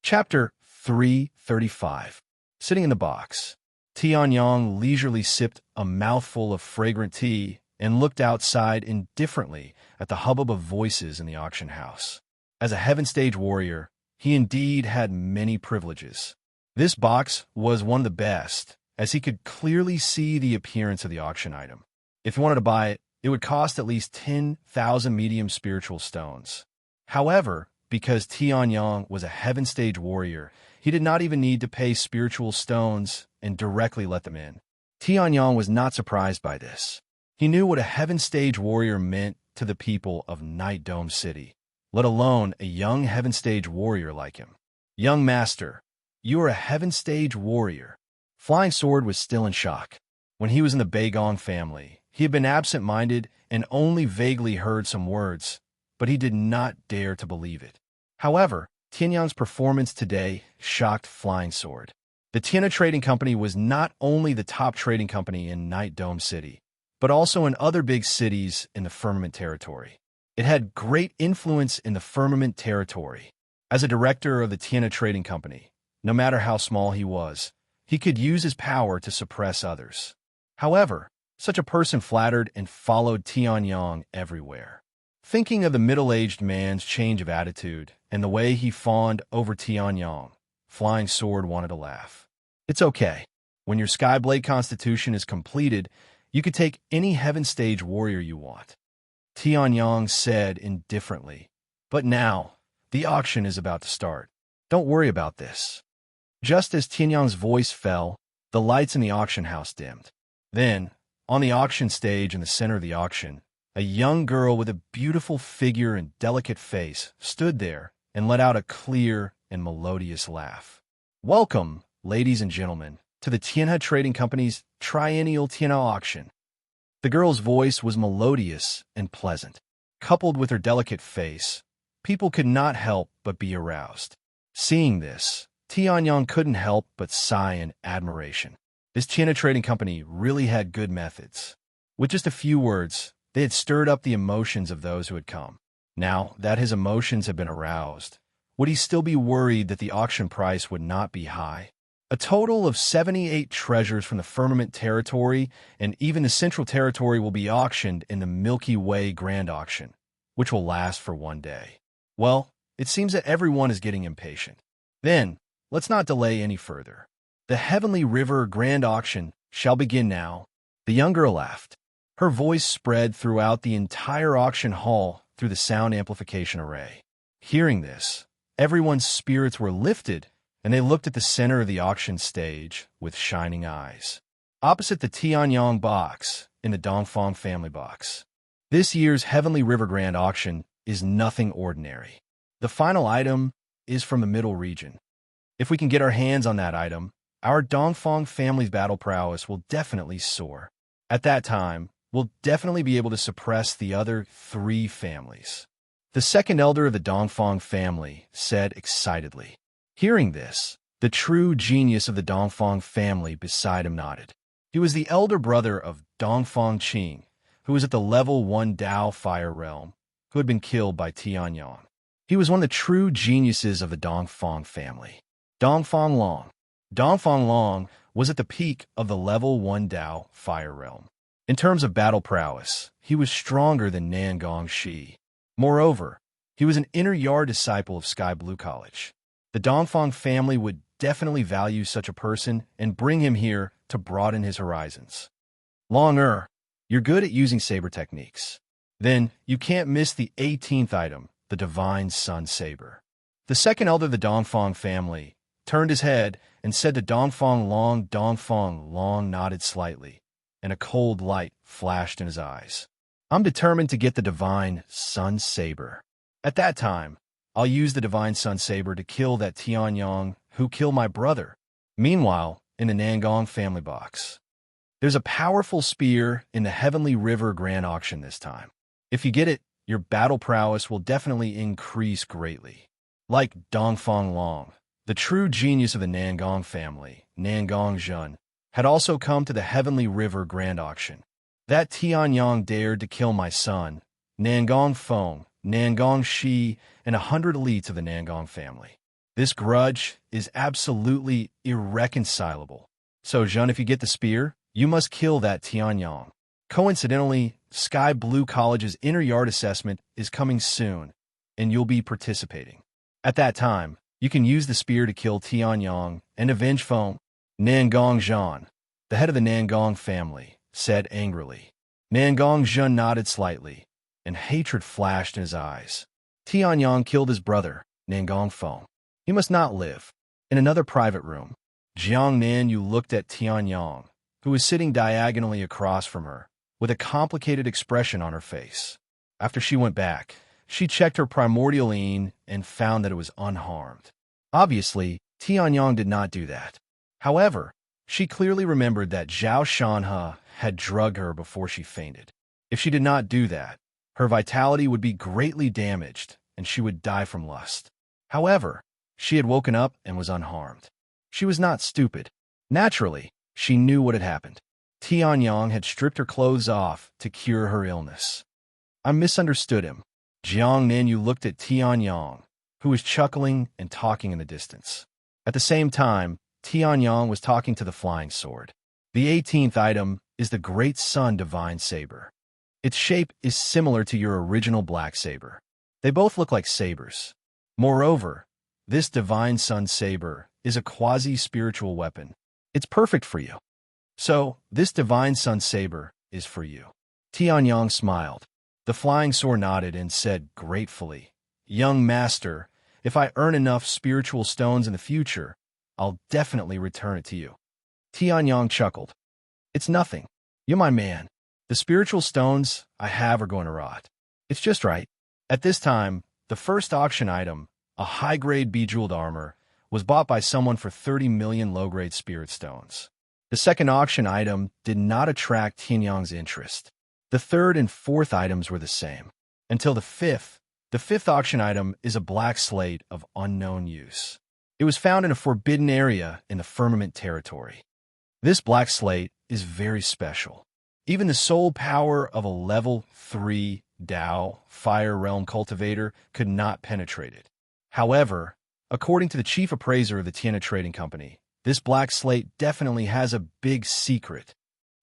Chapter 335. Sitting in the box, Tianyong leisurely sipped a mouthful of fragrant tea and looked outside indifferently at the hubbub of voices in the auction house. As a heaven stage warrior, he indeed had many privileges. This box was one of the best, as he could clearly see the appearance of the auction item. If he wanted to buy it, it would cost at least 10,000 medium spiritual stones. However, because Tianyong was a heaven stage warrior, he did not even need to pay spiritual stones and directly let them in. Tianyong was not surprised by this. He knew what a heaven stage warrior meant to the people of Night Dome City, let alone a young heaven stage warrior like him. Young master, you are a heaven stage warrior. Flying Sword was still in shock. When he was in the Bagong family, he had been absent-minded and only vaguely heard some words, but he did not dare to believe it. However, Tianyong's performance today shocked Flying Sword. The Tiana Trading Company was not only the top trading company in Night Dome City, but also in other big cities in the Firmament Territory. It had great influence in the Firmament Territory. As a director of the Tiana Trading Company, no matter how small he was, he could use his power to suppress others. However, such a person flattered and followed Tianyong everywhere. Thinking of the middle-aged man's change of attitude and the way he fawned over Tianyong, Flying Sword wanted to laugh. It's okay. When your Skyblade Constitution is completed, you could take any heaven stage warrior you want. Tianyong said indifferently, but now, the auction is about to start. Don't worry about this. Just as Tianyong's voice fell, the lights in the auction house dimmed. Then, on the auction stage in the center of the auction, a young girl with a beautiful figure and delicate face stood there and let out a clear and melodious laugh. Welcome, ladies and gentlemen, to the Tiana Trading Company's Triennial Tiana Auction. The girl's voice was melodious and pleasant. Coupled with her delicate face, people could not help but be aroused. Seeing this, Tianyong couldn't help but sigh in admiration. This Tiana Trading Company really had good methods. With just a few words, they had stirred up the emotions of those who had come. Now that his emotions had been aroused, would he still be worried that the auction price would not be high? A total of 78 treasures from the Firmament Territory and even the Central Territory will be auctioned in the Milky Way Grand Auction, which will last for one day. Well, it seems that everyone is getting impatient. Then, let's not delay any further. The Heavenly River Grand Auction shall begin now. The young girl laughed. Her voice spread throughout the entire auction hall through the sound amplification array. Hearing this, everyone's spirits were lifted, and they looked at the center of the auction stage with shining eyes. Opposite the Tianyong box, in the Dongfang family box. This year's Heavenly River Grand Auction is nothing ordinary. The final item is from the middle region. If we can get our hands on that item, our Dongfang family's battle prowess will definitely soar. At that time, we'll definitely be able to suppress the other three families. The second elder of the Dongfang family said excitedly. Hearing this, the true genius of the Dongfang family beside him nodded. He was the elder brother of Dongfang Qing, who was at the level 1 Dao Fire Realm, who had been killed by Tianyong. He was one of the true geniuses of the Dongfang family. Dongfang Long. Dongfang Long was at the peak of the level 1 Dao Fire Realm. In terms of battle prowess, he was stronger than Nangong Shi. Moreover, he was an inner yard disciple of Sky Blue College. The Dongfang family would definitely value such a person and bring him here to broaden his horizons. Long, you're good at using saber techniques. Then you can't miss the 18th item, the Divine Sun Saber. The second elder of the Dongfang family turned his head and said to Dongfang Long nodded slightly, and a cold light flashed in his eyes. I'm determined to get the Divine Sun Saber. At that time, I'll use the Divine Sun Saber to kill that Tianyong who killed my brother. Meanwhile, in the Nangong family box, there's a powerful spear in the Heavenly River Grand Auction this time. If you get it, your battle prowess will definitely increase greatly. Like Dongfang Long, the true genius of the Nangong family, Nangong Zhun, had also come to the Heavenly River Grand Auction. That Tianyong dared to kill my son, Nangong Feng, Nangong Shi, and 100 elites of the Nangong family. This grudge is absolutely irreconcilable. So, Jun, if you get the spear, you must kill that Tianyang. Coincidentally, Sky Blue College's inner yard assessment is coming soon, and you'll be participating. At that time, you can use the spear to kill Tianyang and avenge Feng. Nangong Zhan, the head of the Nangong family, said angrily. Nangong Zhan nodded slightly, and hatred flashed in his eyes. Tianyang killed his brother, Nangong Feng. He must not live. In another private room, Jiang Nanyu looked at Tianyang, who was sitting diagonally across from her, with a complicated expression on her face. After she went back, she checked her primordial yin and found that it was unharmed. Obviously, Tianyang did not do that. However, she clearly remembered that Zhao Shanhe had drugged her before she fainted. If she did not do that, her vitality would be greatly damaged, and she would die from lust. However, she had woken up and was unharmed. She was not stupid. Naturally, she knew what had happened. Tianyang had stripped her clothes off to cure her illness. I misunderstood him. Jiang Nanyu looked at Tianyang, who was chuckling and talking in the distance. At the same time, Tianyang was talking to the flying sword. The 18th item is the Great Sun Divine Saber. Its shape is similar to your original black saber. They both look like sabers. Moreover, this Divine Sun Saber is a quasi-spiritual weapon. It's perfect for you. So, this Divine Sun Saber is for you. Tianyang smiled. The flying sword nodded and said gratefully, Young master, if I earn enough spiritual stones in the future, I'll definitely return it to you. Tianyang chuckled. It's nothing. You're my man. The spiritual stones I have are going to rot. It's just right. At this time, the first auction item, a high-grade bejeweled armor, was bought by someone for 30 million low-grade spirit stones. The second auction item did not attract Tianyang's interest. The third and fourth items were the same. Until the fifth auction item is a black slate of unknown use. It was found in a forbidden area in the firmament territory. This black slate is very special. Even the soul power of a level 3 Dao Fire Realm cultivator could not penetrate it. However, according to the chief appraiser of the Tiana Trading Company, this black slate definitely has a big secret.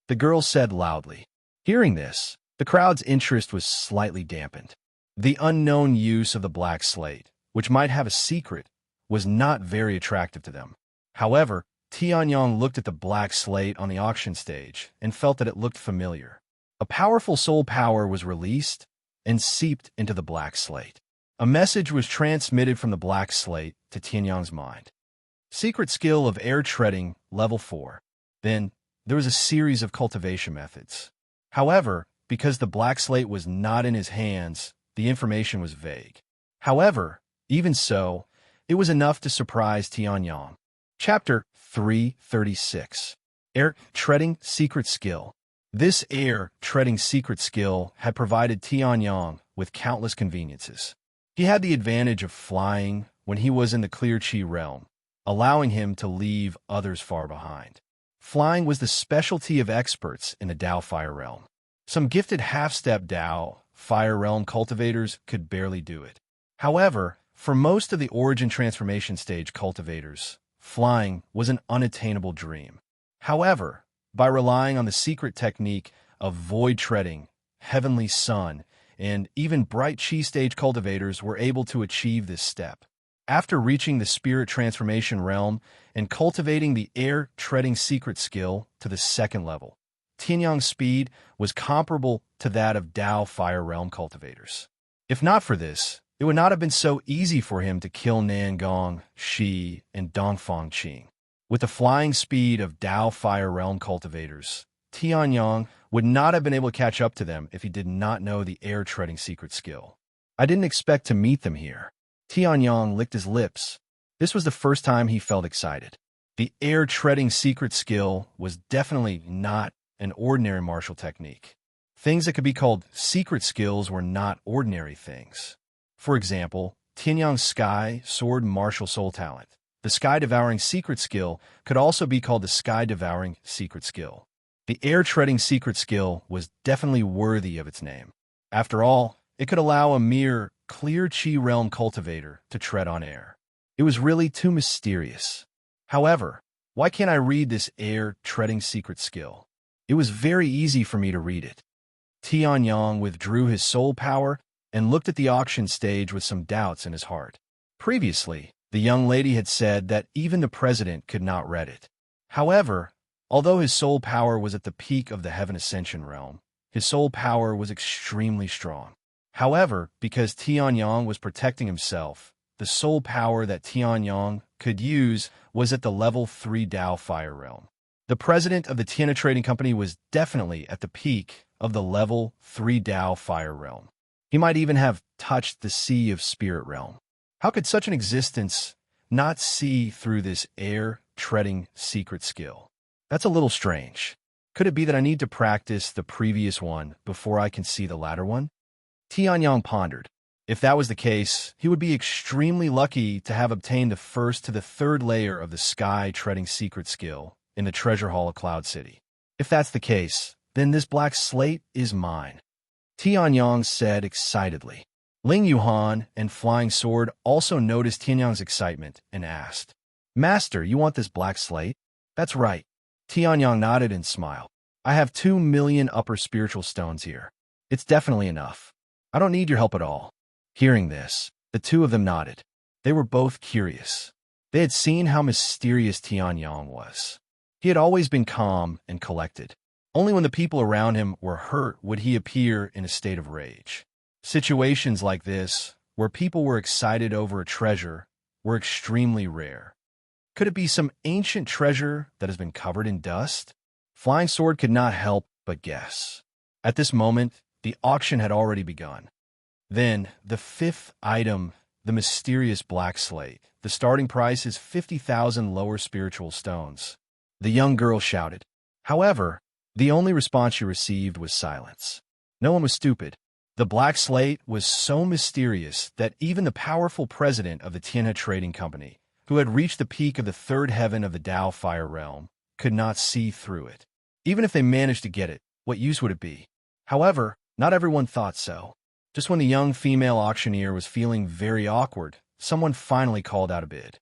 The girl said loudly. Hearing this, the crowd's interest was slightly dampened. The unknown use of the black slate, which might have a secret, was not very attractive to them. However, Tianyang looked at the black slate on the auction stage and felt that it looked familiar. A powerful soul power was released and seeped into the black slate. A message was transmitted from the black slate to Tianyang's mind. Secret skill of air treading, level 4. Then, there was a series of cultivation methods. However, because the black slate was not in his hands, the information was vague. However, even so, it was enough to surprise Tianyang. Chapter 336. Air Treading Secret Skill. This air treading secret skill had provided Tianyang with countless conveniences. He had the advantage of flying when he was in the clear chi realm, allowing him to leave others far behind. Flying was the specialty of experts in the Dao Fire Realm. Some gifted half-step Dao Fire Realm cultivators could barely do it. However, for most of the Origin Transformation Stage cultivators, flying was an unattainable dream. However, by relying on the secret technique of void treading, heavenly sun, and even bright chi stage cultivators were able to achieve this step. After reaching the spirit transformation realm and cultivating the air treading secret skill to the second level, Tianyang's speed was comparable to that of Dao Fire Realm cultivators. If not for this, it would not have been so easy for him to kill Nangong, Shi, and Dongfang Qing. With the flying speed of Dao Fire Realm cultivators, Tianyang would not have been able to catch up to them if he did not know the air treading secret skill. I didn't expect to meet them here. Tianyang licked his lips. This was the first time he felt excited. The air treading secret skill was definitely not an ordinary martial technique. Things that could be called secret skills were not ordinary things. For example, Tianyang's Sky Sword martial soul talent. The Sky-Devouring Secret Skill could also be called the Sky-Devouring Secret Skill. The air-treading secret skill was definitely worthy of its name. After all, it could allow a mere clear chi realm cultivator to tread on air. It was really too mysterious. However, why can't I read this air-treading secret skill? It was very easy for me to read it. Tianyong withdrew his soul power and looked at the auction stage with some doubts in his heart. Previously, the young lady had said that even the president could not read it. However, although his soul power was at the peak of the Heaven Ascension realm, his soul power was extremely strong. However, because Tianyong was protecting himself, the soul power that Tianyong could use was at the level 3 Dao Fire realm. The president of the Tiana Trading Company was definitely at the peak of the level 3 Dao Fire realm. He might even have touched the Sea of Spirit realm. How could such an existence not see through this air-treading secret skill? That's a little strange. Could it be that I need to practice the previous one before I can see the latter one? Tianyong pondered. If that was the case, he would be extremely lucky to have obtained the first to the third layer of the sky-treading secret skill in the treasure hall of Cloud City. If that's the case, then this black slate is mine, Tianyong said excitedly. Ling Yuhan and Flying Sword also noticed Tianyong's excitement and asked, Master, you want this black slate? That's right. Tianyong nodded and smiled. I have 2 million upper spiritual stones here. It's definitely enough. I don't need your help at all. Hearing this, the two of them nodded. They were both curious. They had seen how mysterious Tianyong was. He had always been calm and collected. Only when the people around him were hurt would he appear in a state of rage. Situations like this, where people were excited over a treasure, were extremely rare. Could it be some ancient treasure that has been covered in dust? Flying Sword could not help but guess. At this moment, the auction had already begun. Then, the fifth item, the mysterious black slate. The starting price is 50,000 lower spiritual stones. The young girl shouted. However, the only response she received was silence. No one was stupid. The black slate was so mysterious that even the powerful president of the Tianhe Trading Company, who had reached the peak of the third heaven of the Dao Fire realm, could not see through it. Even if they managed to get it, what use would it be? However, not everyone thought so. Just when the young female auctioneer was feeling very awkward, someone finally called out a bid.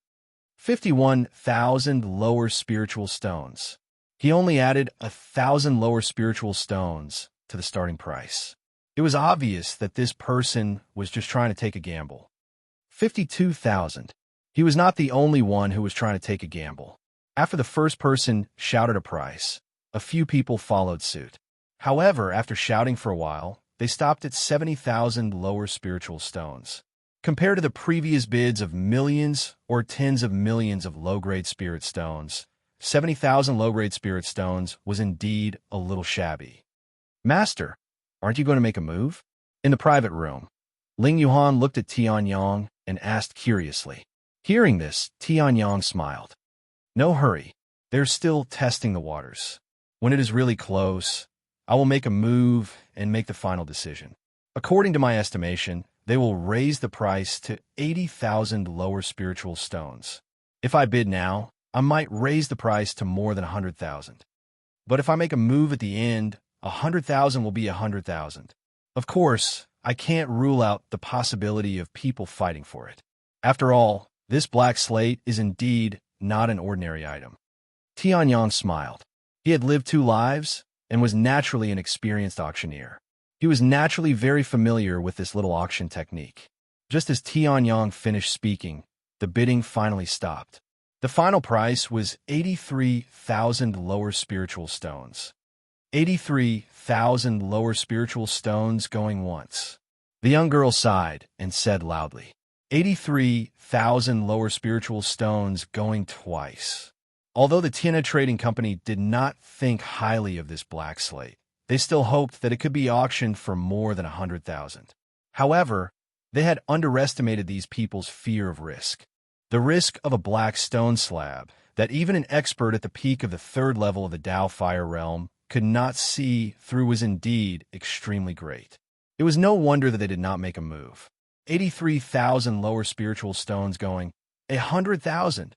51,000 lower spiritual stones. He only added 1,000 lower spiritual stones to the starting price. It was obvious that this person was just trying to take a gamble. 52,000. He was not the only one who was trying to take a gamble. After the first person shouted a price, a few people followed suit. However, after shouting for a while, they stopped at 70,000 lower spiritual stones. Compared to the previous bids of millions or tens of millions of low-grade spirit stones, 70,000 low-grade spirit stones was indeed a little shabby. Master, aren't you going to make a move? In the private room, Ling Yuhan looked at Tianyong and asked curiously. Hearing this, Tianyong smiled. No hurry. They're still testing the waters. When it is really close, I will make a move and make the final decision. According to my estimation, they will raise the price to 80,000 lower spiritual stones. If I bid now, I might raise the price to more than 100,000. But if I make a move at the end, 100,000 will be 100,000. Of course, I can't rule out the possibility of people fighting for it. After all, this black slate is indeed not an ordinary item. Tianyong smiled. He had lived 2 lives and was naturally an experienced auctioneer. He was naturally very familiar with this little auction technique. Just as Tianyong finished speaking, the bidding finally stopped. The final price was 83,000 lower spiritual stones. 83,000 lower spiritual stones going once. The young girl sighed and said loudly, 83,000 lower spiritual stones going twice. Although the Tianhe Trading Company did not think highly of this black slate, they still hoped that it could be auctioned for more than 100,000. However, they had underestimated these people's fear of risk. The risk of a black stone slab that even an expert at the peak of the 3rd level of the Dao Fire realm could not see through was indeed extremely great. It was no wonder that they did not make a move. 83,000 lower spiritual stones going, 100,000.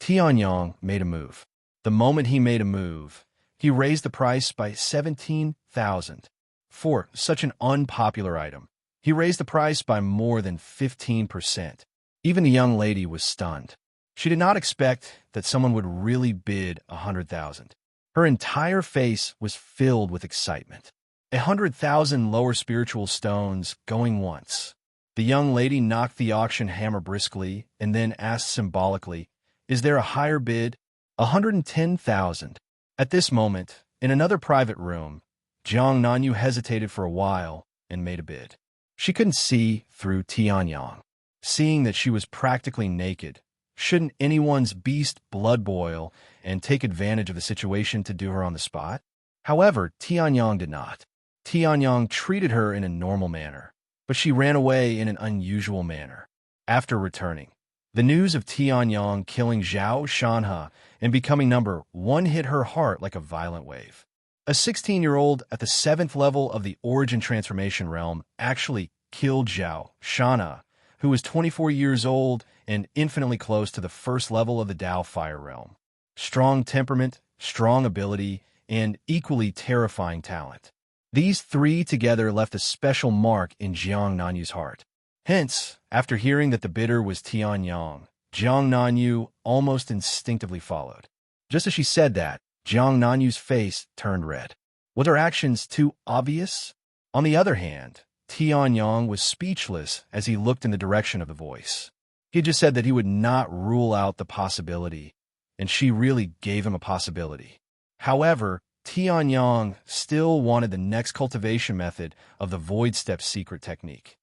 Tianyong made a move. The moment he made a move, he raised the price by 17,000. For such an unpopular item, he raised the price by more than 15%. Even the young lady was stunned. She did not expect that someone would really bid 100,000. Her entire face was filled with excitement. 100,000 lower spiritual stones going once. The young lady knocked the auction hammer briskly and then asked symbolically, "Is there a higher bid?" 110,000. At this moment, in another private room, Jiang Nanyu hesitated for a while and made a bid. She couldn't see through Tianyang. Seeing that she was practically naked, shouldn't anyone's beast blood boil and take advantage of the situation to do her on the spot? However, Tianyang did not. Tianyang treated her in a normal manner, but she ran away in an unusual manner. After returning, the news of Tianyang killing Zhao Shanhe and becoming number 1 hit her heart like a violent wave. A 16-year-old at the 7th level of the Origin Transformation realm actually killed Zhao Shanhe, who was 24 years old and infinitely close to the 1st level of the Dao Fire realm. Strong temperament, strong ability, and equally terrifying talent. These three together left a special mark in Jiang Nanyu's heart. Hence, after hearing that the bidder was Tianyang, Jiang Nanyu almost instinctively followed. Just as she said that, Jiang Nanyu's face turned red. Were her actions too obvious? On the other hand, Tianyang was speechless as he looked in the direction of the voice. He had just said that he would not rule out the possibility, and she really gave him a possibility. However, Tianyang still wanted the next cultivation method of the Void Step secret technique.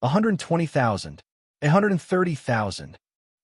120,000, 130,000.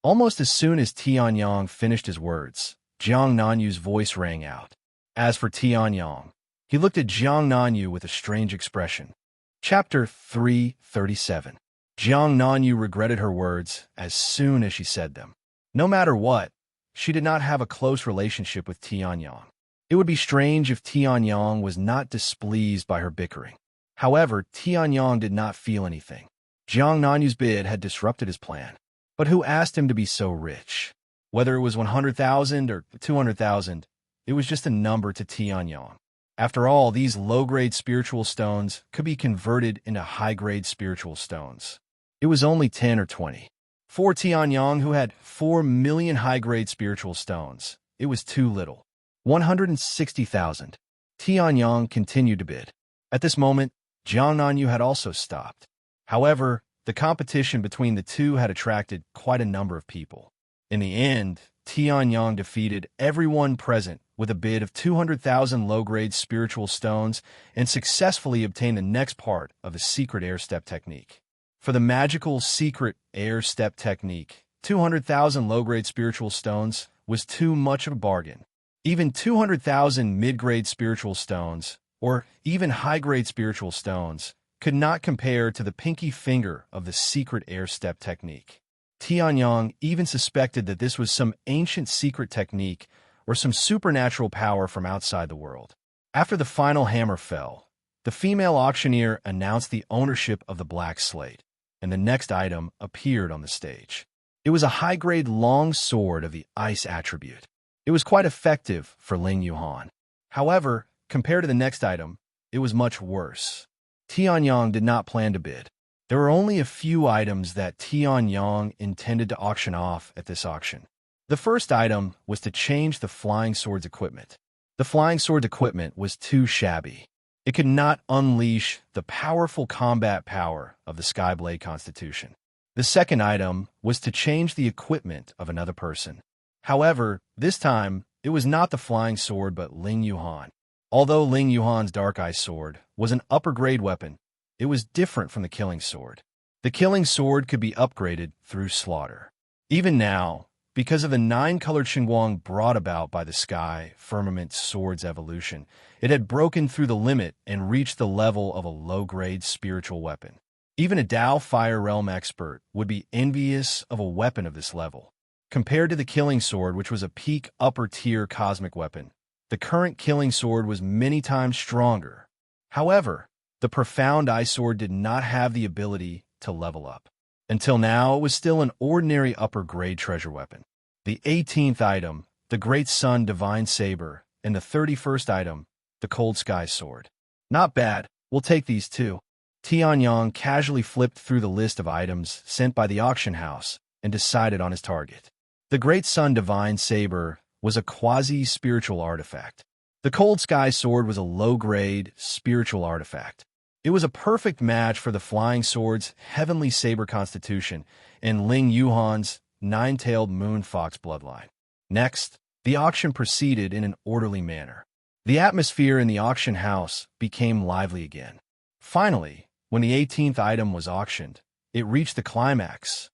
Almost as soon as Tianyang finished his words, Jiang Nanyu's voice rang out. As for Tianyang, he looked at Jiang Nanyu with a strange expression. Chapter 337. Jiang Nanyu regretted her words as soon as she said them. No matter what, she did not have a close relationship with Tianyang. It would be strange if Tianyang was not displeased by her bickering. However, Tianyang did not feel anything. Jiang Nanyu's bid had disrupted his plan. But who asked him to be so rich? Whether it was 100,000 or 200,000, it was just a number to Tianyang. After all, these low-grade spiritual stones could be converted into high-grade spiritual stones. It was only 10 or 20. For Tianyang, who had 4 million high-grade spiritual stones, it was too little. 160,000. Tianyang continued to bid. At this moment, Jiang Nanyu had also stopped. However, the competition between the two had attracted quite a number of people. In the end, Tianyang defeated everyone present with a bid of 200,000 low-grade spiritual stones and successfully obtained the next part of the secret air step technique. For the magical secret air step technique, 200,000 low-grade spiritual stones was too much of a bargain. Even 200,000 mid-grade spiritual stones, or even high-grade spiritual stones, could not compare to the pinky finger of the secret air step technique. Tianyang even suspected that this was some ancient secret technique or some supernatural power from outside the world. After the final hammer fell, the female auctioneer announced the ownership of the black slate, and the next item appeared on the stage. It was a high-grade long sword of the ice attribute. It was quite effective for Ling Yuhan. However, compared to the next item, it was much worse. Tianyang did not plan to bid. There were only a few items that Tianyang intended to auction off at this auction. The first item was to change the flying sword's equipment. The flying sword's equipment was too shabby. It could not unleash the powerful combat power of the Skyblade Constitution. The second item was to change the equipment of another person. However, this time, it was not the flying sword but Ling Yuhan. Although Ling Yuhan's Dark Eye Sword was an upper-grade weapon, it was different from the Killing Sword. The Killing Sword could be upgraded through slaughter. Even now, because of the 9-colored Xinguang brought about by the Sky Firmament Sword's evolution, it had broken through the limit and reached the level of a low-grade spiritual weapon. Even a Dao Fire Realm expert would be envious of a weapon of this level. Compared to the Killing Sword, which was a peak upper-tier cosmic weapon, the current Killing Sword was many times stronger. However, the Profound Eye Sword did not have the ability to level up. Until now, it was still an ordinary upper-grade treasure weapon. The 18th item, the Great Sun Divine Saber, and the 31st item, the Cold Sky Sword. Not bad, we'll take these two. Tianyang casually flipped through the list of items sent by the auction house, and decided on his target. The Great Sun Divine Saber was a quasi-spiritual artifact. The Cold Sky Sword was a low-grade, spiritual artifact. It was a perfect match for the Flying Sword's Heavenly Saber constitution and Ling Yuhan's Nine-Tailed Moon Fox bloodline. Next, the auction proceeded in an orderly manner. The atmosphere in the auction house became lively again. Finally, when the 18th item was auctioned, it reached the climax.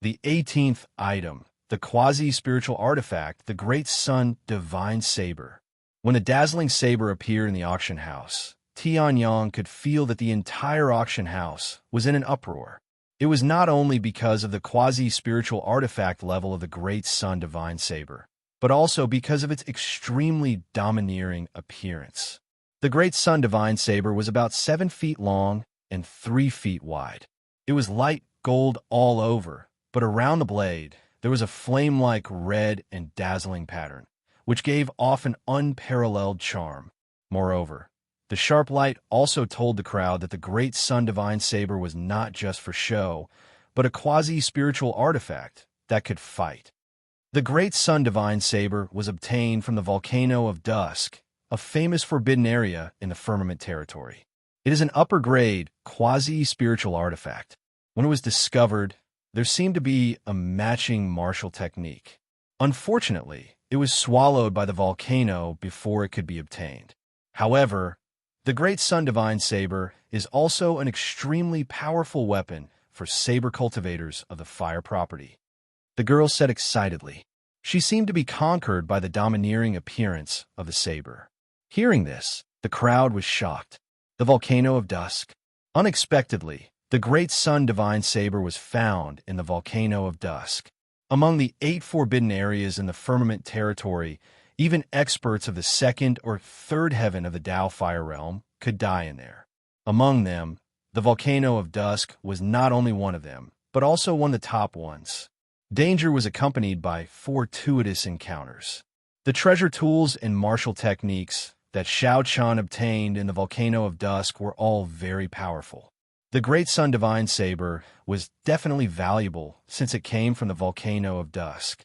The 18th item, the quasi-spiritual artifact, the Great Sun Divine Saber. When the dazzling saber appeared in the auction house, Tianyang could feel that the entire auction house was in an uproar. It was not only because of the quasi-spiritual artifact level of the Great Sun Divine Saber, but also because of its extremely domineering appearance. The Great Sun Divine Saber was about 7 feet long and 3 feet wide. It was light gold all over, but around the blade, there was a flame-like red and dazzling pattern, which gave off an unparalleled charm. Moreover, the sharp light also told the crowd that the Great Sun Divine Saber was not just for show, but a quasi-spiritual artifact that could fight. The Great Sun Divine Saber was obtained from the Volcano of Dusk, a famous forbidden area in the Firmament territory. It is an upper-grade, quasi-spiritual artifact. When it was discovered, there seemed to be a matching martial technique. Unfortunately, it was swallowed by the volcano before it could be obtained. However, the Great Sun Divine Saber is also an extremely powerful weapon for saber cultivators of the fire property. The girl said excitedly. She seemed to be conquered by the domineering appearance of the saber. Hearing this, the crowd was shocked. The Volcano of Dusk. Unexpectedly, the Great Sun Divine Saber was found in the Volcano of Dusk. Among the 8 forbidden areas in the Firmament territory, even experts of the 2nd or 3rd heaven of the Tao Fire Realm could die in there. Among them, the Volcano of Dusk was not only one of them, but also one of the top ones. Danger was accompanied by fortuitous encounters. The treasure tools and martial techniques that Xiao Chan obtained in the Volcano of Dusk were all very powerful. The Great Sun Divine Saber was definitely valuable since it came from the Volcano of Dusk.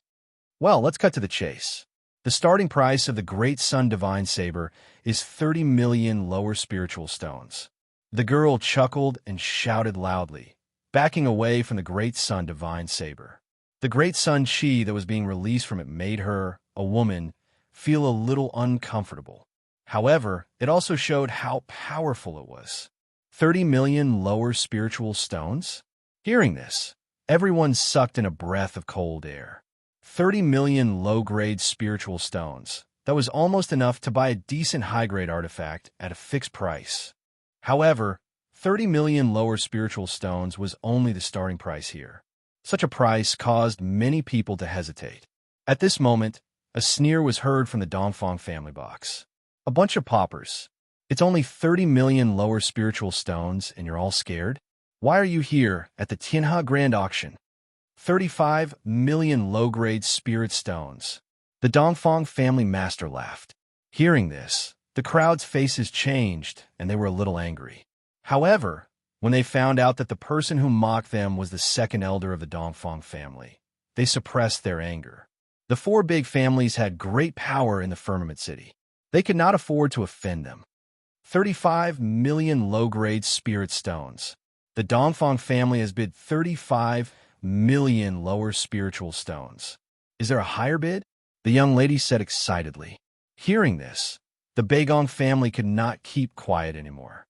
Well, let's cut to the chase. The starting price of the Great Sun Divine Saber is 30 million lower spiritual stones. The girl chuckled and shouted loudly, backing away from the Great Sun Divine Saber. The Great Sun Chi that was being released from it made her, a woman, feel a little uncomfortable. However, it also showed how powerful it was. 30 million lower spiritual stones? Hearing this, everyone sucked in a breath of cold air. 30 million low-grade spiritual stones. That was almost enough to buy a decent high-grade artifact at a fixed price. However, 30 million lower spiritual stones was only the starting price here. Such a price caused many people to hesitate. At this moment, a sneer was heard from the Dongfang family box. A bunch of paupers. It's only 30 million lower spiritual stones, and you're all scared? Why are you here at the Tianhe Grand Auction? 35 million low-grade spirit stones. The Dongfang family master laughed. Hearing this, the crowd's faces changed, and they were a little angry. However, when they found out that the person who mocked them was the 2nd elder of the Dongfang family, they suppressed their anger. The 4 big families had great power in the Firmament City. They could not afford to offend them. 35 million low-grade spirit stones. The Dongfang family has bid 35 million lower spiritual stones. Is there a higher bid? The young lady said excitedly. Hearing this, the Beigong family could not keep quiet anymore.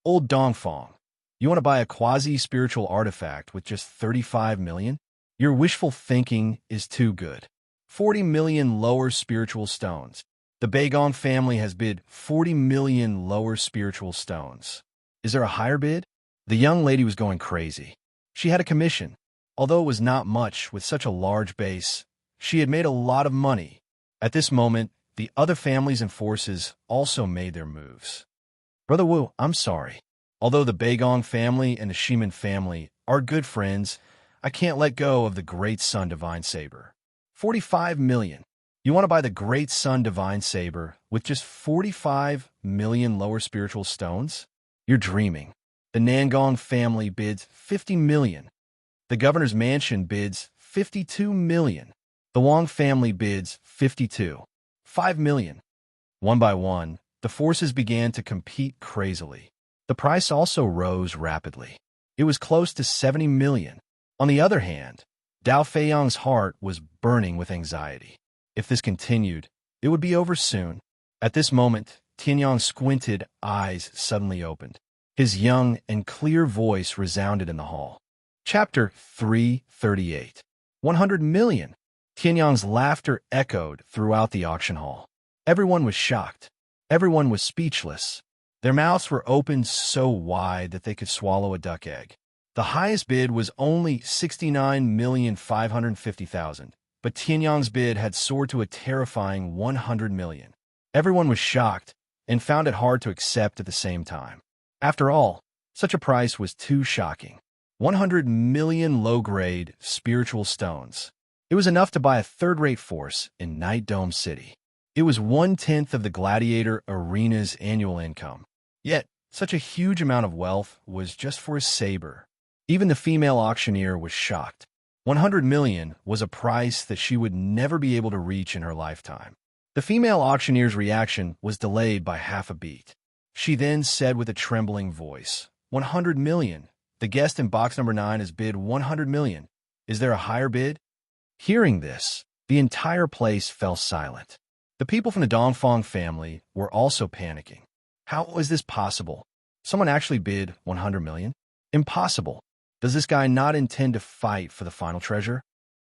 Old Dongfang, you want to buy a quasi-spiritual artifact with just 35 million? Your wishful thinking is too good. 40 million lower spiritual stones. The Beigong family has bid 40 million lower spiritual stones. Is there a higher bid? The young lady was going crazy. She had a commission. Although it was not much with such a large base, she had made a lot of money. At this moment, the other families and forces also made their moves. Brother Wu, I'm sorry. Although the Beigong family and the Shiman family are good friends, I can't let go of the Great Sun Divine Saber. 45 million. You want to buy the Great Sun Divine Saber with just 45 million lower spiritual stones? You're dreaming. The Nangong family bids 50 million. The governor's mansion bids 52 million. The Wang family bids 5 million. One by one, the forces began to compete crazily. The price also rose rapidly. It was close to 70 million. On the other hand, Dao Feiyang's heart was burning with anxiety. If this continued, it would be over soon. At this moment, Tianyang's squinted eyes suddenly opened. His young and clear voice resounded in the hall. Chapter 338. 100 million. Tianyang's laughter echoed throughout the auction hall. Everyone was shocked. Everyone was speechless. Their mouths were opened so wide that they could swallow a duck egg. The highest bid was only 69,550,000, but Tianyang's bid had soared to a terrifying 100 million. Everyone was shocked and found it hard to accept at the same time. After all, such a price was too shocking. 100 million low-grade spiritual stones. It was enough to buy a third-rate force in Night Dome City. It was 1/10 of the Gladiator Arena's annual income. Yet, such a huge amount of wealth was just for a saber. Even the female auctioneer was shocked. 100 million was a price that she would never be able to reach in her lifetime. The female auctioneer's reaction was delayed by half a beat. She then said with a trembling voice, 100 million. The guest in box number 9 has bid 100 million. Is there a higher bid? Hearing this, the entire place fell silent. The people from the Dongfang family were also panicking. How was this possible? Someone actually bid 100 million? Impossible. Does this guy not intend to fight for the final treasure?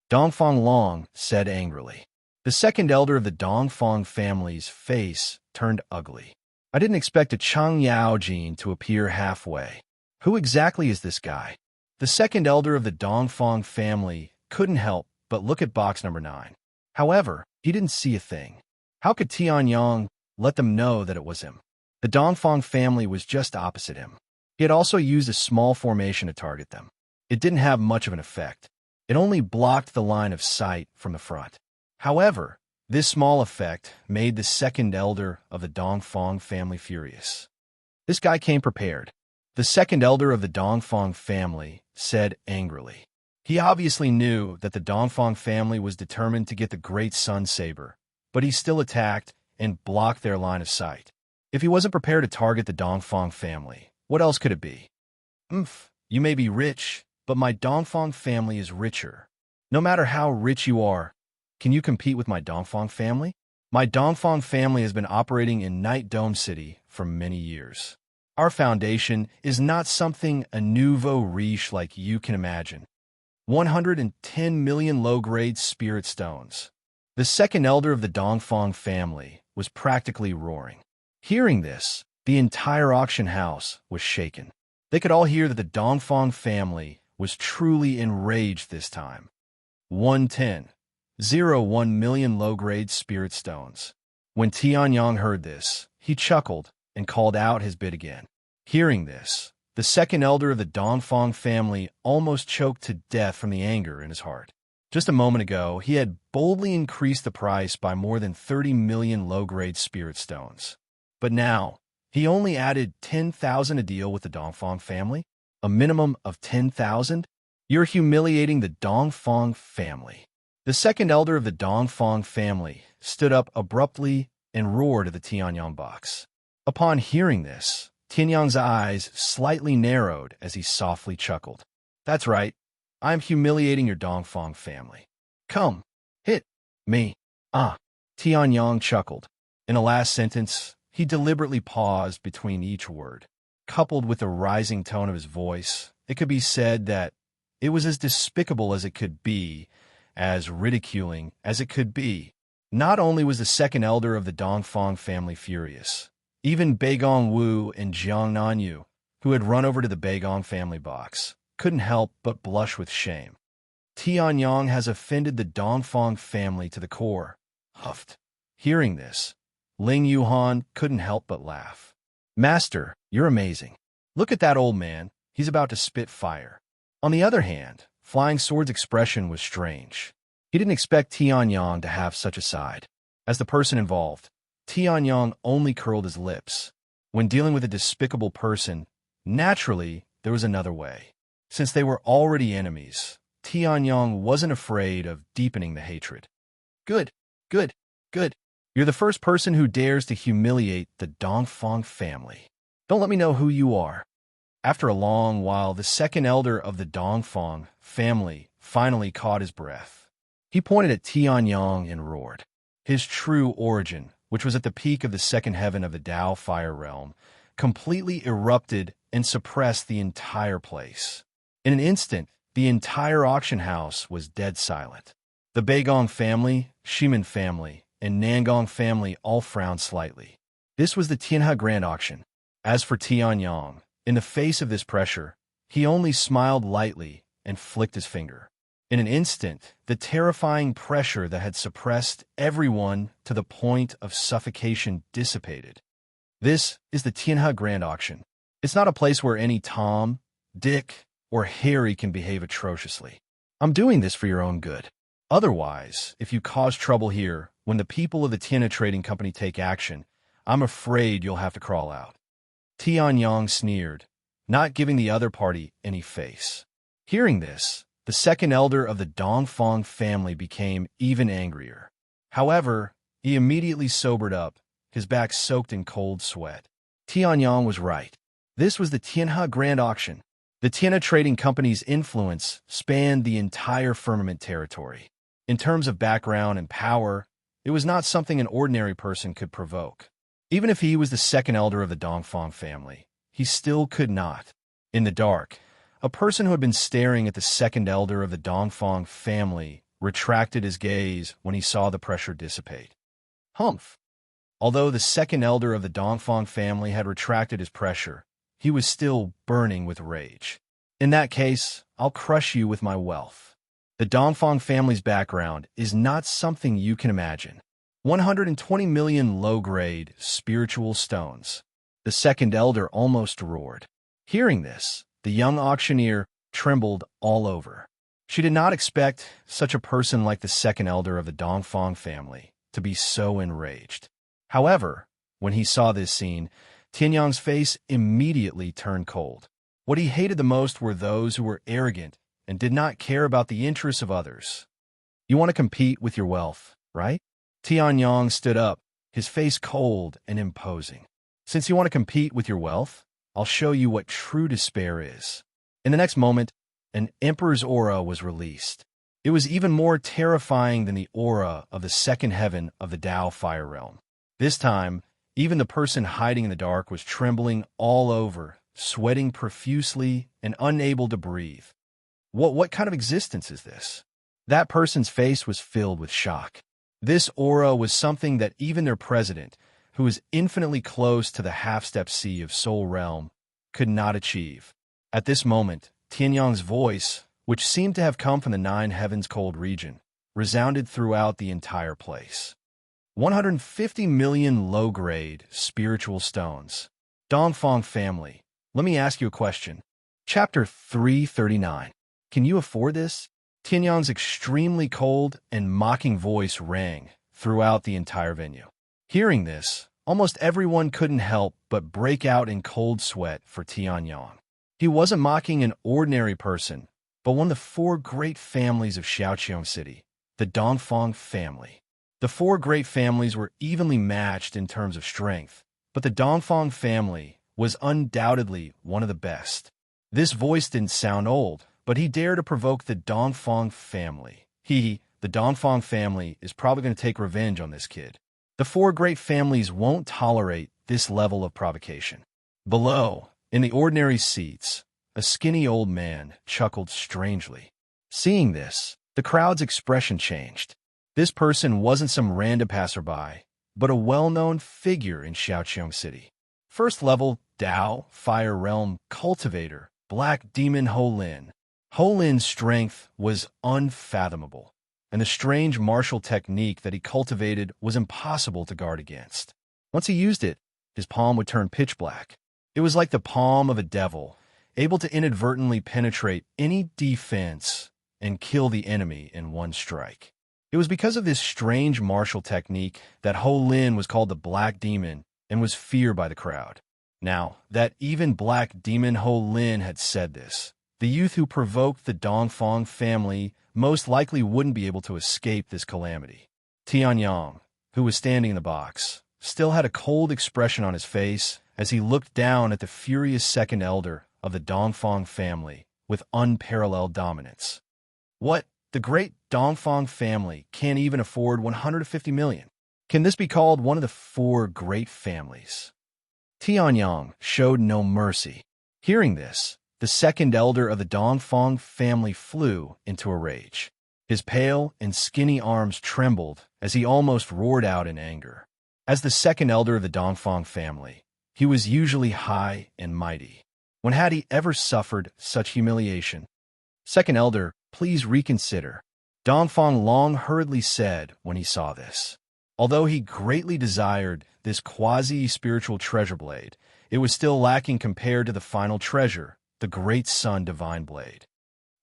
Dongfang Long said angrily. The second elder of the Dongfang family's face turned ugly. I didn't expect a Chang Yaojin to appear halfway. Who exactly is this guy? The second elder of the Dongfang family couldn't help but look at box number 9. However, he didn't see a thing. How could Tianyang let them know that it was him? The Dongfang family was just opposite him. He had also used a small formation to target them. It didn't have much of an effect. It only blocked the line of sight from the front. However, this small effect made the second elder of the Dongfang family furious. This guy came prepared. The second elder of the Dongfang family said angrily. He obviously knew that the Dongfang family was determined to get the Great Sun Saber, but he still attacked and blocked their line of sight. If he wasn't prepared to target the Dongfang family, what else could it be? You may be rich, but my Dongfang family is richer. No matter how rich you are, can you compete with my Dongfang family? My Dongfang family has been operating in Night Dome City for many years. Our foundation is not something a nouveau riche like you can imagine. 110 million low-grade spirit stones. The second elder of the Dongfang family was practically roaring. Hearing this, the entire auction house was shaken. They could all hear that the Dongfang family was truly enraged this time. 1 million low-grade spirit stones. When Tianyang heard this, he chuckled and called out his bid again. Hearing this, the second elder of the Dongfang family almost choked to death from the anger in his heart. Just a moment ago, he had boldly increased the price by more than 30 million low-grade spirit stones. But now, he only added 10,000 a deal with the Dongfang family? A minimum of 10,000? You're humiliating the Dongfang family. The second elder of the Dongfang family stood up abruptly and roared at the Tianyang box. Upon hearing this, Tianyang's eyes slightly narrowed as he softly chuckled. That's right. I'm humiliating your Dongfang family. Come, hit me. Tianyang chuckled. In the last sentence, he deliberately paused between each word. Coupled with the rising tone of his voice, it could be said that it was as despicable as it could be, as ridiculing as it could be. Not only was the second elder of the Dongfang family furious, even Beigong Wu and Jiang Nanyu, who had run over to the Beigong family box, couldn't help but blush with shame. Tianyang has offended the Dongfang family to the core, huffed. Hearing this, Ling Yuhan couldn't help but laugh. Master, you're amazing. Look at that old man. He's about to spit fire. On the other hand, Flying Sword's expression was strange. He didn't expect Tianyang to have such a side. As the person involved, Tianyang only curled his lips. When dealing with a despicable person, naturally, there was another way. Since they were already enemies, Tianyong wasn't afraid of deepening the hatred. Good, good, good. You're the first person who dares to humiliate the Dongfang family. Don't let me know who you are. After a long while, the second elder of the Dongfang family finally caught his breath. He pointed at Tianyong and roared. His true origin, which was at the peak of the second heaven of the Tao fire realm, completely erupted and suppressed the entire place. In an instant, the entire auction house was dead silent. The Beigong family, Shimin family, and Nangong family all frowned slightly. This was the Tianhe Grand Auction. As for Tianyong, in the face of this pressure, he only smiled lightly and flicked his finger. In an instant, the terrifying pressure that had suppressed everyone to the point of suffocation dissipated. This is the Tianhe Grand Auction. It's not a place where any Tom, Dick, or Harry can behave atrociously. I'm doing this for your own good. Otherwise, if you cause trouble here, when the people of the Tianhe Trading Company take action, I'm afraid you'll have to crawl out. Tianyong sneered, not giving the other party any face. Hearing this, the second elder of the Dongfang family became even angrier. However, he immediately sobered up, his back soaked in cold sweat. Tianyong was right. This was the Tianhe Grand Auction. The Tianhe Trading Company's influence spanned the entire firmament territory. In terms of background and power, it was not something an ordinary person could provoke. Even if he was the second elder of the Dongfang family, he still could not. In the dark, a person who had been staring at the second elder of the Dongfang family retracted his gaze when he saw the pressure dissipate. Humph! Although the second elder of the Dongfang family had retracted his pressure, he was still burning with rage. In that case, I'll crush you with my wealth. The Dongfang family's background is not something you can imagine. 120 million low-grade spiritual stones. The second elder almost roared. Hearing this, the young auctioneer trembled all over. She did not expect such a person like the second elder of the Dongfang family to be so enraged. However, when he saw this scene, Tianyong's face immediately turned cold. What he hated the most were those who were arrogant and did not care about the interests of others. You want to compete with your wealth, right? Tianyong stood up, his face cold and imposing. Since you want to compete with your wealth, I'll show you what true despair is. In the next moment, an emperor's aura was released. It was even more terrifying than the aura of the second heaven of the Tao fire realm. This time, even the person hiding in the dark was trembling all over, sweating profusely and unable to breathe. What kind of existence is this? That person's face was filled with shock. This aura was something that even their president, who is infinitely close to the half-step sea of Soul Realm, could not achieve. At this moment, Tianyong's voice, which seemed to have come from the Nine Heavens cold region, resounded throughout the entire place. 150 million low-grade spiritual stones. Dongfang family, let me ask you a question. Chapter 339. Can you afford this? Tianyong's extremely cold and mocking voice rang throughout the entire venue. Hearing this, almost everyone couldn't help but break out in cold sweat for Tianyong. He wasn't mocking an ordinary person, but one of the four great families of Xiaoqiang City, the Dongfang family. The four great families were evenly matched in terms of strength, but the Dongfang family was undoubtedly one of the best. This voice didn't sound old, but he dared to provoke the Dongfang family. The Dongfang family, is probably going to take revenge on this kid. The four great families won't tolerate this level of provocation. Below, in the ordinary seats, a skinny old man chuckled strangely. Seeing this, the crowd's expression changed. This person wasn't some random passerby, but a well-known figure in Xiaoqiang City. First level Tao Fire Realm cultivator, Black Demon Ho Lin. Ho Lin's strength was unfathomable, and the strange martial technique that he cultivated was impossible to guard against. Once he used it, his palm would turn pitch black. It was like the palm of a devil, able to inadvertently penetrate any defense and kill the enemy in one strike. It was because of this strange martial technique that Ho Lin was called the Black Demon and was feared by the crowd. Now, that even Black Demon Ho Lin had said this, The youth who provoked the Dongfang family most likely wouldn't be able to escape this calamity. Tianyang, who was standing in the box, still had a cold expression on his face as he looked down at the furious second elder of the Dongfang family with unparalleled dominance. What? The great Dongfang family can't even afford 150 million. Can this be called one of the four great families? Tianyang showed no mercy. Hearing this, the second elder of the Dongfang family flew into a rage. His pale and skinny arms trembled as he almost roared out in anger. As the second elder of the Dongfang family, he was usually high and mighty. When had he ever suffered such humiliation? Second elder, please reconsider, Dongfang Long hurriedly said when he saw this. Although he greatly desired this quasi-spiritual treasure blade, it was still lacking compared to the final treasure, the Great Sun Divine Blade.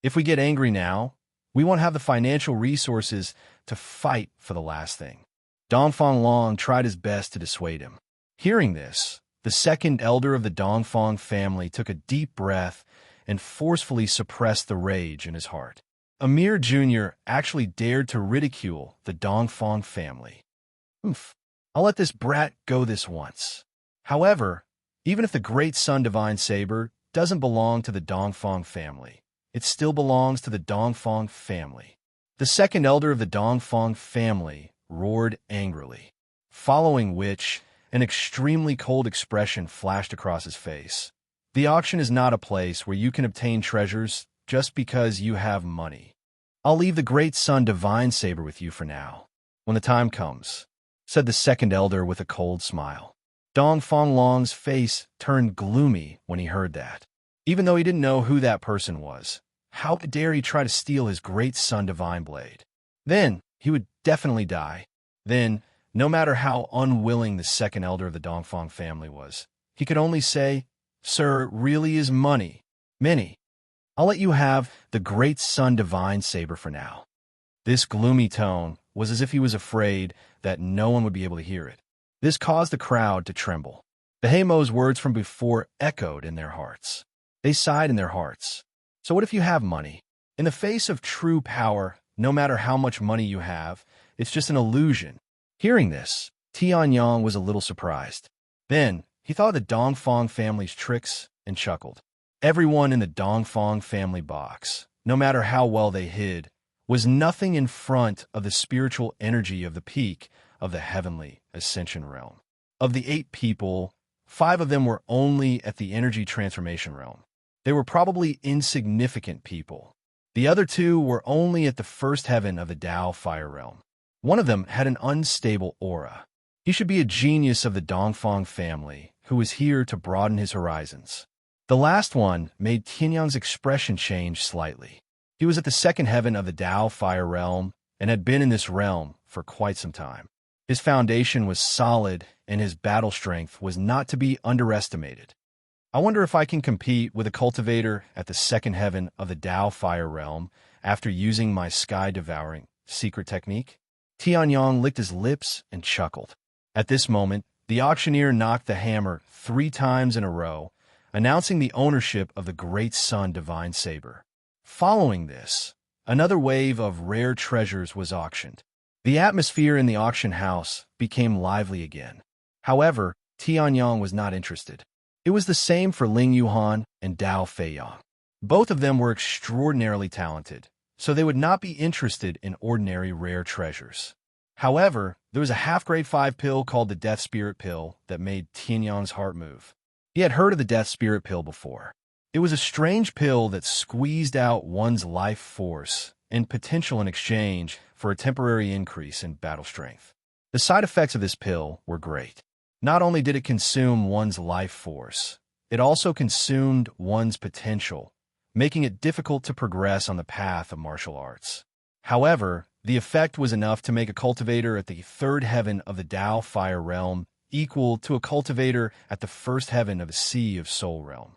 If we get angry now, we won't have the financial resources to fight for the last thing. Dongfang Long tried his best to dissuade him. Hearing this, the second elder of the Dongfang family took a deep breath and forcefully suppressed the rage in his heart. Amir Jr. actually dared to ridicule the Dongfang family. I'll let this brat go this once. However, even if the Great Sun Divine Saber doesn't belong to the Dongfang family, it still belongs to the Dongfang family. The second elder of the Dongfang family roared angrily, following which an extremely cold expression flashed across his face. The auction is not a place where you can obtain treasures just because you have money. I'll leave the Great Sun Divine Saber with you for now. When the time comes, said the second elder with a cold smile. Dongfang Long's face turned gloomy when he heard that. Even though he didn't know who that person was, how dare he try to steal his Great Sun Divine Blade? Then he would definitely die. Then, no matter how unwilling the second elder of the Dongfang family was, he could only say, "Sir, it really is money. Many. I'll let you have the Great Sun Divine Saber for now." This gloomy tone was as if he was afraid that no one would be able to hear it. This caused the crowd to tremble. The Heimo's words from before echoed in their hearts. They sighed in their hearts. So what if you have money? In the face of true power, no matter how much money you have, it's just an illusion. Hearing this, Tianyang was a little surprised. Then, he thought of the Dongfang family's tricks and chuckled. Everyone in the Dongfang family box, no matter how well they hid, was nothing in front of the spiritual energy of the peak of the heavenly ascension realm. Of the 8 people, 5 of them were only at the energy transformation realm. They were probably insignificant people. The other 2 were only at the first heaven of the Tao fire realm. One of them had an unstable aura. He should be a genius of the Dongfang family who was here to broaden his horizons. The last one made Tianyang's expression change slightly. He was at the second heaven of the Tao fire realm and had been in this realm for quite some time. His foundation was solid and his battle strength was not to be underestimated. I wonder if I can compete with a cultivator at the second heaven of the Tao fire realm after using my sky-devouring secret technique? Tianyang licked his lips and chuckled. At this moment, the auctioneer knocked the hammer 3 times in a row, announcing the ownership of the Great Sun Divine Saber. Following this, another wave of rare treasures was auctioned. The atmosphere in the auction house became lively again. However, Tianyang was not interested. It was the same for Ling Yuhan and Dao Feiyang. Both of them were extraordinarily talented, so they would not be interested in ordinary rare treasures. However, there was a half-grade 5 pill called the Death Spirit Pill that made Tianyang's heart move. He had heard of the Death Spirit Pill before. It was a strange pill that squeezed out one's life force and potential in exchange for a temporary increase in battle strength. The side effects of this pill were great. Not only did it consume one's life force, it also consumed one's potential, making it difficult to progress on the path of martial arts. However, the effect was enough to make a cultivator at the third heaven of the Tao fire realm equal to a cultivator at the first heaven of the Sea of Soul realm.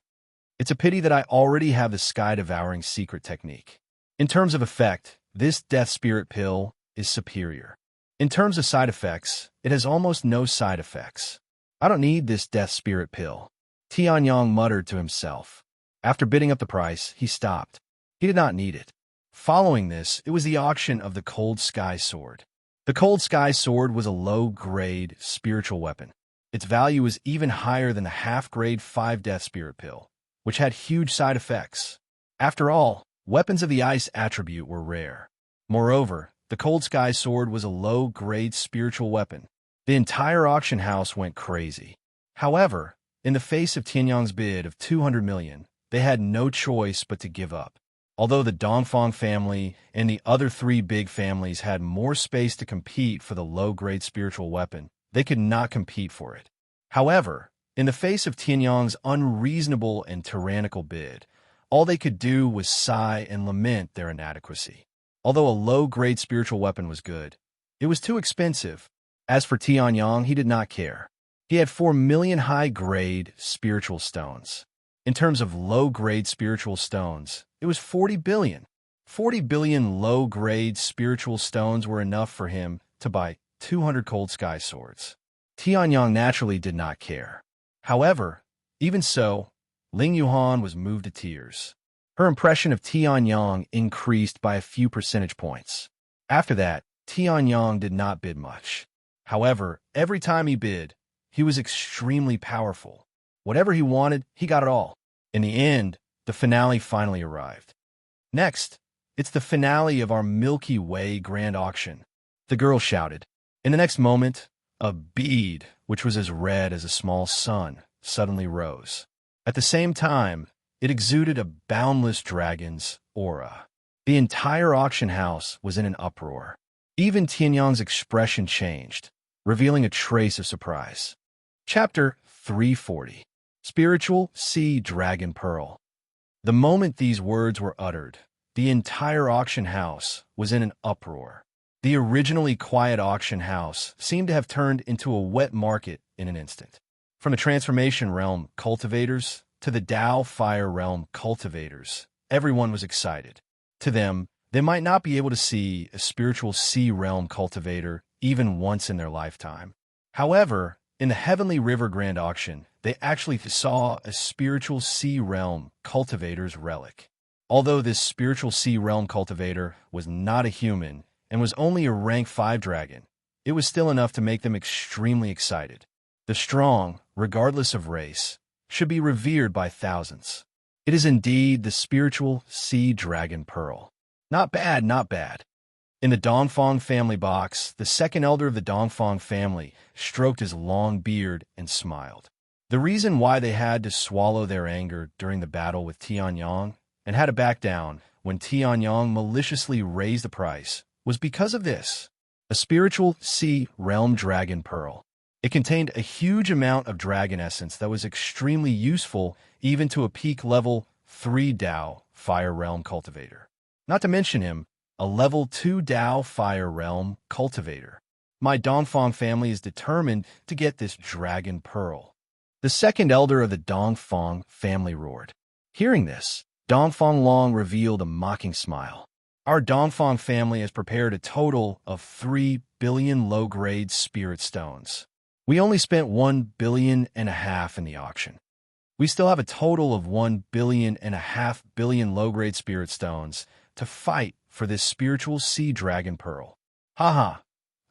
It's a pity that I already have the sky-devouring secret technique. In terms of effect, this Death Spirit Pill is superior. In terms of side effects, it has almost no side effects. I don't need this Death Spirit Pill, Tianyang muttered to himself. After bidding up the price, he stopped. He did not need it. Following this, it was the auction of the Cold Sky Sword. The Cold Sky Sword was a low-grade spiritual weapon. Its value was even higher than the half-grade 5 Death Spirit Pill, which had huge side effects. After all, weapons of the ice attribute were rare. Moreover, the Cold Sky Sword was a low-grade spiritual weapon. The entire auction house went crazy. However, in the face of Tianyang's bid of 200 million, they had no choice but to give up. Although the Dongfang family and the other 3 big families had more space to compete for the low-grade spiritual weapon, they could not compete for it. However, in the face of Tianyang's unreasonable and tyrannical bid, all they could do was sigh and lament their inadequacy. Although a low-grade spiritual weapon was good, it was too expensive. As for Tianyang, he did not care. He had 4 million high-grade spiritual stones. In terms of low-grade spiritual stones, it was 40 billion. 40 billion low-grade spiritual stones were enough for him to buy 200 Cold Sky Swords. Tianyang naturally did not care. However, even so, Ling Yuhan was moved to tears. Her impression of Tianyang increased by a few percentage points. After that, Tianyang did not bid much. However, every time he bid, he was extremely powerful. Whatever he wanted, he got it all. In the end, the finale finally arrived. Next, it's the finale of our Milky Way Grand Auction. The girl shouted. In the next moment, a bead, which was as red as a small sun, suddenly rose. At the same time, it exuded a boundless dragon's aura. The entire auction house was in an uproar. Even Tianyang's expression changed, revealing a trace of surprise. Chapter 340. Spiritual Sea Dragon Pearl. The moment these words were uttered, the entire auction house was in an uproar. The originally quiet auction house seemed to have turned into a wet market in an instant. From the Transformation Realm cultivators to the Tao Fire Realm cultivators, everyone was excited. To them, they might not be able to see a spiritual Sea Realm cultivator even once in their lifetime. However, in the Heavenly River Grand Auction, they actually saw a spiritual Sea Realm cultivator's relic. Although this spiritual Sea Realm cultivator was not a human and was only a rank 5 dragon, it was still enough to make them extremely excited. The strong, regardless of race, should be revered by thousands. It is indeed the spiritual Sea Dragon Pearl. Not bad, not bad. In the Dongfang family box, the second elder of the Dongfang family stroked his long beard and smiled. The reason why they had to swallow their anger during the battle with Tianyang and had to back down when Tianyang maliciously raised the price was because of this. A spiritual Sea Realm Dragon Pearl. It contained a huge amount of dragon essence that was extremely useful even to a peak level 3 Tao Fire Realm cultivator. Not to mention him, a level 2 Tao Fire Realm cultivator. My Dongfang family is determined to get this dragon pearl. The second elder of the Dongfang family roared. Hearing this, Dongfang Long revealed a mocking smile. Our Dongfang family has prepared a total of 3 billion low-grade spirit stones. We only spent 1.5 billion in the auction. We still have a total of 1.5 billion low-grade spirit stones to fight for this spiritual Sea Dragon Pearl. Haha.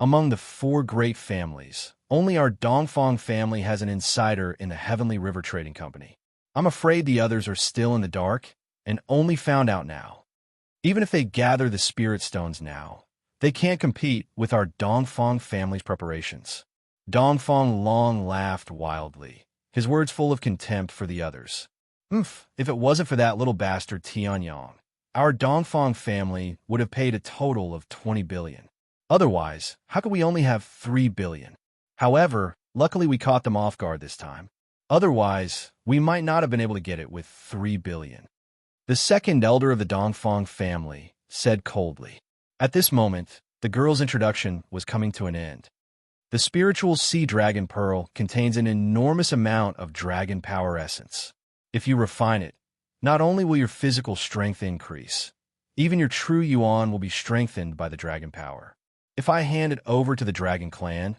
Among the 4 great families, only our Dongfang family has an insider in the Heavenly River Trading Company. I'm afraid the others are still in the dark and only found out now. Even if they gather the spirit stones now, they can't compete with our Dongfang family's preparations. Dongfang Long laughed wildly, his words full of contempt for the others. If it wasn't for that little bastard Tianyang, our Dongfang family would have paid a total of 20 billion. Otherwise, how could we only have 3 billion? However, luckily we caught them off guard this time. Otherwise, we might not have been able to get it with 3 billion. The second elder of the Dongfang family said coldly. At this moment, the girl's introduction was coming to an end. The spiritual Sea Dragon Pearl contains an enormous amount of dragon power essence. If you refine it, not only will your physical strength increase, even your true yuan will be strengthened by the dragon power. If I hand it over to the Dragon Clan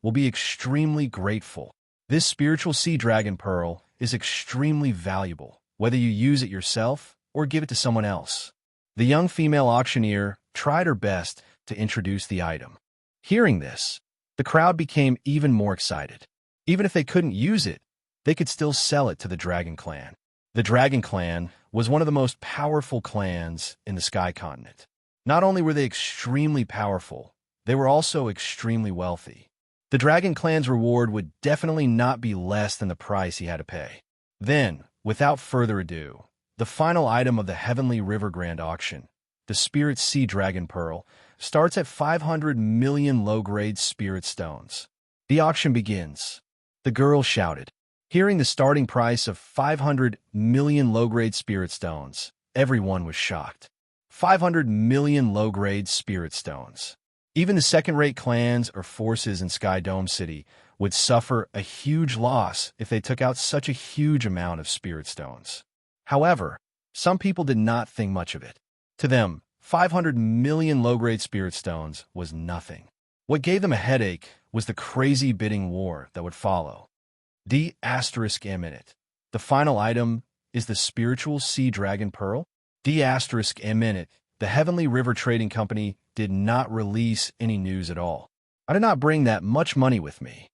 will be extremely grateful. This spiritual Sea Dragon Pearl is extremely valuable, whether you use it yourself or give it to someone else. The young female auctioneer tried her best to introduce the item. Hearing this, the crowd became even more excited. Even if they couldn't use it, they could still sell it to the Dragon Clan. The Dragon Clan was one of the most powerful clans in the Sky Continent. Not only were they extremely powerful, they were also extremely wealthy. The Dragon Clan's reward would definitely not be less than the price he had to pay. Then, without further ado, the final item of the Heavenly River Grand Auction, the Spirit Sea Dragon Pearl, starts at 500 million low-grade spirit stones. The auction begins. The girl shouted. Hearing the starting price of 500 million low-grade spirit stones, everyone was shocked. 500 million low-grade spirit stones. Even the second-rate clans or forces in Sky Dome City would suffer a huge loss if they took out such a huge amount of spirit stones. However, some people did not think much of it. To them, 500 million low-grade spirit stones was nothing. What gave them a headache was the crazy bidding war that would follow. D*M*. The final item is the Spiritual Sea Dragon Pearl. D*M*. The Heavenly River Trading Company did not release any news at all. I did not bring that much money with me.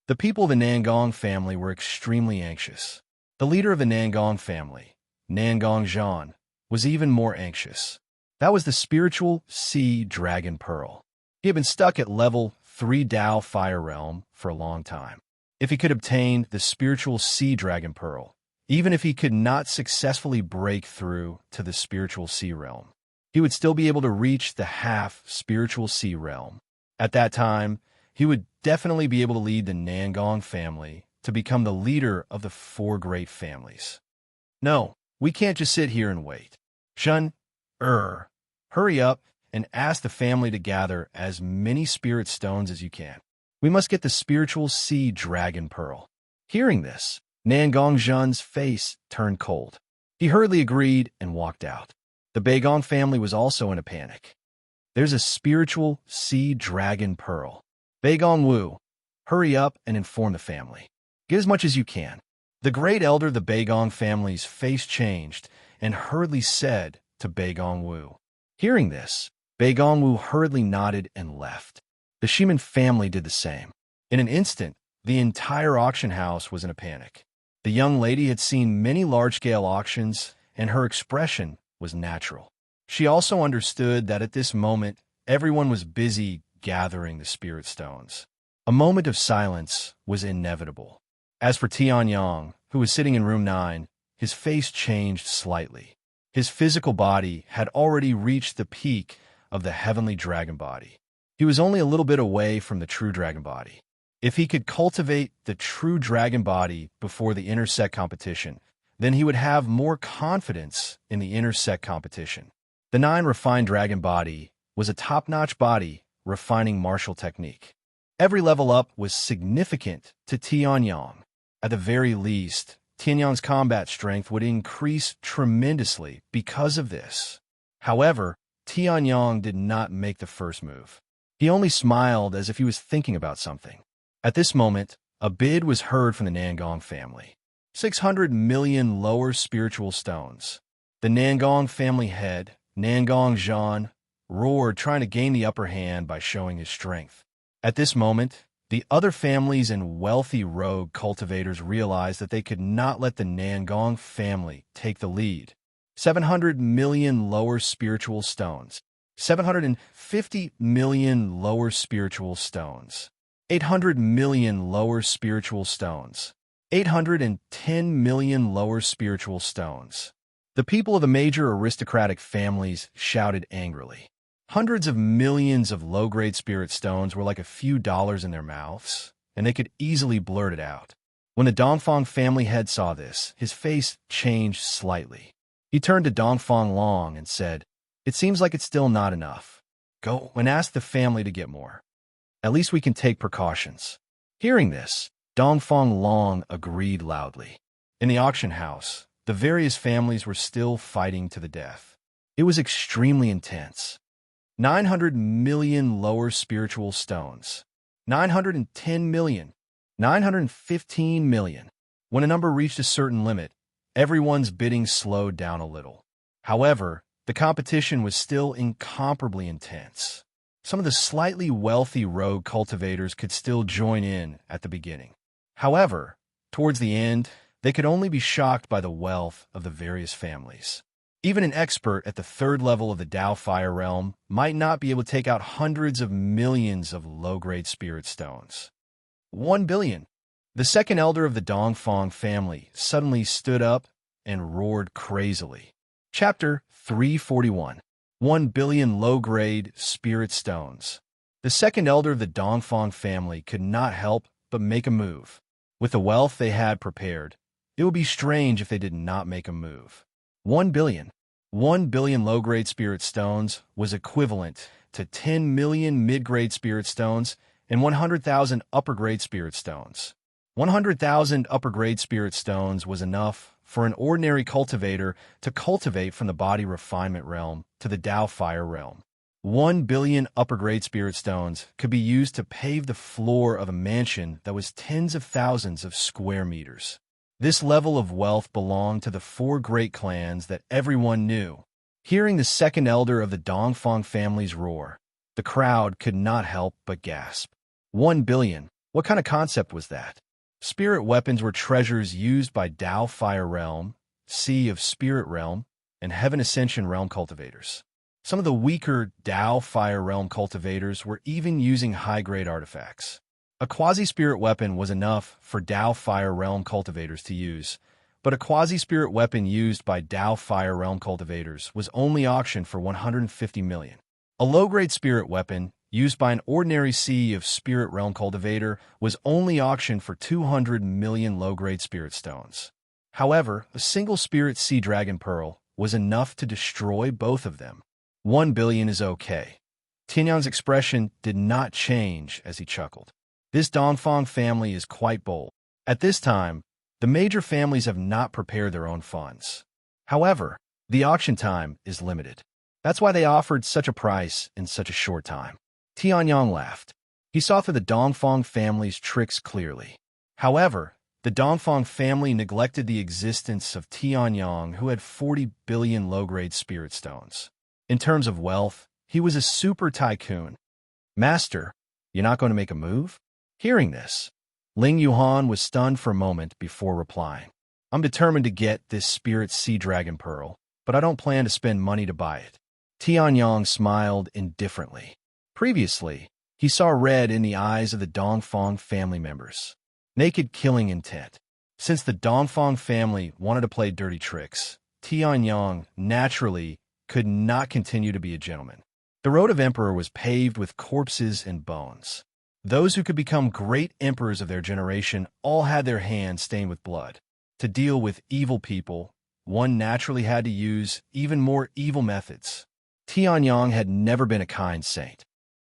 The people of the Nangong family were extremely anxious. The leader of the Nangong family, Nangong Zhan, was even more anxious. That was the Spiritual Sea Dragon Pearl. He had been stuck at level 3 Dao Fire Realm for a long time. If he could obtain the Spiritual Sea Dragon Pearl, even if he could not successfully break through to the Spiritual Sea Realm, he would still be able to reach the half-Spiritual Sea Realm. At that time, he would definitely be able to lead the Nangong family to become the leader of the 4 great families. No, we can't just sit here and wait. Shun, hurry up and ask the family to gather as many spirit stones as you can. We must get the Spiritual Sea Dragon Pearl. Hearing this, Nangong Zhan's face turned cold. He hurriedly agreed and walked out. The Beigong family was also in a panic. There's a Spiritual Sea Dragon Pearl. Beigong Wu, hurry up and inform the family. Get as much as you can. The great elder of the Beigong family's face changed and hurriedly said to Beigong Wu. Hearing this, Beigong Wu hurriedly nodded and left. The Shiman family did the same. In an instant, the entire auction house was in a panic. The young lady had seen many large-scale auctions, and her expression was natural. She also understood that at this moment, everyone was busy gathering the spirit stones. A moment of silence was inevitable. As for Tianyang, who was sitting in room 9, his face changed slightly. His physical body had already reached the peak of the heavenly dragon body. He was only a little bit away from the true dragon body. If he could cultivate the true dragon body before the intersect competition, then he would have more confidence in the intersect competition. The 9 refined dragon body was a top-notch body refining martial technique. Every level up was significant to Tianyang. At the very least, Tianyang's combat strength would increase tremendously because of this. However, Tianyang did not make the first move. He only smiled as if he was thinking about something. At this moment, a bid was heard from the Nangong family. 600 million lower spiritual stones. The Nangong family head, Nangong Zhan, roared, trying to gain the upper hand by showing his strength. At this moment, the other families and wealthy rogue cultivators realized that they could not let the Nangong family take the lead. 700 million lower spiritual stones. 750 million lower spiritual stones. 800 million lower spiritual stones. 810 million lower spiritual stones. The people of the major aristocratic families shouted angrily. Hundreds of millions of low-grade spirit stones were like a few dollars in their mouths, and they could easily blurt it out. When the Dongfang family head saw this, his face changed slightly. He turned to Dongfang Long and said, "It seems like it's still not enough. Go and ask the family to get more. At least we can take precautions." Hearing this, Dongfang Long agreed loudly. In the auction house, the various families were still fighting to the death. It was extremely intense. 900 million lower spiritual stones. 910 million. 915 million. When a number reached a certain limit, everyone's bidding slowed down a little. However, the competition was still incomparably intense. Some of the slightly wealthy rogue cultivators could still join in at the beginning. However, towards the end, they could only be shocked by the wealth of the various families. Even an expert at the third level of the Dao Fire realm might not be able to take out hundreds of millions of low-grade spirit stones. 1 billion. The second elder of the Dongfang family suddenly stood up and roared crazily. Chapter 341. 1 billion low-grade spirit stones. The second elder of the Dongfang family could not help but make a move. With the wealth they had prepared, it would be strange if they did not make a move. 1 billion. 1 billion low-grade spirit stones was equivalent to 10 million mid-grade spirit stones and 100,000 upper-grade spirit stones. 100,000 upper-grade spirit stones was enough for an ordinary cultivator to cultivate from the body refinement realm to the Dao Fire realm. 1 billion upper-grade spirit stones could be used to pave the floor of a mansion that was tens of thousands of square meters. This level of wealth belonged to the 4 great clans that everyone knew. Hearing the second elder of the Dongfang family's roar, the crowd could not help but gasp. 1 billion. What kind of concept was that? Spirit weapons were treasures used by Dao Fire Realm, Sea of Spirit Realm, and Heaven Ascension Realm cultivators. Some of the weaker Dao Fire Realm cultivators were even using high-grade artifacts. A quasi-spirit weapon was enough for Dao Fire Realm cultivators to use, but a quasi-spirit weapon used by Dao Fire Realm cultivators was only auctioned for 150 million. A low-grade spirit weapon used by an ordinary Sea of Spirit Realm cultivator was only auctioned for 200 million low-grade spirit stones. However, a single spirit sea dragon pearl was enough to destroy both of them. 1 billion is okay. Tianyang's expression did not change as he chuckled. This Dongfang family is quite bold. At this time, the major families have not prepared their own funds. However, the auction time is limited. That's why they offered such a price in such a short time. Tianyang laughed. He saw through the Dongfang family's tricks clearly. However, the Dongfang family neglected the existence of Tianyang, who had 40 billion low-grade spirit stones. In terms of wealth, he was a super tycoon. Master, you're not going to make a move? Hearing this, Ling Yuhan was stunned for a moment before replying. I'm determined to get this spirit sea dragon pearl, but I don't plan to spend money to buy it. Tianyang smiled indifferently. Previously, he saw red in the eyes of the Dongfang family members. Naked killing intent. Since the Dongfang family wanted to play dirty tricks, Tianyang naturally could not continue to be a gentleman. The road of emperor was paved with corpses and bones. Those who could become great emperors of their generation all had their hands stained with blood. To deal with evil people, one naturally had to use even more evil methods. Tianyang had never been a kind saint.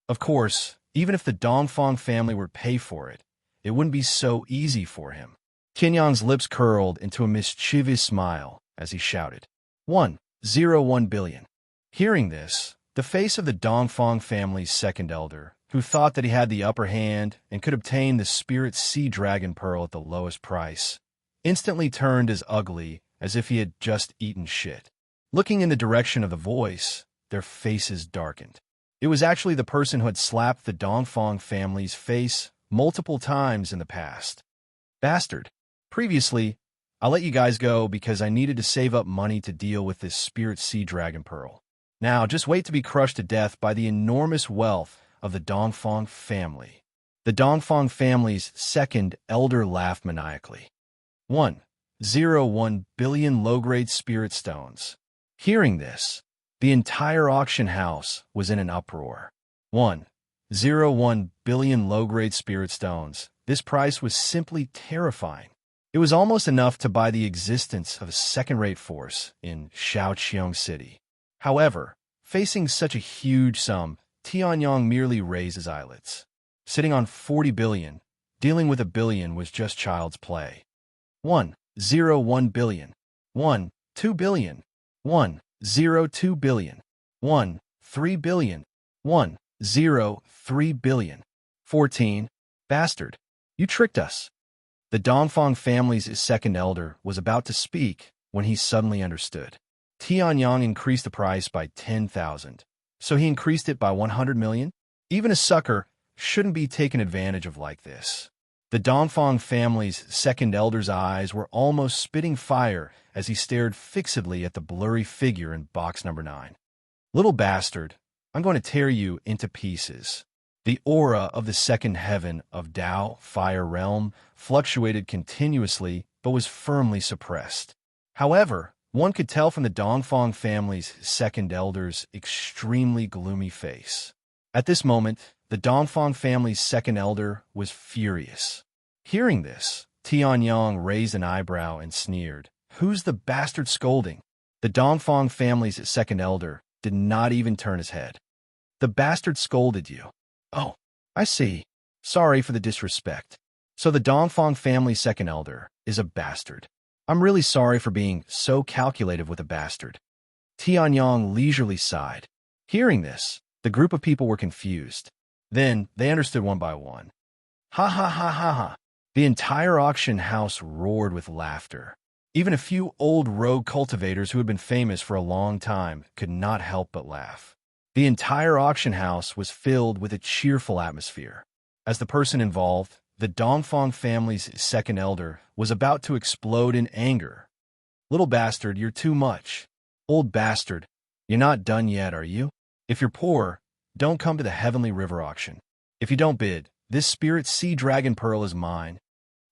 Of course, even if the Dongfang family would pay for it, it wouldn't be so easy for him. Tianyang's lips curled into a mischievous smile as he shouted, 101 billion. Hearing this, the face of the Dongfang family's second elder, who thought that he had the upper hand and could obtain the spirit sea dragon pearl at the lowest price, instantly turned as ugly as if he had just eaten shit. Looking in the direction of the voice, their faces darkened. It was actually the person who had slapped the Dongfang family's face multiple times in the past. Bastard. Previously, I let you guys go because I needed to save up money to deal with this spirit sea dragon pearl. Now, just wait to be crushed to death by the enormous wealth of the Dongfang family. The Dongfang family's second elder laughed maniacally. 101 billion low-grade spirit stones. Hearing this, the entire auction house was in an uproar. 101 billion low-grade spirit stones. This price was simply terrifying. It was almost enough to buy the existence of a second-rate force in Shaoqiang City. However, facing such a huge sum, Tianyang merely raised his eyelids. Sitting on 40 billion, dealing with a billion was just child's play. 101 billion. 2 billion. 102 billion. 3 billion. 103 billion. 14. Bastard. You tricked us. The Dongfang family's second elder was about to speak when he suddenly understood. Tianyang increased the price by 10,000. So he increased it by 100 million? Even a sucker shouldn't be taken advantage of like this. The Dongfang family's second elder's eyes were almost spitting fire as he stared fixedly at the blurry figure in box number 9. Little bastard, I'm going to tear you into pieces. The aura of the second heaven of Tao Fire Realm fluctuated continuously but was firmly suppressed. However, one could tell from the Dongfang family's second elder's extremely gloomy face. At this moment, the Dongfang family's second elder was furious. Hearing this, Tianyang raised an eyebrow and sneered. Who's the bastard scolding? The Dongfang family's second elder did not even turn his head. The bastard scolded you. Oh, I see. Sorry for the disrespect. So the Dongfang family's second elder is a bastard. I'm really sorry for being so calculative with a bastard. Tianyang leisurely sighed. Hearing this, the group of people were confused. Then they understood one by one. Ha ha ha ha ha. The entire auction house roared with laughter. Even a few old rogue cultivators who had been famous for a long time could not help but laugh. The entire auction house was filled with a cheerful atmosphere. As the person involved, the Dongfang family's second elder, was about to explode in anger. Little bastard, you're too much. Old bastard, you're not done yet, are you? If you're poor, don't come to the Heavenly River auction. If you don't bid, this spirit sea dragon pearl is mine.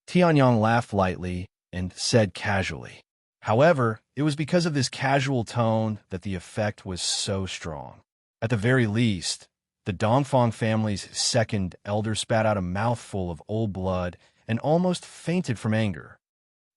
Tianyang laughed lightly and said casually. However, it was because of this casual tone that the effect was so strong. At the very least, the Dongfang family's second elder spat out a mouthful of old blood and almost fainted from anger.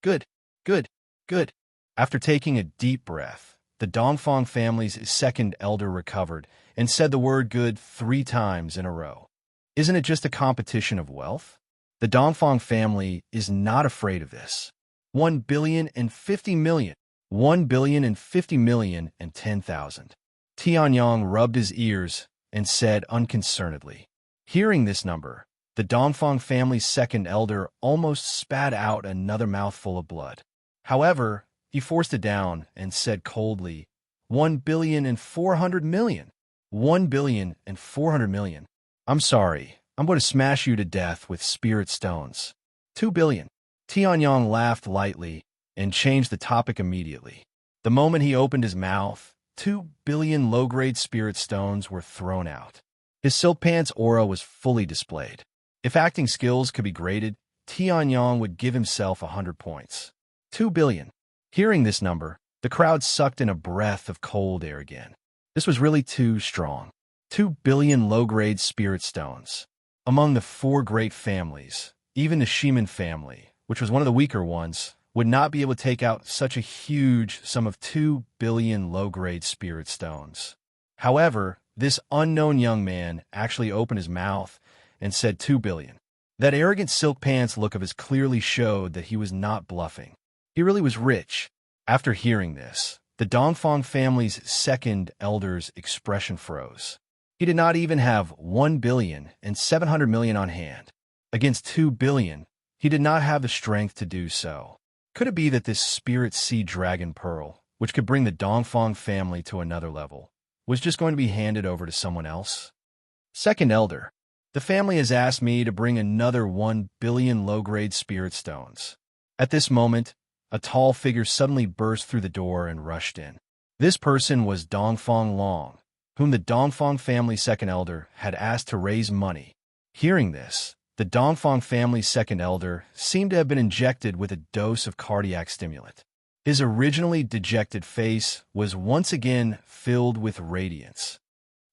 Good, good, good. After taking a deep breath, the Dongfang family's second elder recovered and said the word good 3 times in a row. Isn't it just a competition of wealth? The Dongfang family is not afraid of this. 1,050,000,000. 1,050,000,000 and 10,000. Tianyang rubbed his ears and said unconcernedly. Hearing this number, the Dongfang family's second elder almost spat out another mouthful of blood. However, he forced it down and said coldly, 1,400,000,000. 1,400,000,000. I'm sorry, I'm going to smash you to death with spirit stones. 2 billion. Tianyang laughed lightly and changed the topic immediately. The moment he opened his mouth, 2 billion low-grade spirit stones were thrown out. His silk pants aura was fully displayed. If acting skills could be graded, Tianyang would give himself 100 points. 2 billion. Hearing this number, the crowd sucked in a breath of cold air again. This was really too strong. 2 billion low-grade spirit stones. Among the 4 great families, even the Shiman family, which was one of the weaker ones, would not be able to take out such a huge sum of 2 billion low-grade spirit stones. However, this unknown young man actually opened his mouth and said 2 billion. That arrogant silk pants look of his clearly showed that he was not bluffing. He really was rich. After hearing this, the Dongfang family's second elder's expression froze. He did not even have 1,700,000,000 on hand. Against 2 billion, he did not have the strength to do so. Could it be that this spirit sea dragon pearl, which could bring the Dongfang family to another level, was just going to be handed over to someone else? Second elder, the family has asked me to bring another 1 billion low-grade spirit stones. At this moment, a tall figure suddenly burst through the door and rushed in. This person was Dongfang Long, whom the Dongfang family second elder had asked to raise money. Hearing this, the Dongfang family's second elder seemed to have been injected with a dose of cardiac stimulant. His originally dejected face was once again filled with radiance.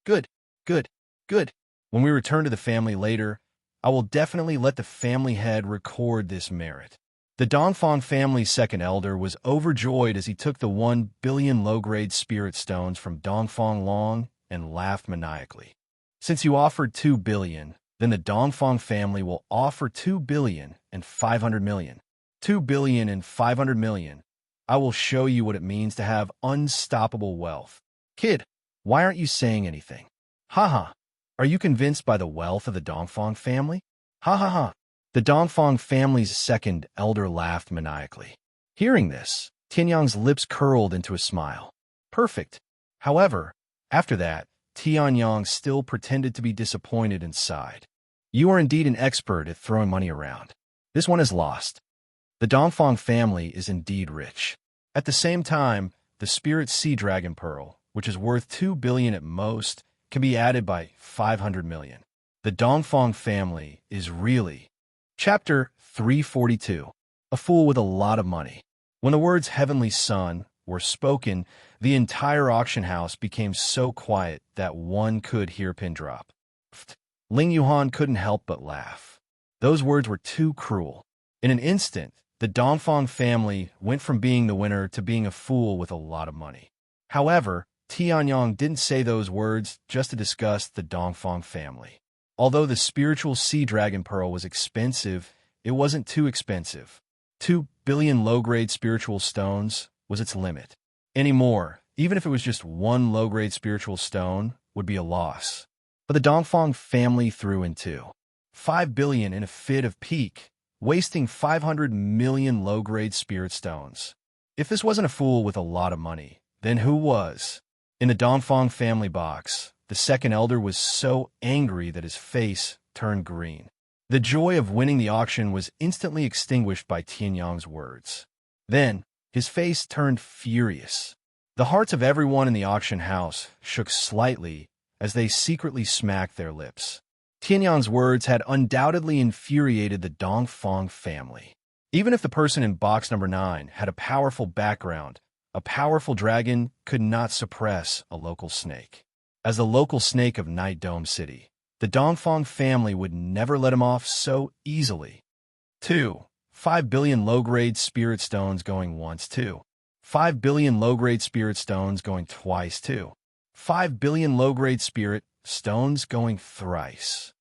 Good, good, good. When we return to the family later, I will definitely let the family head record this merit. The Dongfang family's second elder was overjoyed as he took the 1 billion low-grade spirit stones from Dongfang Long and laughed maniacally. Since you offered 2 billion, then the Dongfang family will offer 2,500,000,000. 2,500,000,000. I will show you what it means to have unstoppable wealth. Kid, why aren't you saying anything? Ha ha. Are you convinced by the wealth of the Dongfang family? Ha ha ha. The Dongfang family's second elder laughed maniacally. Hearing this, Tianyang's lips curled into a smile. Perfect. However, after that, Tianyang still pretended to be disappointed and sighed. You are indeed an expert at throwing money around. This one is lost. The Dongfang family is indeed rich. At the same time, the spirit sea dragon pearl, which is worth 2 billion at most, can be added by 500 million. The Dongfang family is really... Chapter 342. A Fool with a Lot of Money. When the words Heavenly Son were spoken, the entire auction house became so quiet that one could hear a pin drop. Ling Yuhan couldn't help but laugh. Those words were too cruel. In an instant, the Dongfang family went from being the winner to being a fool with a lot of money. However, Tianyang didn't say those words just to discuss the Dongfang family. Although the spiritual sea dragon pearl was expensive, it wasn't too expensive. 2 billion low-grade spiritual stones was its limit. Anymore, even if it was just one low-grade spiritual stone, would be a loss. But the Dongfang family threw in 5 billion in a fit of pique, wasting 500 million low-grade spirit stones. If this wasn't a fool with a lot of money, then who was? In the Dongfang family box, the second elder was so angry that his face turned green. The joy of winning the auction was instantly extinguished by Tianyang's words. Then, his face turned furious. The hearts of everyone in the auction house shook slightly as they secretly smacked their lips. Tianyang's words had undoubtedly infuriated the Dongfang family. Even if the person in box number 9 had a powerful background, a powerful dragon could not suppress a local snake. As the local snake of Night Dome City, the Dongfang family would never let him off so easily. 5 billion low-grade spirit stones going once. 5 billion low-grade spirit stones going twice. 5 billion low-grade spirit stones going thrice.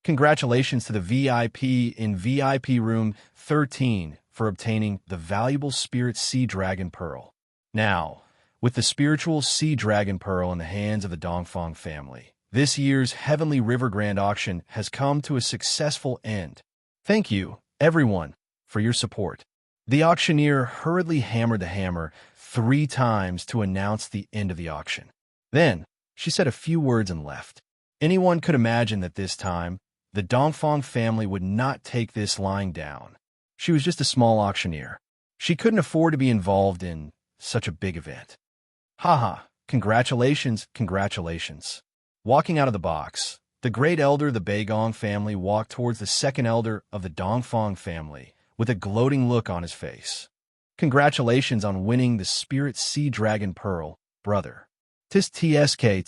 Congratulations to the VIP in VIP room 13 for obtaining the valuable spirit sea dragon pearl. Now, with the spiritual sea dragon pearl in the hands of the Dongfang family, this year's Heavenly River Grand Auction has come to a successful end. Thank you, everyone, for your support. The auctioneer hurriedly hammered the hammer 3 times to announce the end of the auction. Then, she said a few words and left. Anyone could imagine that this time, the Dongfang family would not take this lying down. She was just a small auctioneer. She couldn't afford to be involved in such a big event. Haha, congratulations, congratulations. Walking out of the box, the great elder of the Beigong family walked towards the second elder of the Dongfang family with a gloating look on his face. Congratulations on winning the Spirit Sea Dragon Pearl, brother. Tis TSK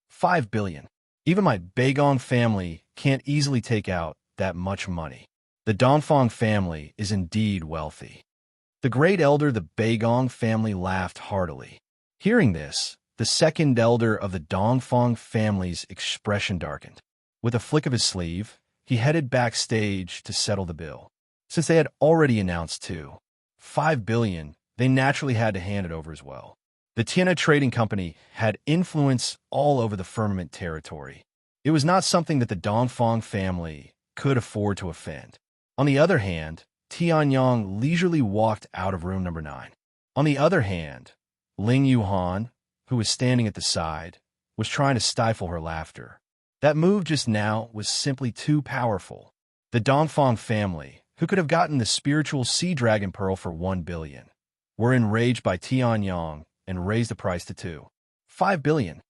5 billion. Even my Beigong family can't easily take out that much money. The Dongfang family is indeed wealthy. The great elder of the Beigong family laughed heartily. Hearing this, the second elder of the Dongfang family's expression darkened. With a flick of his sleeve, he headed backstage to settle the bill. Since they had already announced 5 billion, they naturally had to hand it over as well. The Tiana Trading Company had influence all over the firmament territory. It was not something that the Dongfang family could afford to offend. On the other hand, Tianyang leisurely walked out of room number 9. On the other hand, Ling Yuhan, who was standing at the side, was trying to stifle her laughter. That move just now was simply too powerful. The Dongfang family, who could have gotten the spiritual sea dragon pearl for 1 billion, were enraged by Tianyang and raised the price to 5 billion.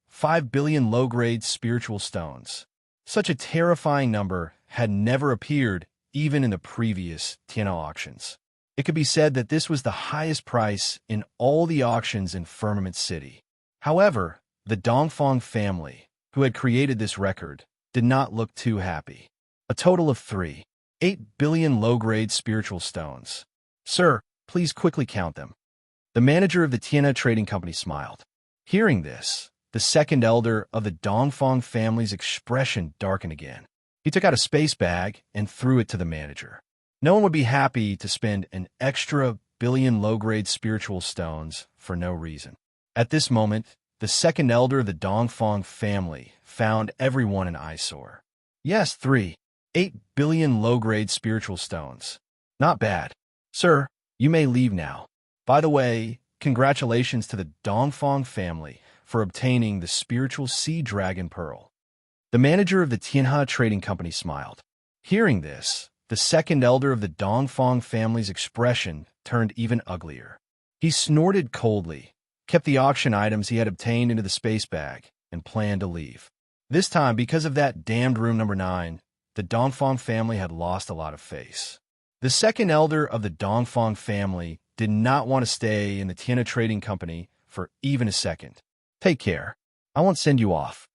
5 billion low-grade spiritual stones. Such a terrifying number had never appeared even in the previous Tiana auctions. It could be said that this was the highest price in all the auctions in Firmament City. However, the Dongfang family, who had created this record, did not look too happy. A total of 8 billion low-grade spiritual stones. Sir, please quickly count them. The manager of the Tiana Trading Company smiled. Hearing this, the second elder of the Dongfang family's expression darkened again. He took out a space bag and threw it to the manager. No one would be happy to spend an extra billion low-grade spiritual stones for no reason. At this moment, the second elder of the Dongfang family found everyone an eyesore. Yes, 3 8 billion low-grade spiritual stones. Not bad. Sir, you may leave now. By the way, congratulations to the Dongfang family for obtaining the spiritual sea dragon pearl. The manager of the Tianhe Trading Company smiled. Hearing this, the second elder of the Dongfang family's expression turned even uglier. He snorted coldly, kept the auction items he had obtained into the space bag, and planned to leave. This time, because of that damned room number 9, the Dongfang family had lost a lot of face. The second elder of the Dongfang family did not want to stay in the Tianhe Trading Company for even a second. Take care. I won't send you off.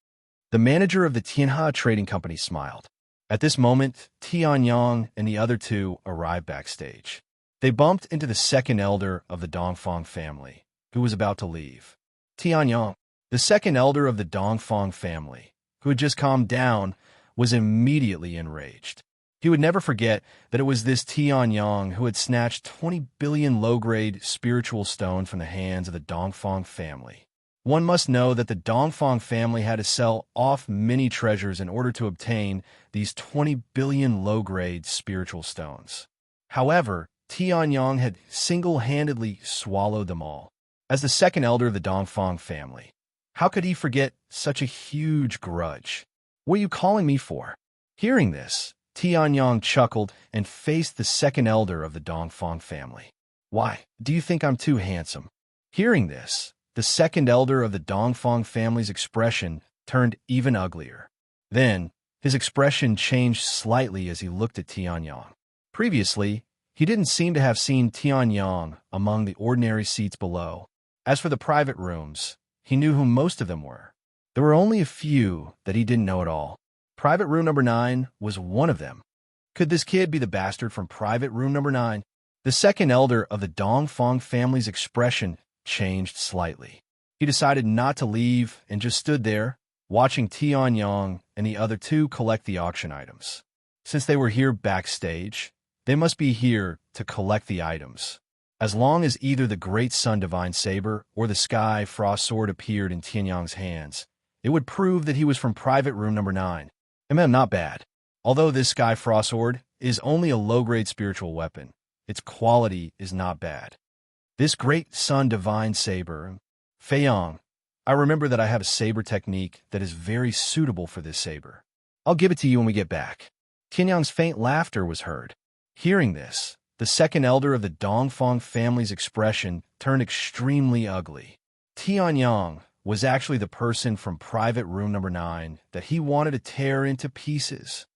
The manager of the Tianhe Trading Company smiled. At this moment, Tianyang and the other two arrived backstage. They bumped into the second elder of the Dongfang family, who was about to leave. Tianyang, the second elder of the Dongfang family, who had just calmed down, was immediately enraged. He would never forget that it was this Tianyang who had snatched 20 billion low-grade spiritual stones from the hands of the Dongfang family. One must know that the Dongfang family had to sell off many treasures in order to obtain these 20 billion low-grade spiritual stones. However, Tianyang had single-handedly swallowed them all. As the second elder of the Dongfang family, how could he forget such a huge grudge? What are you calling me for? Hearing this, Tianyang chuckled and faced the second elder of the Dongfang family. Why, do you think I'm too handsome? Hearing this, the second elder of the Dongfang family's expression turned even uglier. Then, his expression changed slightly as he looked at Tianyang. Previously, he didn't seem to have seen Tianyang among the ordinary seats below. As for the private rooms, he knew who most of them were. There were only a few that he didn't know at all. Private room number 9 was one of them. Could this kid be the bastard from private room number 9? The second elder of the Dongfang family's expression changed slightly. He decided not to leave and just stood there, watching Tianyang and the other two collect the auction items. Since they were here backstage, they must be here to collect the items. As long as either the Great Sun Divine Saber or the Sky Frost Sword appeared in Tianyang's hands, it would prove that he was from private room number 9. Not bad. Although this Sky Frost Sword is only a low-grade spiritual weapon, its quality is not bad. This Great Sun Divine Saber, Feiyang, I remember that I have a saber technique that is very suitable for this saber. I'll give it to you when we get back. Tianyang's faint laughter was heard. Hearing this, the second elder of the Dongfang family's expression turned extremely ugly. Tianyang was actually the person from private room number 9 that he wanted to tear into pieces.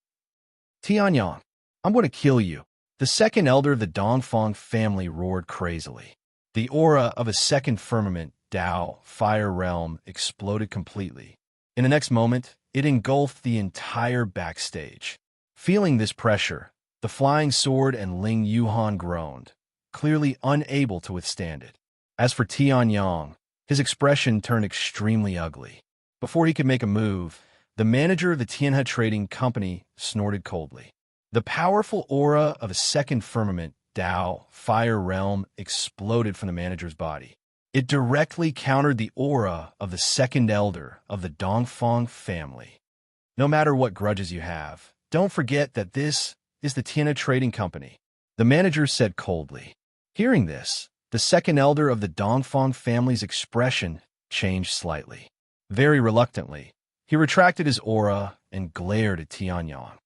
Tianyang, I'm going to kill you. The second elder of the Dongfang family roared crazily. The aura of a second firmament, Tao, fire realm, exploded completely. In the next moment, it engulfed the entire backstage. Feeling this pressure, the flying sword and Ling Yuhan groaned, clearly unable to withstand it. As for Tianyang, his expression turned extremely ugly. Before he could make a move, the manager of the Tianhe Trading Company snorted coldly. The powerful aura of a second firmament, Tao, fire realm, exploded from the manager's body. It directly countered the aura of the second elder of the Dongfang family. No matter what grudges you have, don't forget that this is the Tianhe Trading Company, the manager said coldly. Hearing this, the second elder of the Dongfang family's expression changed slightly. Very reluctantly, he retracted his aura and glared at Tianyang.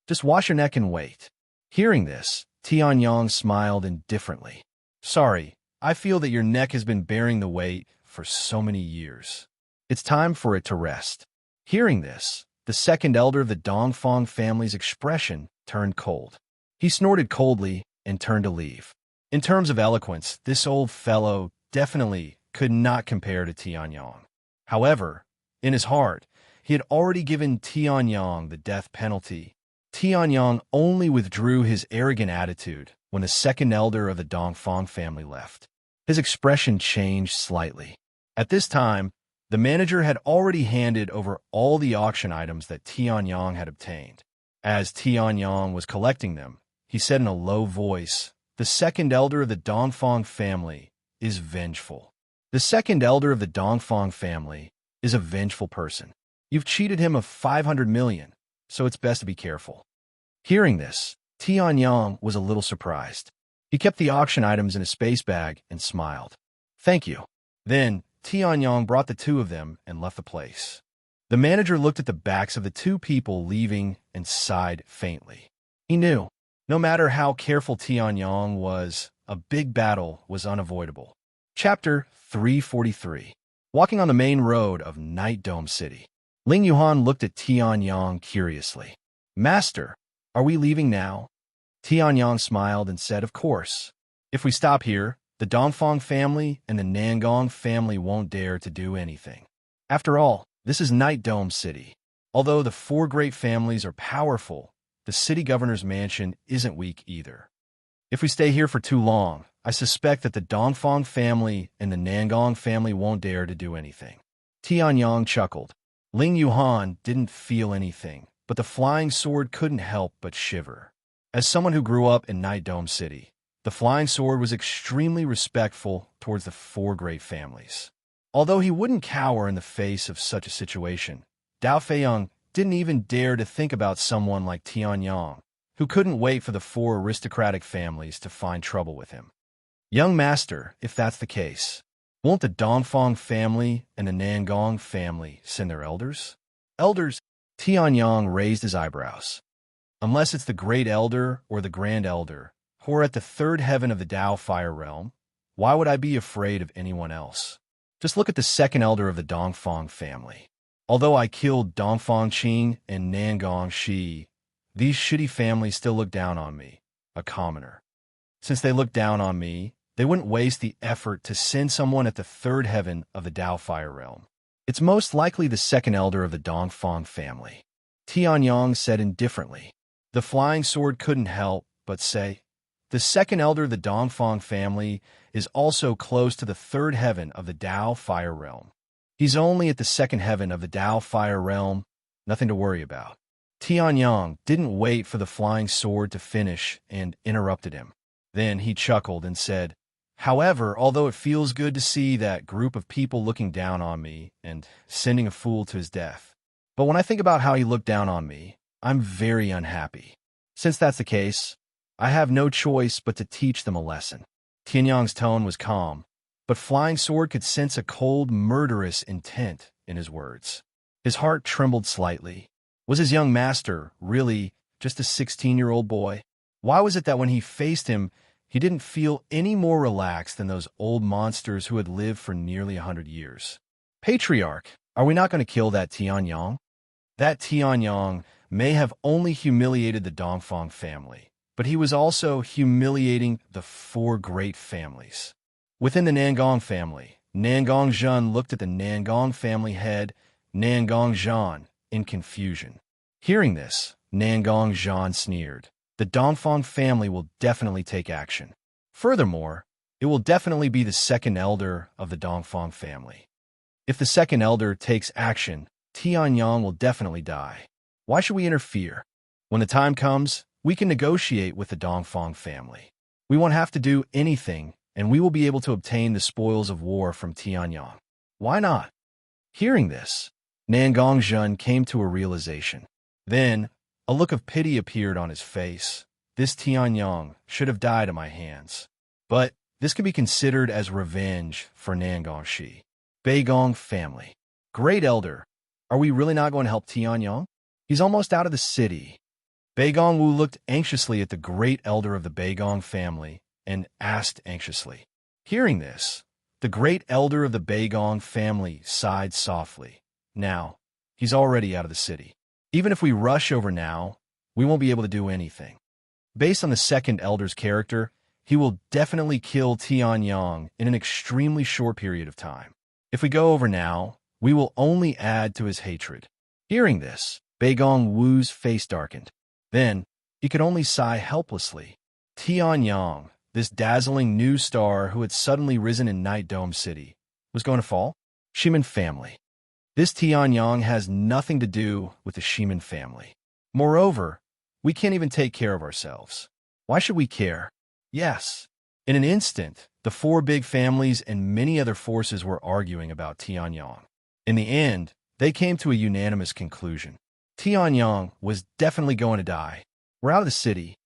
Just wash your neck and wait. Hearing this, Tianyang smiled indifferently. Sorry, I feel that your neck has been bearing the weight for so many years. It's time for it to rest. Hearing this, the second elder of the Dongfang family's expression turned cold. He snorted coldly and turned to leave. In terms of eloquence, this old fellow definitely could not compare to Tianyang. However, in his heart, he had already given Tianyang the death penalty. Tianyang only withdrew his arrogant attitude when the second elder of the Dongfang family left. His expression changed slightly. At this time, the manager had already handed over all the auction items that Tianyang had obtained. As Tianyang was collecting them, he said in a low voice, "The second elder of the Dongfang family is vengeful. The second elder of the Dongfang family is a vengeful person. You've cheated him of 500 million, so it's best to be careful." Hearing this, Tianyang was a little surprised. He kept the auction items in a space bag and smiled. Thank you. Then, Tianyang brought the two of them and left the place. The manager looked at the backs of the two people leaving and sighed faintly. He knew, no matter how careful Tianyang was, a big battle was unavoidable. Chapter 343. Walking on the main road of Night Dome City. Ling Yuhan looked at Tianyang curiously. Master, are we leaving now? Tianyang smiled and said, of course. If we stop here, the Dongfang family and the Nangong family won't dare to do anything. After all, this is Night Dome City. Although the four great families are powerful, the city governor's mansion isn't weak either. If we stay here for too long, I suspect that the Dongfang family and the Nangong family won't dare to do anything. Tianyang chuckled. Ling Yuhan didn't feel anything, but the flying sword couldn't help but shiver. As someone who grew up in Night Dome City, the flying sword was extremely respectful towards the four great families. Although he wouldn't cower in the face of such a situation, Dao Feiyang didn't even dare to think about someone like Tianyang, who couldn't wait for the four aristocratic families to find trouble with him. Young master, if that's the case, won't the Dongfang family and the Nangong family send their elders? Elders? Tianyang raised his eyebrows. Unless it's the Great Elder or the Grand Elder, who are at the third heaven of the Dao Fire Realm, why would I be afraid of anyone else? Just look at the second elder of the Dongfang family. Although I killed Dongfang Qing and Nangong Shi, these shitty families still look down on me, a commoner. Since they look down on me, they wouldn't waste the effort to send someone at the third heaven of the Dao Fire Realm. It's most likely the second elder of the Dongfang family. Tianyang said indifferently. The flying sword couldn't help but say, the second elder of the Dongfang family is also close to the third heaven of the Dao Fire Realm. He's only at the second heaven of the Dao Fire Realm, nothing to worry about. Tianyang didn't wait for the flying sword to finish and interrupted him. Then he chuckled and said, however, although it feels good to see that group of people looking down on me and sending a fool to his death, but when I think about how he looked down on me, I'm very unhappy. Since that's the case, I have no choice but to teach them a lesson. Tianyang's tone was calm, but Flying Sword could sense a cold, murderous intent in his words. His heart trembled slightly. Was his young master really just a 16-year-old boy? Why was it that when he faced him, he didn't feel any more relaxed than those old monsters who had lived for nearly 100 years? Patriarch, are we not going to kill that Tianyang? That Tianyang may have only humiliated the Dongfang family, but he was also humiliating the four great families. Within the Nangong family, Nangong Zhen looked at the Nangong family head, Nangong Zhan, in confusion. Hearing this, Nangong Zhan sneered. The Dongfang family will definitely take action. Furthermore, it will definitely be the second elder of the Dongfang family. If the second elder takes action, Tianyang will definitely die. Why should we interfere? When the time comes, we can negotiate with the Dongfang family. We won't have to do anything, and we will be able to obtain the spoils of war from Tianyang. Why not? Hearing this, Nangong Zhen came to a realization. Then, a look of pity appeared on his face. This Tianyang should have died at my hands. But this can be considered as revenge for Nangong Shi. Beigong family. Great Elder, are we really not going to help Tianyang? He's almost out of the city. Beigong Wu looked anxiously at the Great Elder of the Beigong family and asked anxiously. Hearing this, the Great Elder of the Beigong family sighed softly. Now, he's already out of the city. Even if we rush over now, we won't be able to do anything. Based on the second elder's character, he will definitely kill Tianyang in an extremely short period of time. If we go over now, we will only add to his hatred. Hearing this, Beigong Wu's face darkened. Then, he could only sigh helplessly. Tianyang, this dazzling new star who had suddenly risen in Night Dome City, was going to fall? Shimin family. This Tianyang has nothing to do with the Shimin family. Moreover, we can't even take care of ourselves. Why should we care? Yes. In an instant, the four big families and many other forces were arguing about Tianyang. In the end, they came to a unanimous conclusion. Tianyang was definitely going to die. "We're out of the city,"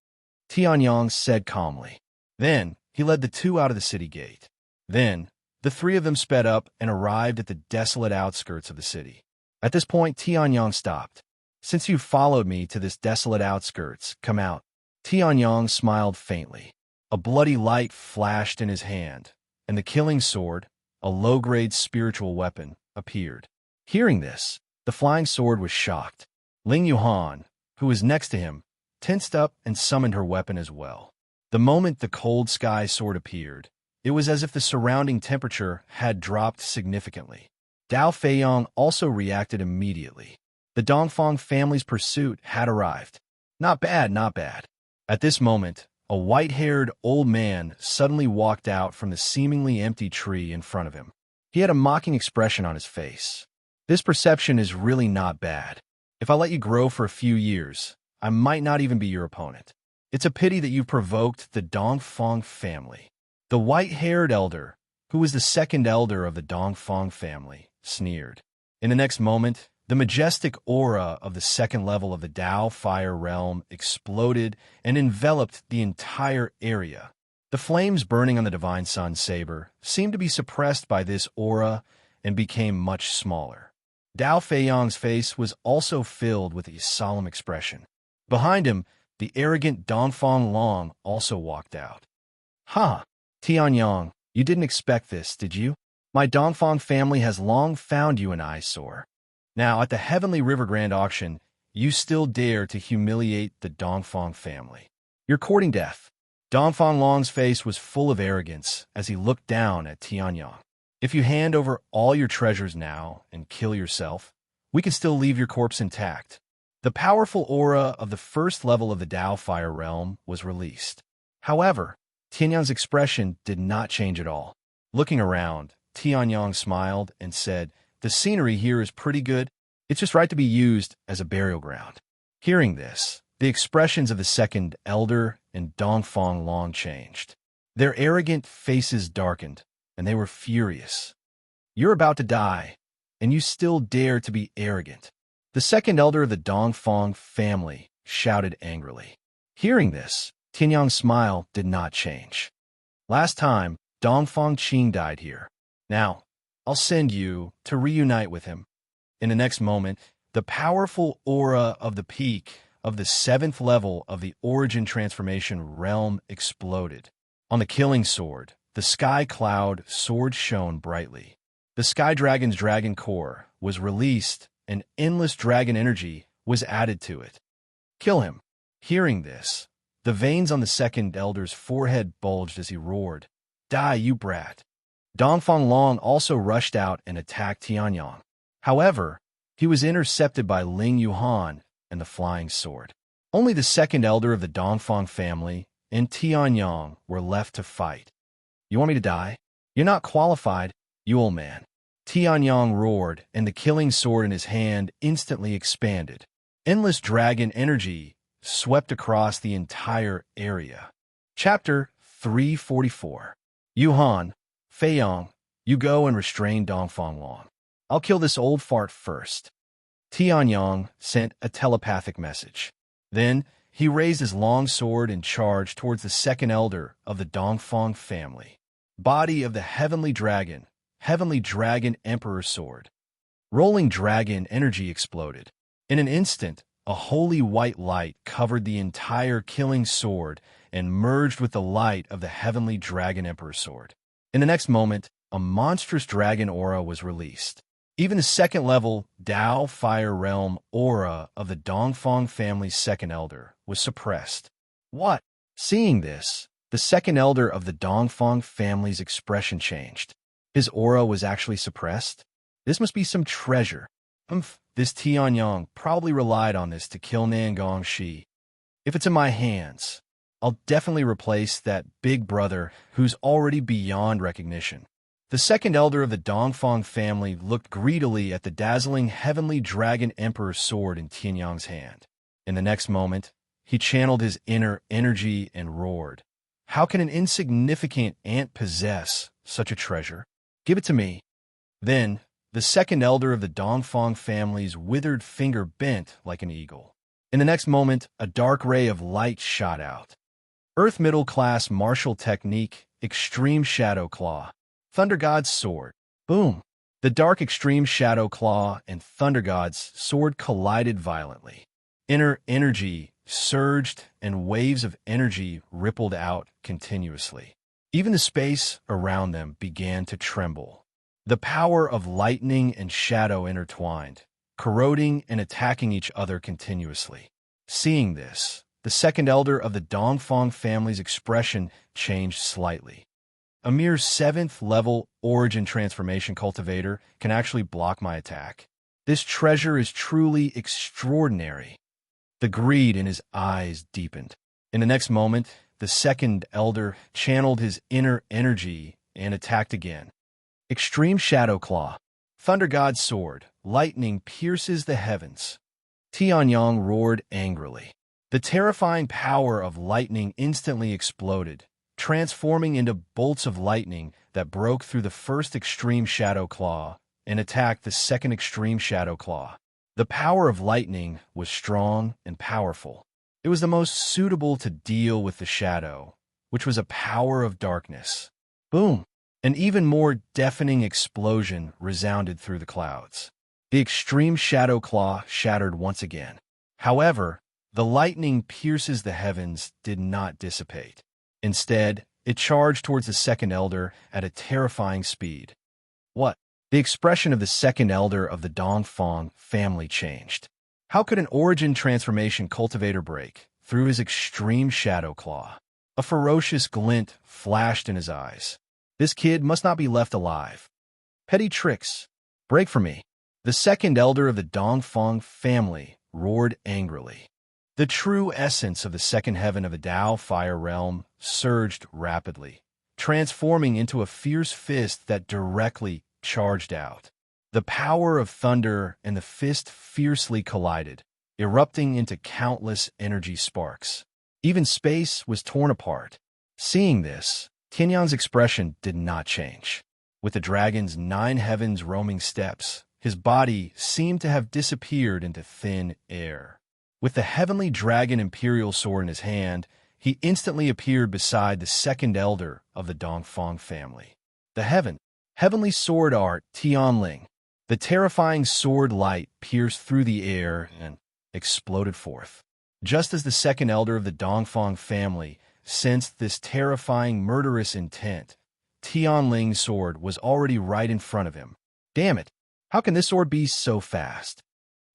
Tianyang said calmly. Then he led the two out of the city gate. Then the three of them sped up and arrived at the desolate outskirts of the city. At this point, Tianyang stopped. "Since you followed me to this desolate outskirts, come out." Tianyang smiled faintly. A bloody light flashed in his hand, and the killing sword, a low-grade spiritual weapon, appeared. Hearing this, the flying sword was shocked. Ling Yuhan, who was next to him, tensed up and summoned her weapon as well. The moment the cold sky sword appeared, it was as if the surrounding temperature had dropped significantly. Dao Feiyong also reacted immediately. The Dongfang family's pursuit had arrived. Not bad, not bad. At this moment, a white-haired old man suddenly walked out from the seemingly empty tree in front of him. He had a mocking expression on his face. "This perception is really not bad. If I let you grow for a few years, I might not even be your opponent. It's a pity that you've provoked the Dongfang family." The white-haired elder, who was the second elder of the Dongfang family, sneered. In the next moment, the majestic aura of the second level of the Dao Fire Realm exploded and enveloped the entire area. The flames burning on the Divine Sun Saber seemed to be suppressed by this aura and became much smaller. Dao Feiyong's face was also filled with a solemn expression. Behind him, the arrogant Dongfang Long also walked out. "Ha! Tianyang, you didn't expect this, did you? My Dongfang family has long found you an eyesore. Now, at the Heavenly River Grand Auction, you still dare to humiliate the Dongfang family. You're courting death." Dongfang Long's face was full of arrogance as he looked down at Tianyang. "If you hand over all your treasures now and kill yourself, we can still leave your corpse intact." The powerful aura of the first level of the Dao Fire Realm was released. However, Tianyang's expression did not change at all. Looking around, Tianyang smiled and said, "The scenery here is pretty good. It's just right to be used as a burial ground." Hearing this, the expressions of the second elder and Dongfang Long changed. Their arrogant faces darkened, and they were furious. "You're about to die, and you still dare to be arrogant." The second elder of the Dongfang family shouted angrily. Hearing this, Tianyang's smile did not change. "Last time, Dongfang Qing died here. Now, I'll send you to reunite with him." In the next moment, the powerful aura of the peak of the 7th level of the Origin Transformation Realm exploded. On the killing sword, the Sky Cloud sword shone brightly. The Sky Dragon's dragon core was released, and endless dragon energy was added to it. "Kill him." Hearing this, the veins on the second elder's forehead bulged as he roared, "Die, you brat." Dongfang Long also rushed out and attacked Tianyang. However, he was intercepted by Ling Yuhan and the flying sword. Only the second elder of the Dongfang family and Tianyang were left to fight. "You want me to die? You're not qualified, you old man." Tianyang roared, and the killing sword in his hand instantly expanded. Endless dragon energy swept across the entire area. Chapter 344. Yuhan, Feiyong, you go and restrain Dongfang Long. I'll kill this old fart first. Tianyang sent a telepathic message. Then he raised his long sword and charged towards the second elder of the Dongfang family. Body of the Heavenly Dragon Emperor Sword. Rolling dragon energy exploded. In an instant, a holy white light covered the entire killing sword and merged with the light of the Heavenly Dragon Emperor Sword. In the next moment, a monstrous dragon aura was released. Even the second level Dao Fire Realm aura of the Dongfang family's second elder was suppressed. What? Seeing this, the second elder of the Dongfang family's expression changed. His aura was actually suppressed? This must be some treasure. This Tianyang probably relied on this to kill Nangong Shi. If it's in my hands, I'll definitely replace that big brother who's already beyond recognition. The second elder of the Dongfang family looked greedily at the dazzling Heavenly Dragon Emperor sword in Tianyang's hand. In the next moment, he channeled his inner energy and roared. How can an insignificant ant possess such a treasure? Give it to me. Then, the second elder of the Dongfang family's withered finger bent like an eagle. In the next moment, a dark ray of light shot out. Earth middle-class martial technique, extreme shadow claw. Thunder God's sword. Boom! The dark extreme shadow claw and Thunder God's sword collided violently. Inner energy surged and waves of energy rippled out continuously. Even the space around them began to tremble. The power of lightning and shadow intertwined, corroding and attacking each other continuously. Seeing this, the second elder of the Dongfang family's expression changed slightly. A mere 7th level origin transformation cultivator can actually block my attack. This treasure is truly extraordinary. The greed in his eyes deepened. In the next moment, the second elder channeled his inner energy and attacked again. Extreme Shadow Claw. Thunder God's sword. Lightning pierces the heavens. Tianyang roared angrily. The terrifying power of lightning instantly exploded, transforming into bolts of lightning that broke through the first Extreme Shadow Claw and attacked the second Extreme Shadow Claw. The power of lightning was strong and powerful. It was the most suitable to deal with the shadow, which was a power of darkness. Boom! An even more deafening explosion resounded through the clouds. The Extreme Shadow Claw shattered once again. However, the lightning pierces the heavens did not dissipate. Instead, it charged towards the second elder at a terrifying speed. What? The expression of the second elder of the Dongfang family changed. How could an origin transformation cultivator break through his extreme shadow claw? A ferocious glint flashed in his eyes. This kid must not be left alive. Petty tricks. Break from me. The second elder of the Dongfang family roared angrily. The true essence of the second heaven of the Dao Fire Realm surged rapidly, transforming into a fierce fist that directly charged out. The power of thunder and the fist fiercely collided, erupting into countless energy sparks. Even space was torn apart. Seeing this, Tianyang's expression did not change. With the dragon's 9 heavens roaming steps, his body seemed to have disappeared into thin air. With the heavenly dragon imperial sword in his hand, he instantly appeared beside the second elder of the Dongfang family. The heavenly sword art Tianling. The terrifying sword light pierced through the air and exploded forth. Just as the second elder of the Dongfang family sensed this terrifying murderous intent, Tianling's sword was already right in front of him. Damn it! How can this sword be so fast?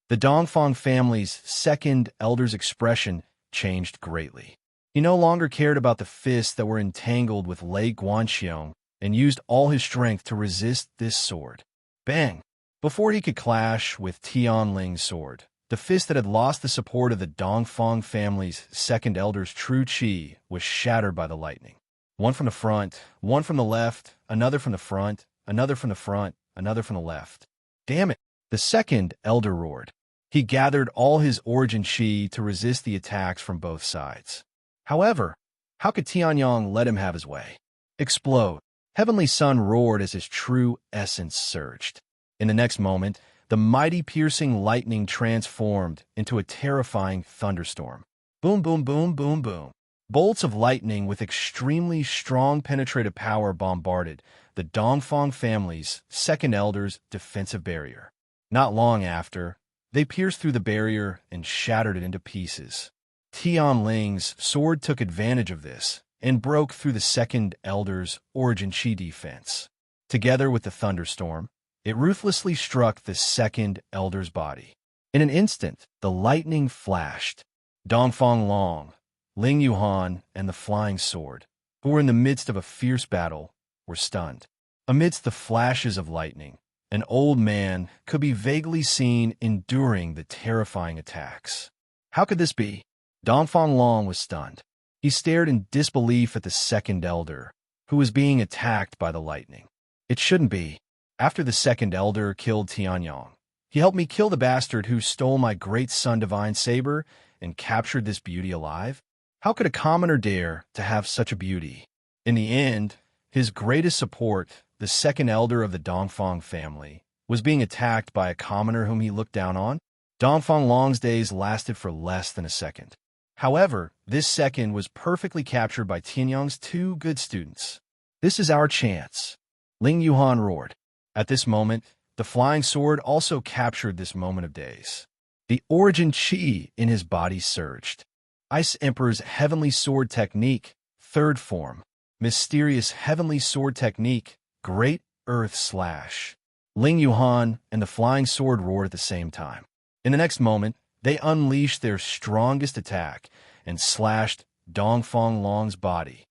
The Dongfang family's second elder's expression changed greatly. He no longer cared about the fists that were entangled with Lei Guanxiong and used all his strength to resist this sword. Bang! Before he could clash with Tianling's sword, the fist that had lost the support of the Dongfang family's second elder's true qi was shattered by the lightning. One from the front, one from the left, another from the front, another from the front, another from the left. Damn it! The second elder roared. He gathered all his origin qi to resist the attacks from both sides. However, how could Tianyang let him have his way? Explode! Heavenly Sun roared as his true essence surged. In the next moment, the mighty piercing lightning transformed into a terrifying thunderstorm. Boom, boom, boom, boom, boom. Bolts of lightning with extremely strong penetrative power bombarded the Dongfang family's second elder's defensive barrier. Not long after, they pierced through the barrier and shattered it into pieces. Tianling's sword took advantage of this and broke through the second elder's origin qi defense. Together with the thunderstorm, it ruthlessly struck the second elder's body. In an instant, the lightning flashed. Dongfang Long, Ling Yuhan, and the Flying Sword, who were in the midst of a fierce battle, were stunned. Amidst the flashes of lightning, an old man could be vaguely seen enduring the terrifying attacks. How could this be? Dongfang Long was stunned. He stared in disbelief at the second elder, who was being attacked by the lightning. It shouldn't be. After the second elder killed Tianyang, he helped me kill the bastard who stole my great son Divine Saber and captured this beauty alive. How could a commoner dare to have such a beauty? In the end, his greatest support, the second elder of the Dongfang family, was being attacked by a commoner whom he looked down on. Dongfang Long's days lasted for less than a second. However, this second was perfectly captured by Tianyang's two good students. "This is our chance," Ling Yuhan roared. At this moment, the flying sword also captured this moment of days. The origin chi in his body surged. Ice Emperor's heavenly sword technique, third form. Mysterious heavenly sword technique, Great Earth Slash. Ling Yuhan and the flying sword roared at the same time. In the next moment, they unleashed their strongest attack and slashed Dongfang Long's body.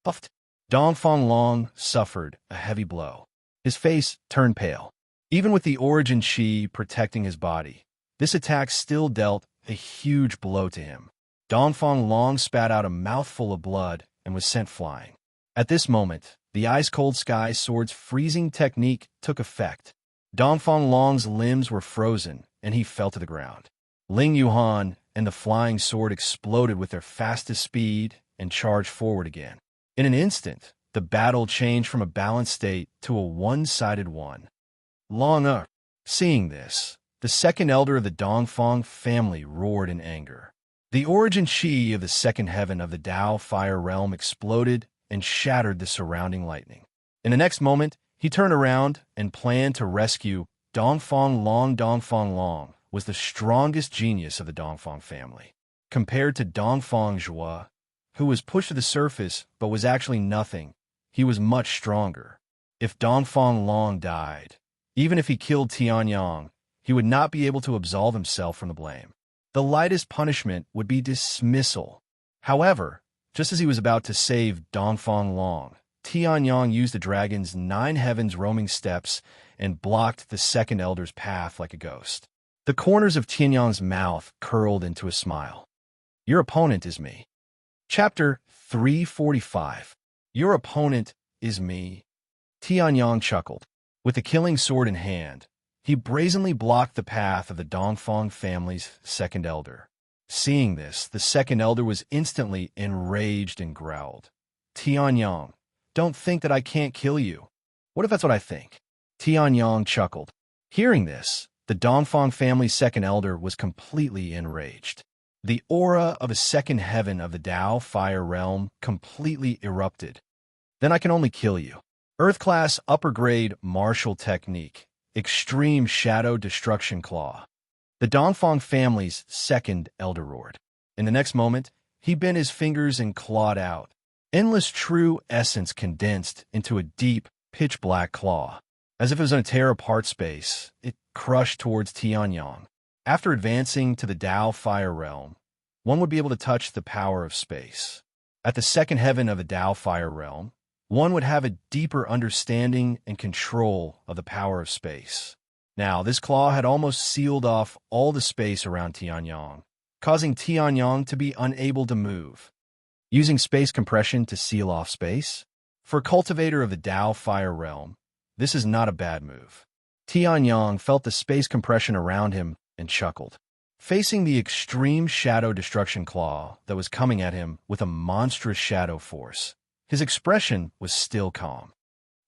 Puffed. Dongfang Long suffered a heavy blow. His face turned pale. Even with the origin chi protecting his body, this attack still dealt a huge blow to him. Dongfang Long spat out a mouthful of blood and was sent flying. At this moment, the ice-cold sky sword's freezing technique took effect. Dongfang Long's limbs were frozen, and he fell to the ground. Ling Yuhan and the flying sword exploded with their fastest speed and charged forward again. In an instant, the battle changed from a balanced state to a one-sided one. Long. Seeing this, the second elder of the Dongfang family roared in anger. The origin chi of the second heaven of the Tao fire realm exploded and shattered the surrounding lightning. In the next moment, he turned around and planned to rescue Dongfang Long. Dongfang Long was the strongest genius of the Dongfang family. Compared to Dongfang Zhua, who was pushed to the surface but was actually nothing, he was much stronger. If Dongfang Long died, even if he killed Tianyang, he would not be able to absolve himself from the blame. The lightest punishment would be dismissal. However, just as he was about to save Dongfang Long, Tianyang used the dragon's 9 heavens roaming steps and blocked the second elder's path like a ghost. The corners of Tianyang's mouth curled into a smile. "Your opponent is me." Chapter 345. Your opponent is me. Tianyang chuckled. With the killing sword in hand, he brazenly blocked the path of the Dongfang family's second elder. Seeing this, the second elder was instantly enraged and growled. "Tianyang, don't think that I can't kill you. What if that's what I think?" Tianyang chuckled. Hearing this, the Dongfang family's second elder was completely enraged. The aura of a second heaven of the Tao fire realm completely erupted. "Then I can only kill you." Earth-class upper-grade martial technique, extreme shadow destruction claw. The Dongfang family's second elder roared. In the next moment, he bent his fingers and clawed out. Endless true essence condensed into a deep, pitch-black claw. As if it was going to tear apart space, it crushed towards Tianyang. After advancing to the Tao fire realm, one would be able to touch the power of space. At the second heaven of the Tao fire realm, one would have a deeper understanding and control of the power of space. Now, this claw had almost sealed off all the space around Tianyang, causing Tianyang to be unable to move. Using space compression to seal off space? For a cultivator of the Tao fire realm, this is not a bad move. Tianyang felt the space compression around him and chuckled. Facing the extreme shadow destruction claw that was coming at him with a monstrous shadow force, his expression was still calm.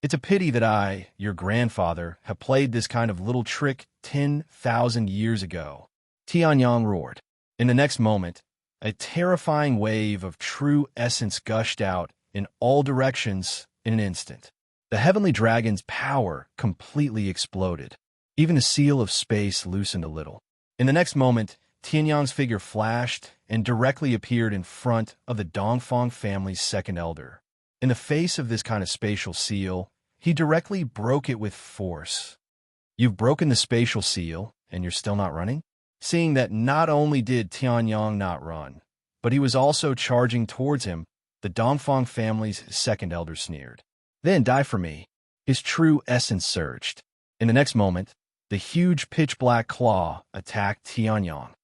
"It's a pity that I, your grandfather, have played this kind of little trick 10,000 years ago," Tianyang roared. In the next moment, a terrifying wave of true essence gushed out in all directions in an instant. The heavenly dragon's power completely exploded. Even the seal of space loosened a little. In the next moment, Tianyang's figure flashed and directly appeared in front of the Dongfang family's second elder. In the face of this kind of spatial seal, he directly broke it with force. "You've broken the spatial seal, and you're still not running?" Seeing that not only did Tianyang not run, but he was also charging towards him, the Dongfang family's second elder sneered. "Then die for me." His true essence surged. In the next moment, the huge pitch-black claw attacked Tianyang.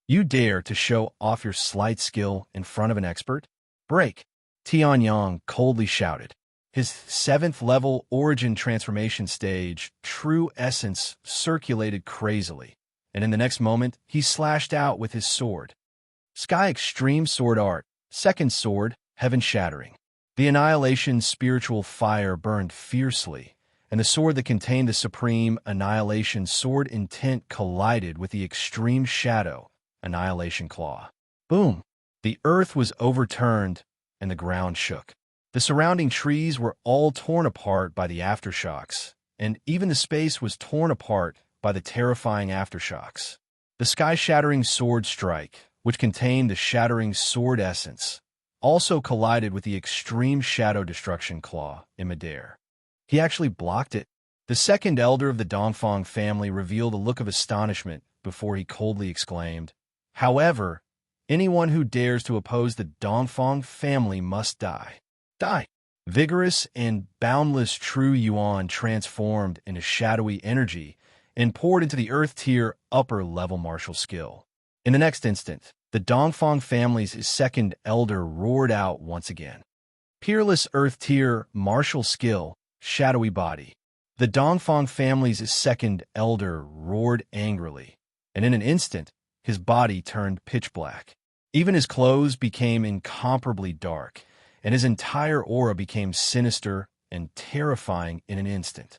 "You dare to show off your sleight skill in front of an expert? Break!" Tianyang coldly shouted. His 7th-level origin transformation stage, true essence, circulated crazily, and in the next moment, he slashed out with his sword. Sky Extreme Sword Art, second sword, heaven shattering. The annihilation spiritual fire burned fiercely, and the sword that contained the supreme annihilation sword intent collided with the extreme shadow annihilation claw. Boom! The earth was overturned, and the ground shook. The surrounding trees were all torn apart by the aftershocks, and even the space was torn apart by the terrifying aftershocks. The sky-shattering sword strike, which contained the shattering sword essence, also collided with the extreme shadow destruction claw in midair. He actually blocked it. The second elder of the Dongfang family revealed a look of astonishment before he coldly exclaimed, "However, anyone who dares to oppose the Dongfang family must die." Die! Vigorous and boundless true yuan transformed into shadowy energy and poured into the earth-tier upper-level martial skill. In the next instant, the Dongfang family's second elder roared out once again. Peerless earth-tier martial skill, shadowy body. The Dongfang family's second elder roared angrily, and in an instant, his body turned pitch black. Even his clothes became incomparably dark, and his entire aura became sinister and terrifying in an instant.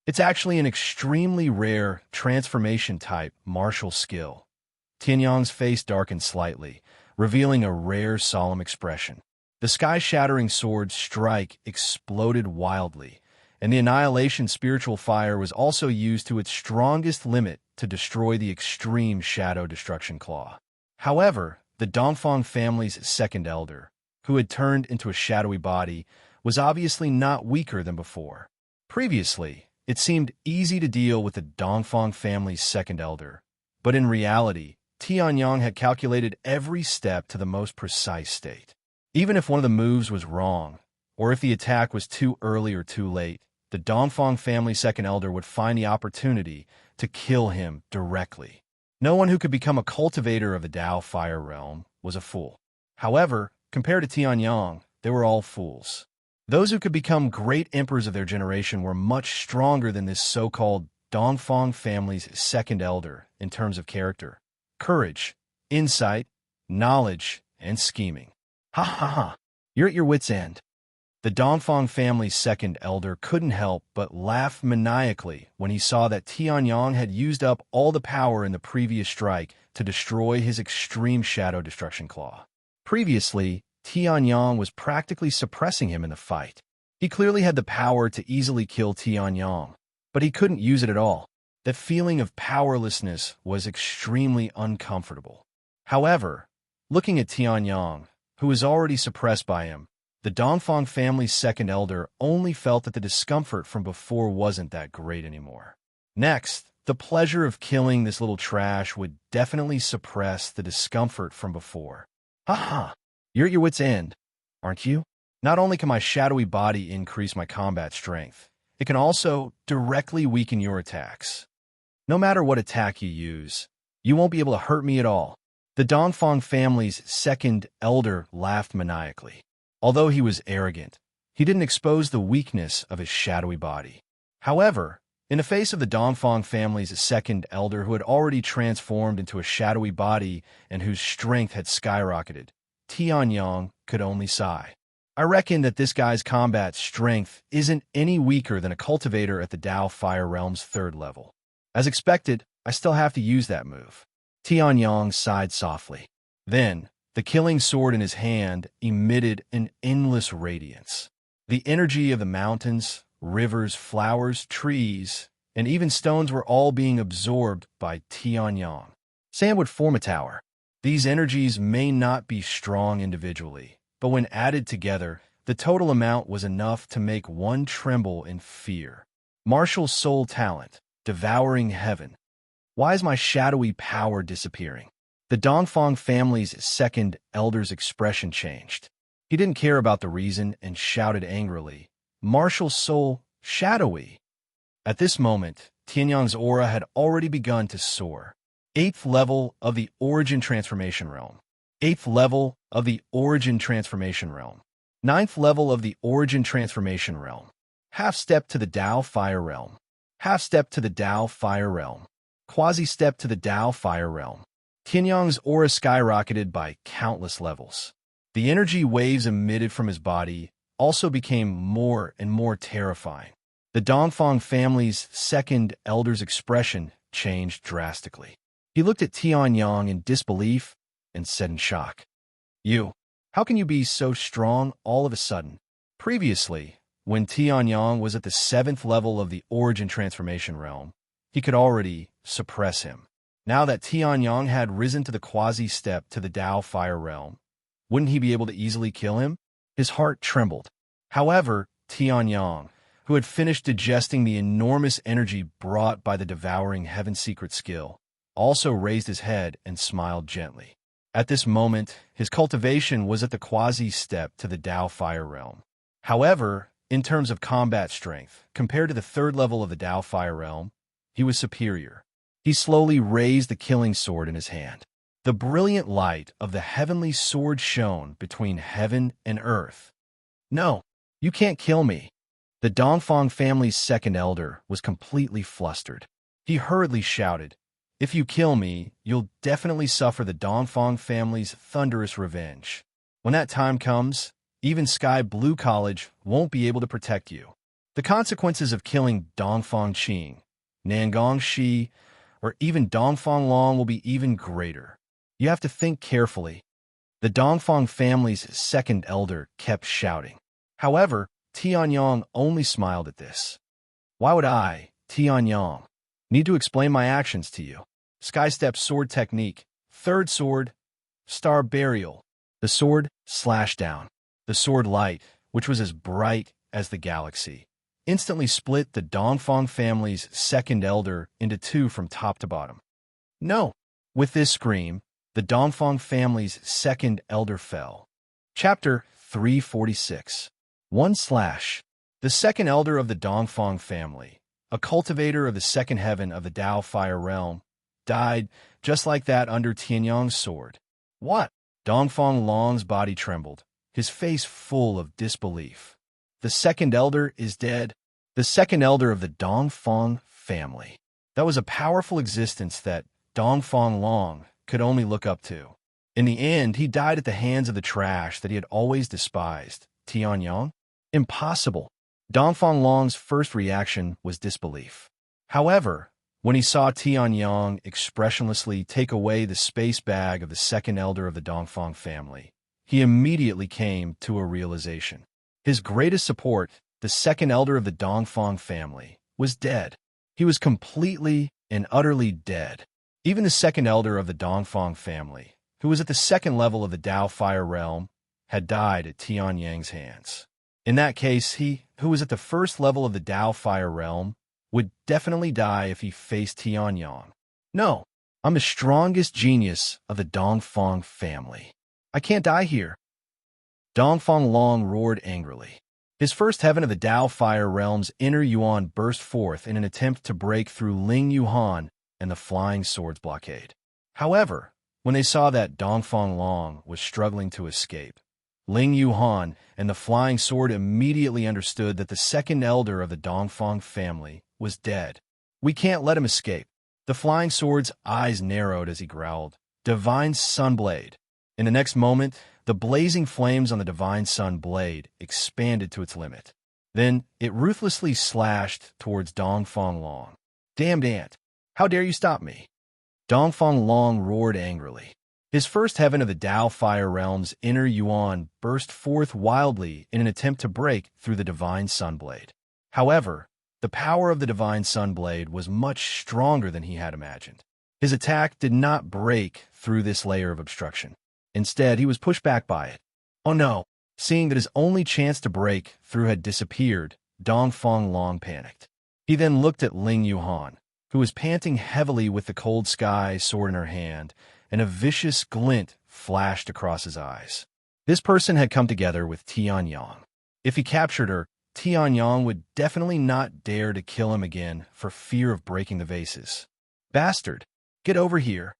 It's actually an extremely rare transformation-type martial skill. Tianyang's face darkened slightly, revealing a rare, solemn expression. The sky-shattering sword strike exploded wildly, and the annihilation spiritual fire was also used to its strongest limit to destroy the extreme shadow destruction claw. However, the Dongfang family's second elder, who had turned into a shadowy body, was obviously not weaker than before. Previously, it seemed easy to deal with the Dongfang family's second elder, but in reality, Tianyang had calculated every step to the most precise state. Even if one of the moves was wrong, or if the attack was too early or too late, the Dongfang family's second elder would find the opportunity to kill him directly. No one who could become a cultivator of the Tao Fire Realm was a fool. However, compared to Tianyang, they were all fools. Those who could become great emperors of their generation were much stronger than this so-called Dongfang family's second elder in terms of character, courage, insight, knowledge, and scheming. Ha ha ha! You're at your wit's end. The Dongfang family's second elder couldn't help but laugh maniacally when he saw that Tianyang had used up all the power in the previous strike to destroy his extreme shadow destruction claw. Previously, Tianyang was practically suppressing him in the fight. He clearly had the power to easily kill Tianyang, but he couldn't use it at all. That feeling of powerlessness was extremely uncomfortable. However, looking at Tianyang, who was already suppressed by him, the Dongfang family's second elder only felt that the discomfort from before wasn't that great anymore. Next, the pleasure of killing this little trash would definitely suppress the discomfort from before. Ha! You're at your wit's end, aren't you? Not only can my shadowy body increase my combat strength, it can also directly weaken your attacks. No matter what attack you use, you won't be able to hurt me at all. The Dongfang family's second elder laughed maniacally. Although he was arrogant, he didn't expose the weakness of his shadowy body. However, in the face of the Dongfang family's second elder who had already transformed into a shadowy body and whose strength had skyrocketed, Tianyang could only sigh. I reckon that this guy's combat strength isn't any weaker than a cultivator at the Tao Fire Realm's third level. As expected, I still have to use that move. Tianyang sighed softly. Then, the killing sword in his hand emitted an endless radiance. The energy of the mountains, rivers, flowers, trees, and even stones were all being absorbed by Tianyang. Sand would form a tower. These energies may not be strong individually, but when added together, the total amount was enough to make one tremble in fear. Martial soul talent, devouring heaven. Why is my shadowy power disappearing? The Dongfang family's second elder's expression changed. He didn't care about the reason and shouted angrily, "Martial soul, shadowy!" At this moment, Tianyang's aura had already begun to soar. 8th level of the Origin Transformation Realm. 8th level of the Origin Transformation Realm. 9th level of the Origin Transformation Realm. Half step to the Tao Fire Realm. Half step to the Tao Fire Realm. Quasi-step to the Tao Fire Realm. Tianyang's aura skyrocketed by countless levels. The energy waves emitted from his body also became more and more terrifying. The Dongfang family's second elder's expression changed drastically. He looked at Tianyang in disbelief and said in shock, "You, how can you be so strong all of a sudden?" Previously, when Tianyang was at the 7th level of the origin transformation realm, he could already suppress him. Now that Tianyang had risen to the quasi-step to the Dao fire realm, wouldn't he be able to easily kill him? His heart trembled. However, Tianyang, who had finished digesting the enormous energy brought by the devouring heaven secret skill, also raised his head and smiled gently. At this moment, his cultivation was at the quasi-step to the Dao fire realm. However, in terms of combat strength, compared to the 3rd level of the Dao fire realm, he was superior. He slowly raised the killing sword in his hand. The brilliant light of the heavenly sword shone between heaven and earth. "No, you can't kill me." The Dongfang family's second elder was completely flustered. He hurriedly shouted, "If you kill me, you'll definitely suffer the Dongfang family's thunderous revenge. When that time comes, even Sky Blue College won't be able to protect you. The consequences of killing Dongfang Qing, Nangong Shi, or even Dongfang Long will be even greater. You have to think carefully." The Dongfang family's second elder kept shouting. However, Tianyang only smiled at this. "Why would I, Tianyang, need to explain my actions to you? Skystep sword technique, 3rd sword, star burial." The sword slashed down. The sword light, which was as bright as the galaxy, instantly split the Dongfang family's second elder into 2 from top to bottom. "No!" With this scream, the Dongfang family's second elder fell. Chapter 346. 1/. The second elder of the Dongfang family, a cultivator of the second heaven of the Dao fire realm, died just like that under Tianyang's sword. "What?" Dongfang Long's body trembled, his face full of disbelief. "The second elder is dead." The second elder of the Dongfang family. That was a powerful existence that Dongfang Long could only look up to. In the end, he died at the hands of the trash that he had always despised, Tianyang. Impossible. Dongfang Long's first reaction was disbelief. However, when he saw Tianyang expressionlessly take away the space bag of the second elder of the Dongfang family, he immediately came to a realization. His greatest support, the second elder of the Dongfang family, was dead. He was completely and utterly dead. Even the second elder of the Dongfang family, who was at the 2nd level of the Dao fire realm, had died at Tianyang's hands. In that case, he, who was at the 1st level of the Dao fire realm, would definitely die if he faced Tianyang. "No, I'm the strongest genius of the Dongfang family. I can't die here." Dongfang Long roared angrily. His first heaven of the Dao fire realm's inner yuan burst forth in an attempt to break through Ling Yuhan and the flying sword's blockade. However, when they saw that Dongfang Long was struggling to escape, Ling Yuhan and the flying sword immediately understood that the second elder of the Dongfang family was dead. "We can't let him escape." The flying sword's eyes narrowed as he growled, "Divine Sunblade." In the next moment, the blazing flames on the Divine Sun blade expanded to its limit. Then it ruthlessly slashed towards Dongfang Long. "Damned ant! How dare you stop me?" Dongfang Long roared angrily. His first heaven of the Dao fire realm's inner yuan burst forth wildly in an attempt to break through the Divine Sunblade. However, the power of the Divine Sunblade was much stronger than he had imagined. His attack did not break through this layer of obstruction. Instead, he was pushed back by it. "Oh no!" Seeing that his only chance to break through had disappeared, Dongfang Long panicked. He then looked at Ling Yuhan, who was panting heavily with the cold sky sword in her hand, and a vicious glint flashed across his eyes. This person had come together with Tianyang. If he captured her, Tianyang would definitely not dare to kill him again for fear of breaking the vases. "Bastard! Get over here!"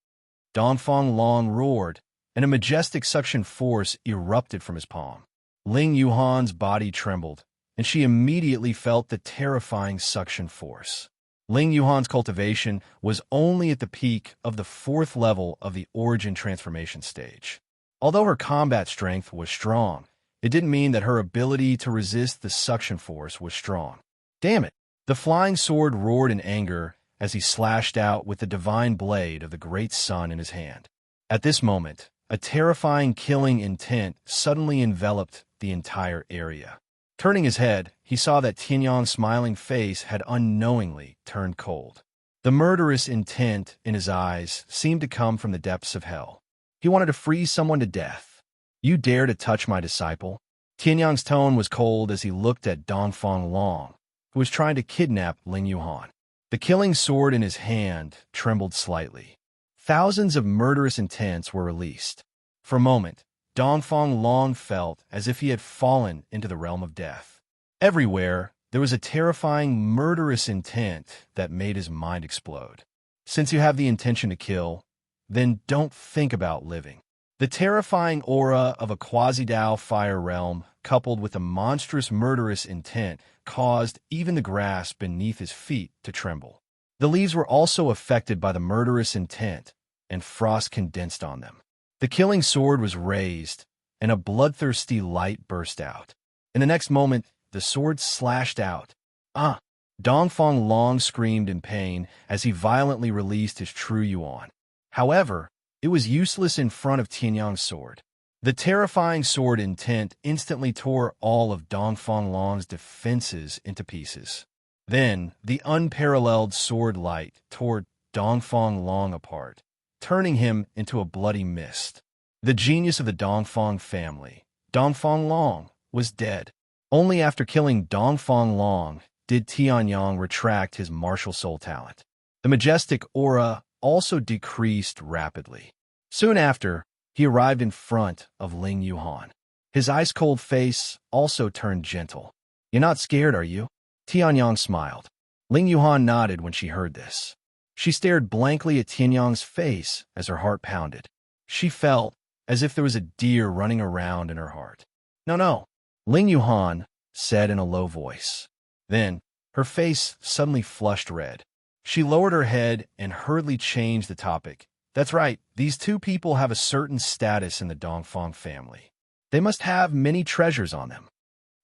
Dongfang Long roared, and a majestic suction force erupted from his palm. Ling Yuhan's body trembled, and she immediately felt the terrifying suction force. Ling Yuhan's cultivation was only at the peak of the 4th level of the origin transformation stage. Although her combat strength was strong, it didn't mean that her ability to resist the suction force was strong. "Damn it! The flying sword roared in anger as he slashed out with the divine blade of the great sun in his hand. At this moment, a terrifying killing intent suddenly enveloped the entire area. Turning his head, he saw that Tianyang's smiling face had unknowingly turned cold. The murderous intent in his eyes seemed to come from the depths of hell. He wanted to freeze someone to death. "You dare to touch my disciple?" Tianyang's tone was cold as he looked at Dongfang Long, who was trying to kidnap Ling Yuhan. The killing sword in his hand trembled slightly. Thousands of murderous intents were released. For a moment, Dongfang Long felt as if he had fallen into the realm of death. Everywhere, there was a terrifying, murderous intent that made his mind explode. Since you have the intention to kill, then don't think about living. The terrifying aura of a quasi-Dao fire realm, coupled with a monstrous murderous intent, caused even the grass beneath his feet to tremble. The leaves were also affected by the murderous intent, and frost condensed on them. The killing sword was raised, and a bloodthirsty light burst out. In the next moment, the sword slashed out. "Ah!" Dongfang Long screamed in pain as he violently released his true yuan. However, it was useless in front of Tianyang's sword. The terrifying sword intent instantly tore all of Dongfang Long's defenses into pieces. Then, the unparalleled sword light tore Dongfang Long apart, turning him into a bloody mist. The genius of the Dongfang family, Dongfang Long, was dead. Only after killing Dongfang Long did Tianyang retract his martial soul talent. The majestic aura also decreased rapidly. Soon after, he arrived in front of Ling Yuhan. His ice-cold face also turned gentle. "You're not scared, are you?" Tianyang smiled. Ling Yuhan nodded when she heard this. She stared blankly at Tianyang's face as her heart pounded. She felt as if there was a deer running around in her heart. No, Ling Yuhan said in a low voice. Then, her face suddenly flushed red. She lowered her head and hurriedly changed the topic. "That's right, these two people have a certain status in the Dongfang family. They must have many treasures on them.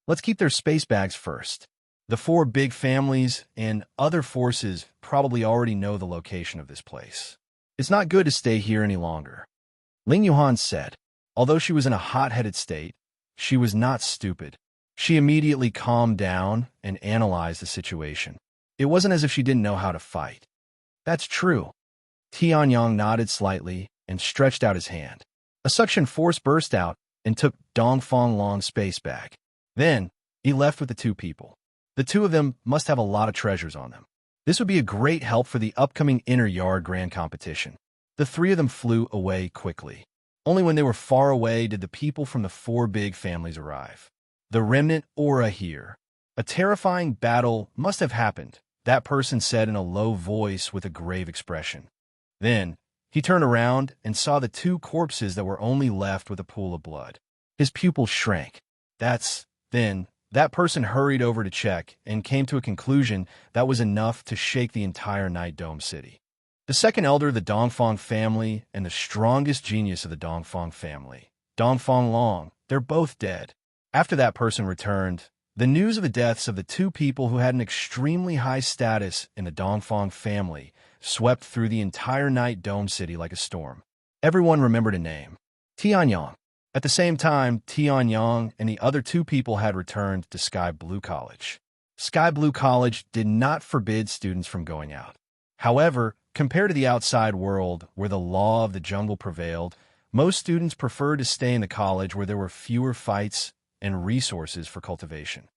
Let's keep their space bags first. The four big families and other forces probably already know the location of this place. It's not good to stay here any longer." Ling Yuhan said. Although she was in a hot-headed state, she was not stupid. She immediately calmed down and analyzed the situation. It wasn't as if she didn't know how to fight. "That's true." Tianyang nodded slightly and stretched out his hand. A suction force burst out and took Dongfang Long's space bag. Then, he left with the two people. The two of them must have a lot of treasures on them. This would be a great help for the upcoming Inner Yard Grand Competition. The three of them flew away quickly. Only when they were far away did the people from the four big families arrive. The remnant aura here. "A terrifying battle must have happened," that person said in a low voice with a grave expression. Then, he turned around and saw the two corpses that were only left with a pool of blood. His pupils shrank. Then, that person hurried over to check and came to a conclusion that was enough to shake the entire Night Dome city. The second elder of the Dongfang family and the strongest genius of the Dongfang family, Dongfang Long, they're both dead. After that person returned, the news of the deaths of the two people who had an extremely high status in the Dongfang family swept through the entire Night Dome city like a storm. Everyone remembered a name: Tianyang. At the same time, Tianyang and the other two people had returned to Sky Blue College. Sky Blue College did not forbid students from going out. However, compared to the outside world, where the law of the jungle prevailed, most students preferred to stay in the college where there were fewer fights and resources for cultivation.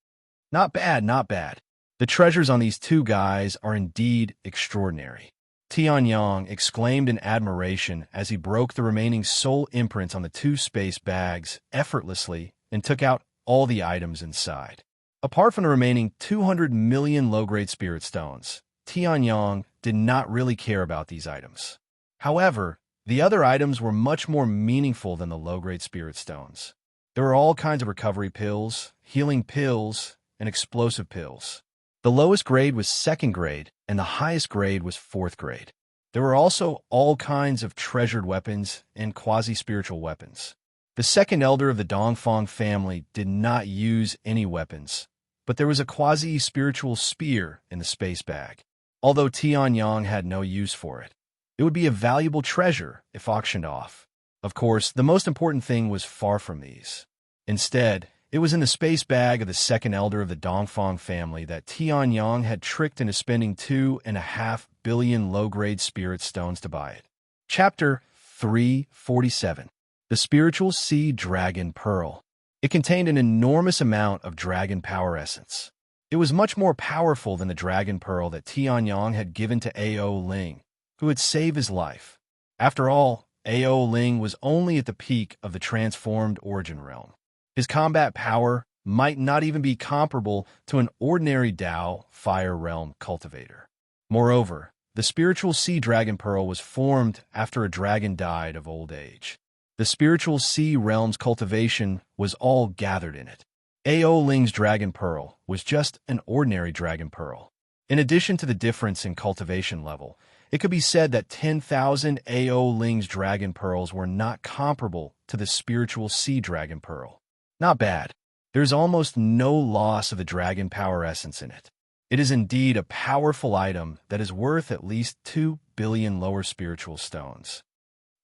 Not bad, not bad. The treasures on these two guys are indeed extraordinary. Tianyang exclaimed in admiration as he broke the remaining soul imprints on the two space bags effortlessly and took out all the items inside. Apart from the remaining 200 million low-grade spirit stones, Tianyang did not really care about these items. However, the other items were much more meaningful than the low-grade spirit stones. There were all kinds of recovery pills, healing pills, and explosive pills. The lowest grade was 2nd grade, and the highest grade was 4th grade. There were also all kinds of treasured weapons and quasi-spiritual weapons. The second elder of the Dongfang family did not use any weapons, but there was a quasi-spiritual spear in the space bag. Although Tianyang had no use for it, it would be a valuable treasure if auctioned off. Of course, the most important thing was far from these. Instead, it was in the space bag of the second elder of the Dongfang family that Tianyang had tricked into spending 2.5 billion low-grade spirit stones to buy it. Chapter 347. The Spiritual Sea Dragon Pearl. It contained an enormous amount of dragon power essence. It was much more powerful than the dragon pearl that Tianyang had given to Ao Ling, who had saved his life. After all, Ao Ling was only at the peak of the transformed origin realm. His combat power might not even be comparable to an ordinary Dao Fire Realm cultivator. Moreover, the spiritual sea dragon pearl was formed after a dragon died of old age. The spiritual sea realm's cultivation was all gathered in it. Ao Ling's dragon pearl was just an ordinary dragon pearl. In addition to the difference in cultivation level, it could be said that 10,000 Ao Ling's dragon pearls were not comparable to the spiritual sea dragon pearl. Not bad. There's almost no loss of the dragon power essence in it. It is indeed a powerful item that is worth at least 2 billion lower spiritual stones.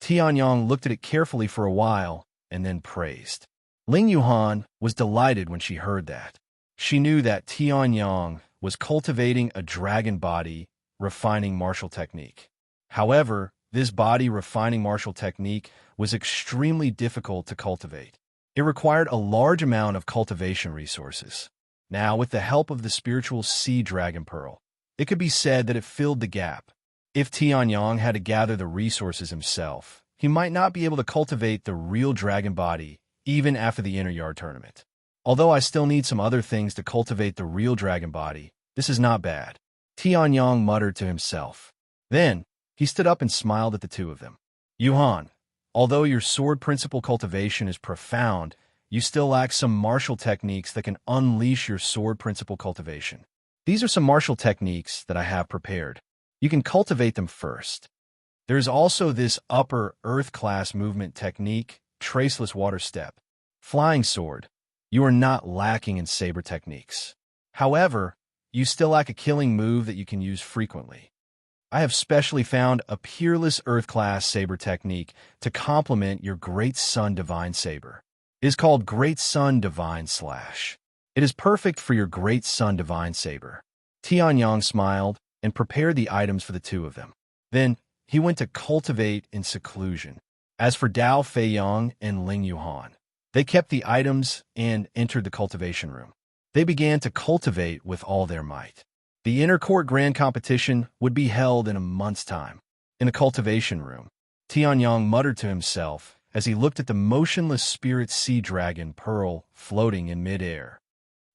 Tianyang looked at it carefully for a while and then praised. Ling Yuhan was delighted when she heard that. She knew that Tianyang was cultivating a dragon body refining martial technique. However, this body refining martial technique was extremely difficult to cultivate. It required a large amount of cultivation resources. Now, with the help of the spiritual sea dragon pearl, it could be said that it filled the gap. If Tianyang had to gather the resources himself, he might not be able to cultivate the real dragon body even after the Inner Yard tournament. Although I still need some other things to cultivate the real dragon body, this is not bad, Tianyang muttered to himself. Then, he stood up and smiled at the two of them. Yuhan, although your sword principle cultivation is profound, you still lack some martial techniques that can unleash your sword principle cultivation. These are some martial techniques that I have prepared. You can cultivate them first. There is also this upper earth class movement technique, traceless water step, flying sword. You are not lacking in saber techniques. However, you still lack a killing move that you can use frequently. I have specially found a peerless earth class saber technique to complement your Great Sun Divine Saber. It is called Great Sun Divine Slash. It is perfect for your Great Sun Divine Saber. Tianyang smiled and prepared the items for the two of them. Then, he went to cultivate in seclusion. As for Dao Feiyang and Ling Yuhan, they kept the items and entered the cultivation room. They began to cultivate with all their might. The Inner Court Grand Competition would be held in a month's time. In the cultivation room, Tianyang muttered to himself as he looked at the motionless spirit sea dragon pearl floating in midair.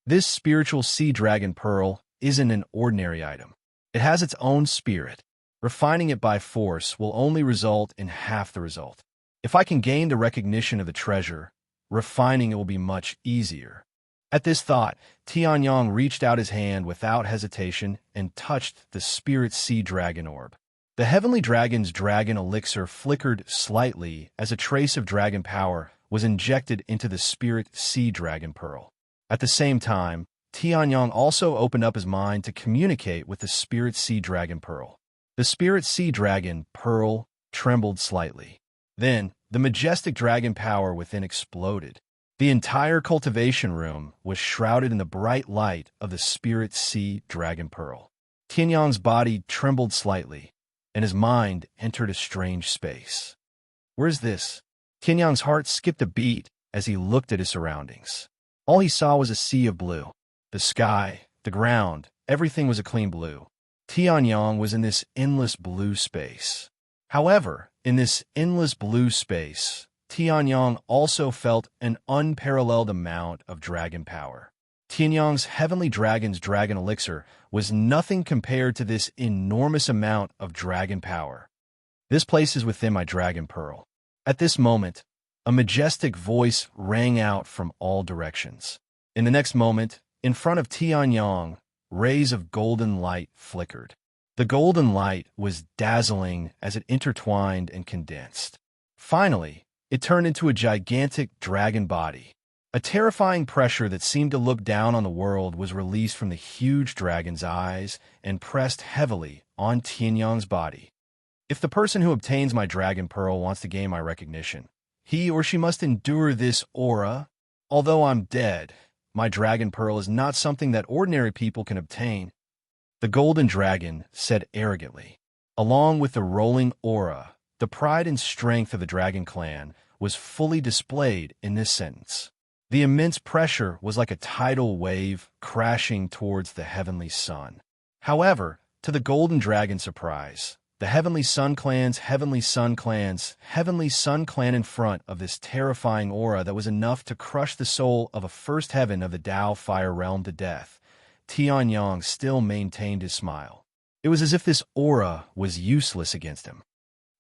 This spiritual sea dragon pearl isn't an ordinary item. It has its own spirit. Refining it by force will only result in half the result. If I can gain the recognition of the treasure, refining it will be much easier. At this thought, Tianyang reached out his hand without hesitation and touched the spirit sea dragon orb. The heavenly dragon's dragon elixir flickered slightly as a trace of dragon power was injected into the spirit sea dragon pearl. At the same time, Tianyang also opened up his mind to communicate with the spirit sea dragon pearl. The spirit sea dragon pearl trembled slightly. Then, the majestic dragon power within exploded. The entire cultivation room was shrouded in the bright light of the spirit sea dragon pearl. Tianyang's body trembled slightly, and his mind entered a strange space. Where's this? Tianyang's heart skipped a beat as he looked at his surroundings. All he saw was a sea of blue. The sky, the ground, everything was a clean blue. Tianyang was in this endless blue space. However, in this endless blue space, Tianyang also felt an unparalleled amount of dragon power. Tianyang's heavenly dragon's dragon elixir was nothing compared to this enormous amount of dragon power. This place is within my dragon pearl. At this moment, a majestic voice rang out from all directions. In the next moment, in front of Tianyang, rays of golden light flickered. The golden light was dazzling as it intertwined and condensed. Finally, it turned into a gigantic dragon body. A terrifying pressure that seemed to look down on the world was released from the huge dragon's eyes and pressed heavily on Tianyang's body. If the person who obtains my dragon pearl wants to gain my recognition, he or she must endure this aura. Although I'm dead, my dragon pearl is not something that ordinary people can obtain, the golden dragon said arrogantly. Along with the rolling aura, the pride and strength of the dragon clan was fully displayed in this sentence. The immense pressure was like a tidal wave crashing towards the heavenly sun. However, to the golden dragon's surprise, the Heavenly Sun Clan's Heavenly Sun Clan in front of this terrifying aura that was enough to crush the soul of a first heaven of the Tao Fire Realm to death, Tianyang still maintained his smile. It was as if this aura was useless against him.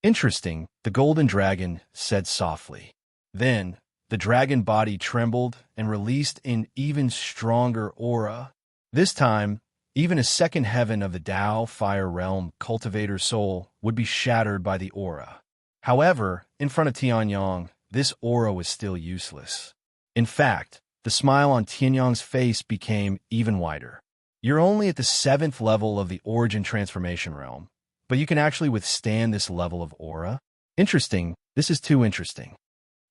Interesting, the golden dragon said softly. Then, the dragon body trembled and released an even stronger aura. This time, even a second heaven of the Tao Fire Realm cultivator's soul would be shattered by the aura. However, in front of Tianyang, this aura was still useless. In fact, the smile on Tianyang's face became even wider. You're only at the 7th level of the Origin Transformation Realm, but you can actually withstand this level of aura? Interesting, this is too interesting.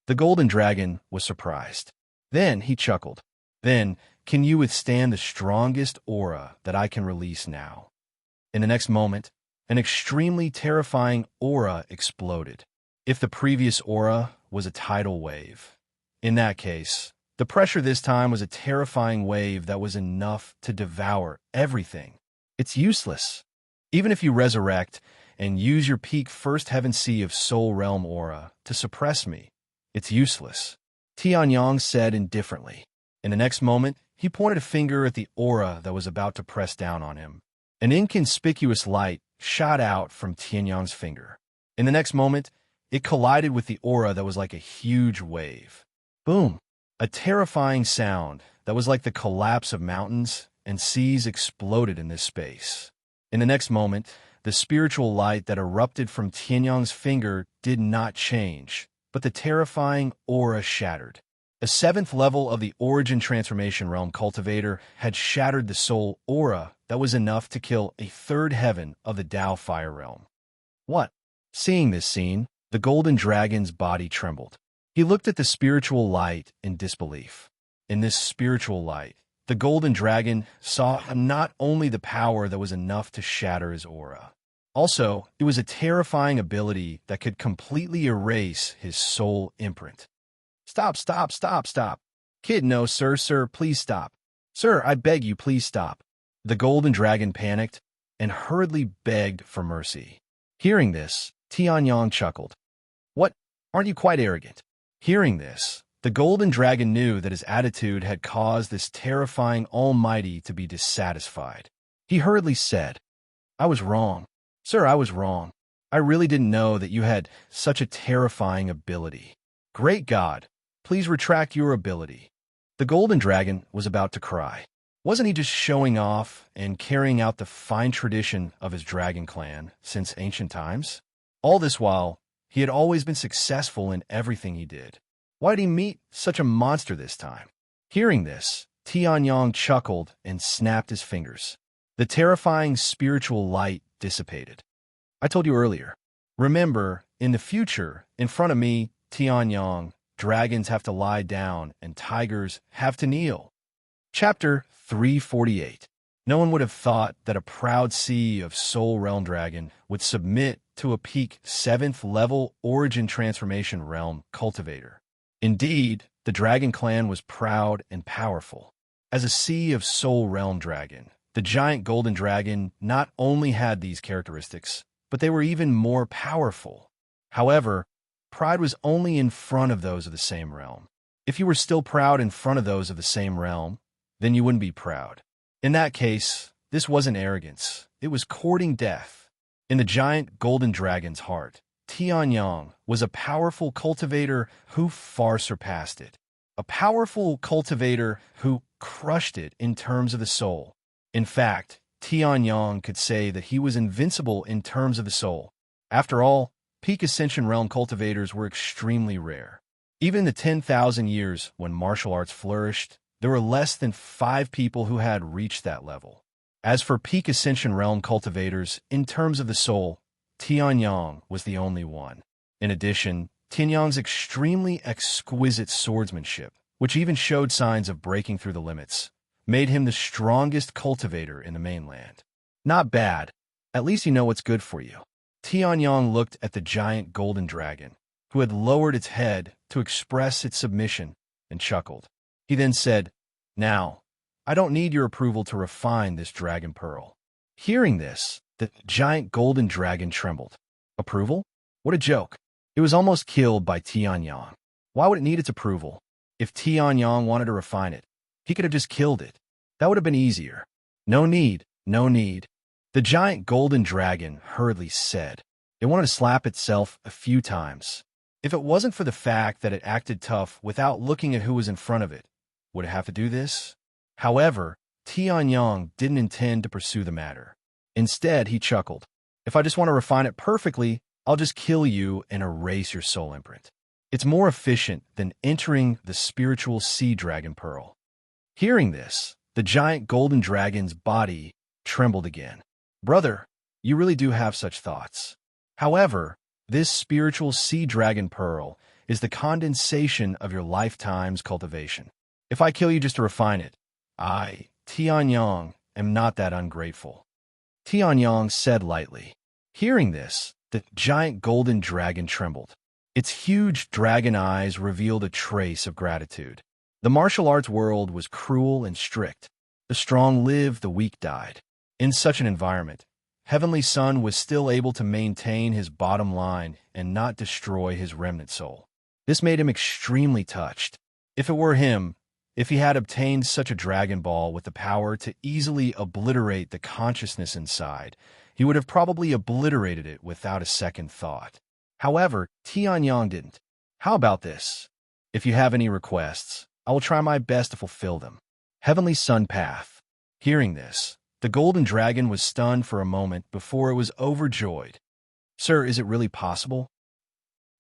The golden dragon was surprised. Then he chuckled. Then, can you withstand the strongest aura that I can release now? In the next moment, an extremely terrifying aura exploded. If the previous aura was a tidal wave, in that case, the pressure this time was a terrifying wave that was enough to devour everything. It's useless. Even if you resurrect and use your peak first heaven sea of soul realm aura to suppress me, it's useless, Tianyang said indifferently. In the next moment, he pointed a finger at the aura that was about to press down on him. An inconspicuous light shot out from Tianyang's finger. In the next moment, it collided with the aura that was like a huge wave. Boom! A terrifying sound that was like the collapse of mountains and seas exploded in this space. In the next moment, the spiritual light that erupted from Tianyang's finger did not change, but the terrifying aura shattered. A 7th level of the Origin Transformation Realm cultivator had shattered the soul aura that was enough to kill a 3rd heaven of the Tao Fire Realm. What? Seeing this scene, the golden dragon's body trembled. He looked at the spiritual light in disbelief. In this spiritual light, the golden dragon saw not only the power that was enough to shatter his aura. Also, it was a terrifying ability that could completely erase his soul imprint. Stop, stop, stop, stop. Kid, no, sir, please stop. Sir, I beg you, please stop. The golden dragon panicked and hurriedly begged for mercy. Hearing this, Tianyang chuckled. What? Aren't you quite arrogant? Hearing this, the golden dragon knew that his attitude had caused this terrifying almighty to be dissatisfied. He hurriedly said, I was wrong. Sir, I was wrong. I really didn't know that you had such a terrifying ability. Great God, please retract your ability. The golden dragon was about to cry. Wasn't he just showing off and carrying out the fine tradition of his dragon clan since ancient times? All this while, he had always been successful in everything he did. Why did he meet such a monster this time? Hearing this, Tianyang chuckled and snapped his fingers. The terrifying spiritual light dissipated. I told you earlier. Remember, in the future, in front of me, Tianyang, dragons have to lie down and tigers have to kneel. Chapter 348. No one would have thought that a proud sea of Soul Realm Dragon would submit to a peak 7th level Origin Transformation Realm cultivator. Indeed, the Dragon Clan was proud and powerful. As a sea of Soul Realm Dragon, the giant golden dragon not only had these characteristics, but they were even more powerful. However, pride was only in front of those of the same realm. If you were still proud in front of those of the same realm, then you wouldn't be proud. In that case, this wasn't arrogance. It was courting death. In the giant golden dragon's heart, Tianyang was a powerful cultivator who far surpassed it. A powerful cultivator who crushed it in terms of the soul. In fact, Tianyang could say that he was invincible in terms of the soul. After all, peak Ascension Realm cultivators were extremely rare. Even in the 10,000 years when martial arts flourished, there were less than 5 people who had reached that level. As for peak Ascension Realm cultivators, in terms of the soul, Tianyang was the only one. In addition, Tianyang's extremely exquisite swordsmanship, which even showed signs of breaking through the limits, made him the strongest cultivator in the mainland. Not bad. At least you know what's good for you. Tianyang looked at the giant golden dragon, who had lowered its head to express its submission, and chuckled. He then said, "Now, I don't need your approval to refine this dragon pearl." Hearing this, the giant golden dragon trembled. Approval? What a joke. It was almost killed by Tianyang. Why would it need its approval? If Tianyang wanted to refine it, he could have just killed it. That would have been easier. No need, no need. The giant golden dragon hurriedly said. It wanted to slap itself a few times. If it wasn't for the fact that it acted tough without looking at who was in front of it, would it have to do this? However, Tianyang didn't intend to pursue the matter. Instead, he chuckled. If I just want to refine it perfectly, I'll just kill you and erase your soul imprint. It's more efficient than entering the spiritual sea dragon pearl. Hearing this, the giant golden dragon's body trembled again. Brother, you really do have such thoughts. However, this spiritual sea dragon pearl is the condensation of your lifetime's cultivation. If I kill you just to refine it, I, Tianyang, am not that ungrateful. Tianyang said lightly. Hearing this, the giant golden dragon trembled. Its huge dragon eyes revealed a trace of gratitude. The martial arts world was cruel and strict. The strong lived, the weak died. In such an environment, Heavenly Son was still able to maintain his bottom line and not destroy his remnant soul. This made him extremely touched. If it were him, if he had obtained such a Dragon Ball with the power to easily obliterate the consciousness inside, he would have probably obliterated it without a second thought. However, Tianyang didn't. How about this? If you have any requests, I will try my best to fulfill them. Heavenly Sun Path. Hearing this, the golden dragon was stunned for a moment before it was overjoyed. Sir, is it really possible?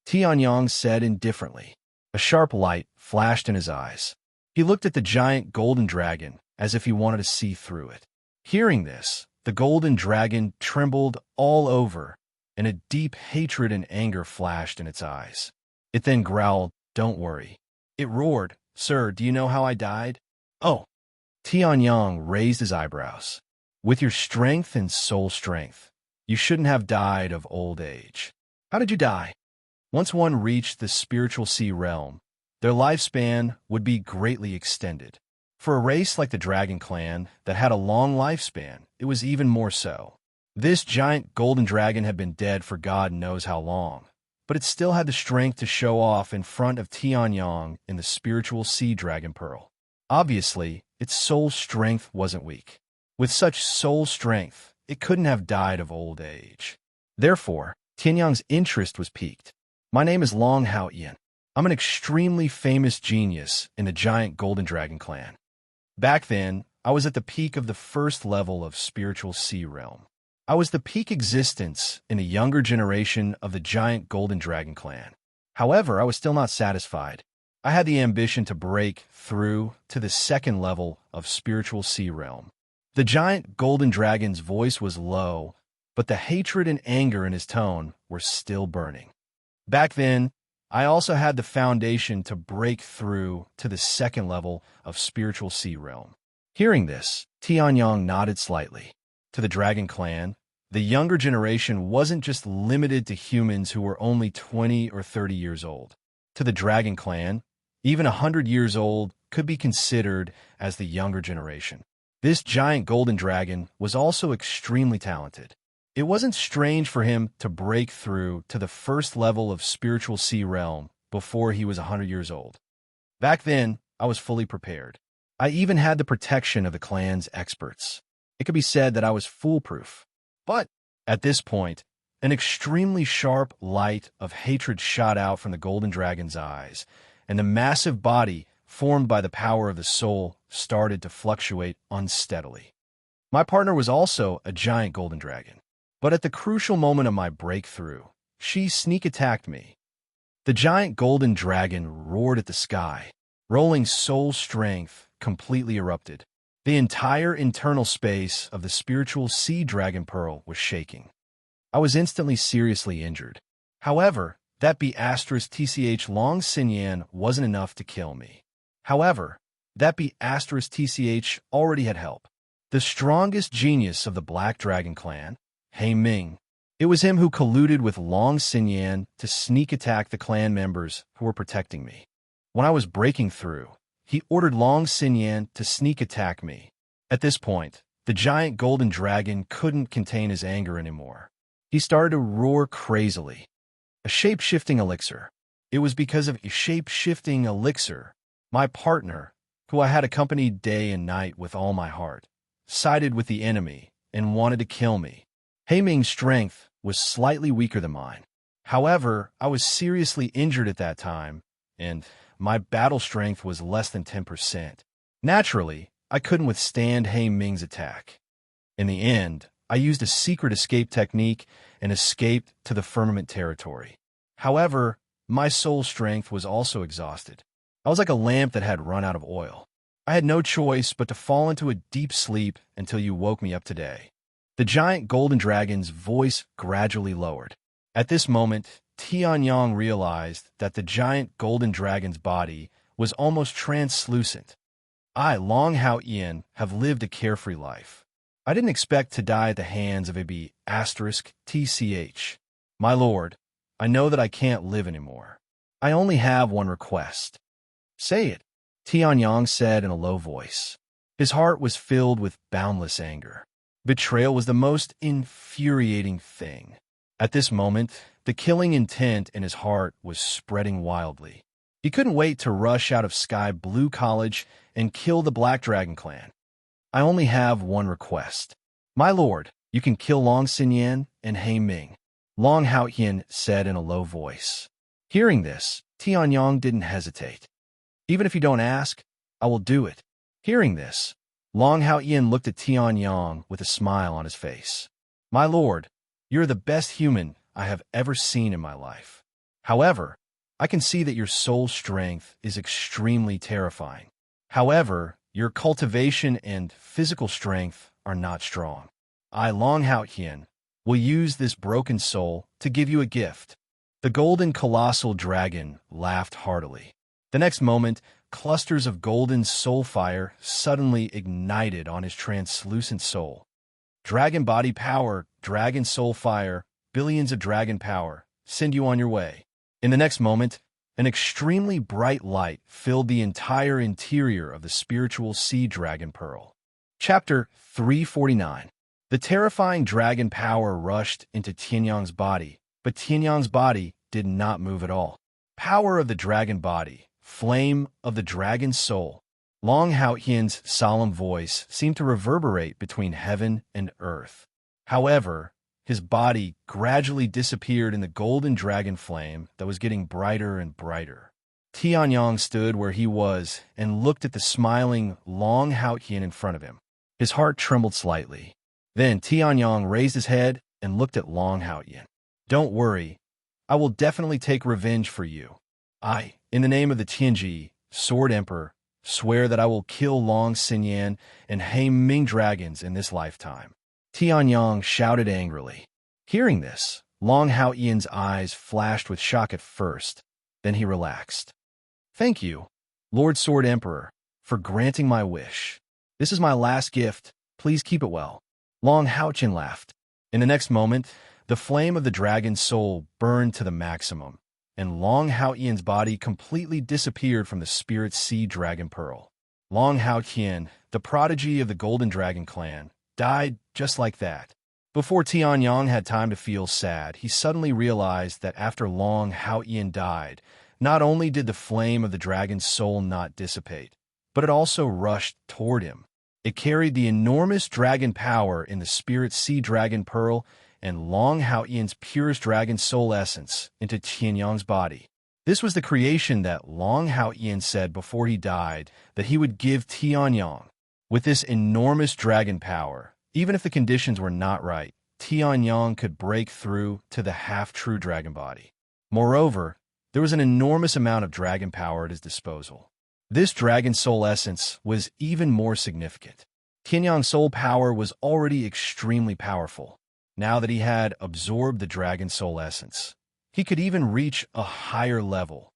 Tianyang said indifferently. A sharp light flashed in his eyes. He looked at the giant golden dragon as if he wanted to see through it. Hearing this, the golden dragon trembled all over, and a deep hatred and anger flashed in its eyes. It then growled, "Don't worry." It roared, "Sir, do you know how I died?" "Oh." Tianyang raised his eyebrows. "With your strength and soul strength, you shouldn't have died of old age." "How did you die?" "Once one reached the spiritual sea realm, their lifespan would be greatly extended. For a race like the Dragon Clan that had a long lifespan, it was even more so. This giant golden dragon had been dead for God knows how long, but it still had the strength to show off in front of Tianyang in the spiritual sea dragon pearl. Obviously, its soul strength wasn't weak. With such soul strength, it couldn't have died of old age. Therefore, Tianyang's interest was piqued. "My name is Long Hao Yin. I'm an extremely famous genius in the giant golden dragon clan. Back then, I was at the peak of the first level of spiritual sea realm. I was the peak existence in a younger generation of the giant golden dragon clan. However, I was still not satisfied. I had the ambition to break through to the second level of spiritual sea realm." The giant golden dragon's voice was low, but the hatred and anger in his tone were still burning. "Back then, I also had the foundation to break through to the second level of spiritual sea realm." Hearing this, Tianyang nodded slightly. To the Dragon Clan, the younger generation wasn't just limited to humans who were only 20 or 30 years old. To the Dragon Clan, even 100 years old could be considered as the younger generation. This giant golden dragon was also extremely talented. It wasn't strange for him to break through to the first level of spiritual sea realm before he was 100 years old. Back then, I was fully prepared. I even had the protection of the clan's experts. It could be said that I was foolproof. But at this point, an extremely sharp light of hatred shot out from the golden dragon's eyes, and the massive body formed by the power of the soul started to fluctuate unsteadily. My partner was also a giant golden dragon, but at the crucial moment of my breakthrough, she sneak attacked me. The giant golden dragon roared at the sky. Rolling soul strength completely erupted. The entire internal space of the spiritual sea dragon pearl was shaking. I was instantly seriously injured. However, that B*TCH Long Xinyan wasn't enough to kill me. However, that B*TCH already had help. The strongest genius of the Black Dragon clan, He Ming. It was him who colluded with Long Xinyan to sneak attack the clan members who were protecting me. When I was breaking through, he ordered Long Xinyan to sneak attack me. At this point, the giant golden dragon couldn't contain his anger anymore. He started to roar crazily. A shape-shifting elixir. It was because of a shape-shifting elixir, my partner, who I had accompanied day and night with all my heart, sided with the enemy and wanted to kill me. He Ming's strength was slightly weaker than mine. However, I was seriously injured at that time, and my battle strength was less than 10%. Naturally, I couldn't withstand He Ming's attack. In the end, I used a secret escape technique and escaped to the firmament territory. However, my soul strength was also exhausted. I was like a lamp that had run out of oil. I had no choice but to fall into a deep sleep until you woke me up today. The giant golden dragon's voice gradually lowered. At this moment, Tianyang realized that the giant golden dragon's body was almost translucent. I, Long Hao Ian, have lived a carefree life. I didn't expect to die at the hands of a B*TCH. My lord, I know that I can't live anymore. I only have one request. Say it, Tianyang said in a low voice. His heart was filled with boundless anger. Betrayal was the most infuriating thing. At this moment, the killing intent in his heart was spreading wildly. He couldn't wait to rush out of Sky Blue College and kill the Black Dragon clan. I only have one request. My lord, you can kill Long Xinyan and He Ming, Long Hao Ian said in a low voice. Hearing this, Tianyang didn't hesitate. Even if you don't ask, I will do it. Hearing this, Long Hao Ian looked at Tianyang with a smile on his face. My lord, you're the best human I have ever seen in my life. However, I can see that your soul strength is extremely terrifying. However, your cultivation and physical strength are not strong. I, Long Hao Ian, will use this broken soul to give you a gift. The golden colossal dragon laughed heartily. The next moment, clusters of golden soul fire suddenly ignited on his translucent soul. Dragon body power, dragon soul fire, billions of dragon power, send you on your way. In the next moment, an extremely bright light filled the entire interior of the spiritual sea dragon pearl. Chapter 349. The terrifying dragon power rushed into Tianyang's body, but Tianyang's body did not move at all. Power of the dragon body, flame of the dragon soul. Long Hao Ian's solemn voice seemed to reverberate between heaven and earth. However, his body gradually disappeared in the golden dragon flame that was getting brighter and brighter. Tianyang stood where he was and looked at the smiling Long Hao Ian in front of him. His heart trembled slightly. Then Tianyang raised his head and looked at Long Hao Ian. Don't worry, I will definitely take revenge for you. I, in the name of the Tianji, Sword Emperor, swear that I will kill Long Xinyan and He Ming dragons in this lifetime. Tianyang shouted angrily. Hearing this, Long Hao Ian's eyes flashed with shock at first, then he relaxed. Thank you, Lord Sword Emperor, for granting my wish. This is my last gift. Please keep it well. Long Hao Ian laughed. In the next moment, the flame of the dragon's soul burned to the maximum, and Long Hao Ian's body completely disappeared from the spirit sea dragon pearl. Long Hao Ian, the prodigy of the Golden Dragon clan, died just like that. Before Tianyang had time to feel sad, he suddenly realized that after Long Hao Ian died, not only did the flame of the dragon's soul not dissipate, but it also rushed toward him. It carried the enormous dragon power in the spirit sea dragon pearl and Long Hao Ian's purest dragon soul essence into Tianyang's body. This was the creation that Long Hao Ian said before he died that he would give Tianyang. With this enormous dragon power, even if the conditions were not right, Tianyang could break through to the half-true dragon body. Moreover, there was an enormous amount of dragon power at his disposal. This dragon soul essence was even more significant. Tianyang's soul power was already extremely powerful. Now that he had absorbed the dragon soul essence, he could even reach a higher level.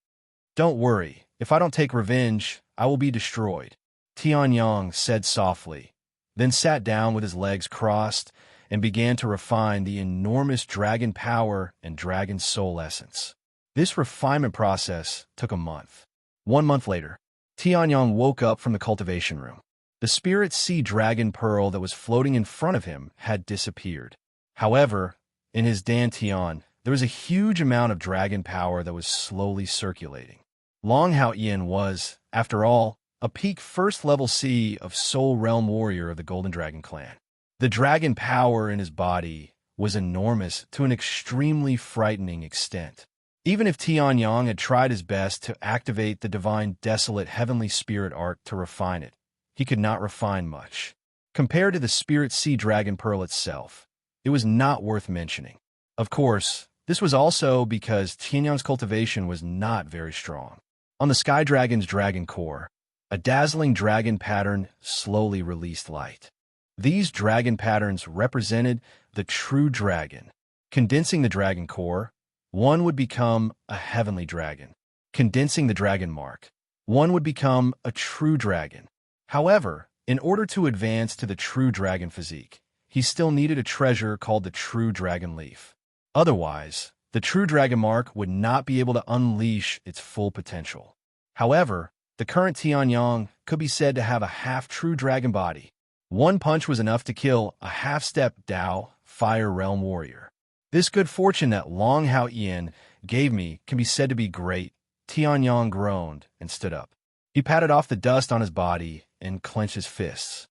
"Don't worry, if I don't take revenge, I will be destroyed," Tianyang said softly, then sat down with his legs crossed and began to refine the enormous dragon power and dragon soul essence. This refinement process took a month. 1 month later, Tianyang woke up from the cultivation room. The spirit sea dragon pearl that was floating in front of him had disappeared. However, in his dantian, there was a huge amount of dragon power that was slowly circulating. Long Hao Ian was, after all, a peak first-level sea of Soul Realm warrior of the Golden Dragon clan. The dragon power in his body was enormous to an extremely frightening extent. Even if Tianyang had tried his best to activate the divine desolate heavenly spirit art to refine it, he could not refine much. Compared to the spirit sea dragon pearl itself, it was not worth mentioning. Of course, this was also because Tianyang's cultivation was not very strong. On the Sky Dragon's dragon core, a dazzling dragon pattern slowly released light. These dragon patterns represented the true dragon. Condensing the dragon core, one would become a heavenly dragon. Condensing the dragon mark, one would become a true dragon. However, in order to advance to the true dragon physique, he still needed a treasure called the true dragon leaf. Otherwise, the true dragon mark would not be able to unleash its full potential. However, the current Tianyang could be said to have a half-true dragon body. One punch was enough to kill a half-step Dao Fire Realm warrior. This good fortune that Long Hao Ian gave me can be said to be great. Tianyang groaned and stood up. He patted off the dust on his body and clenched his fists.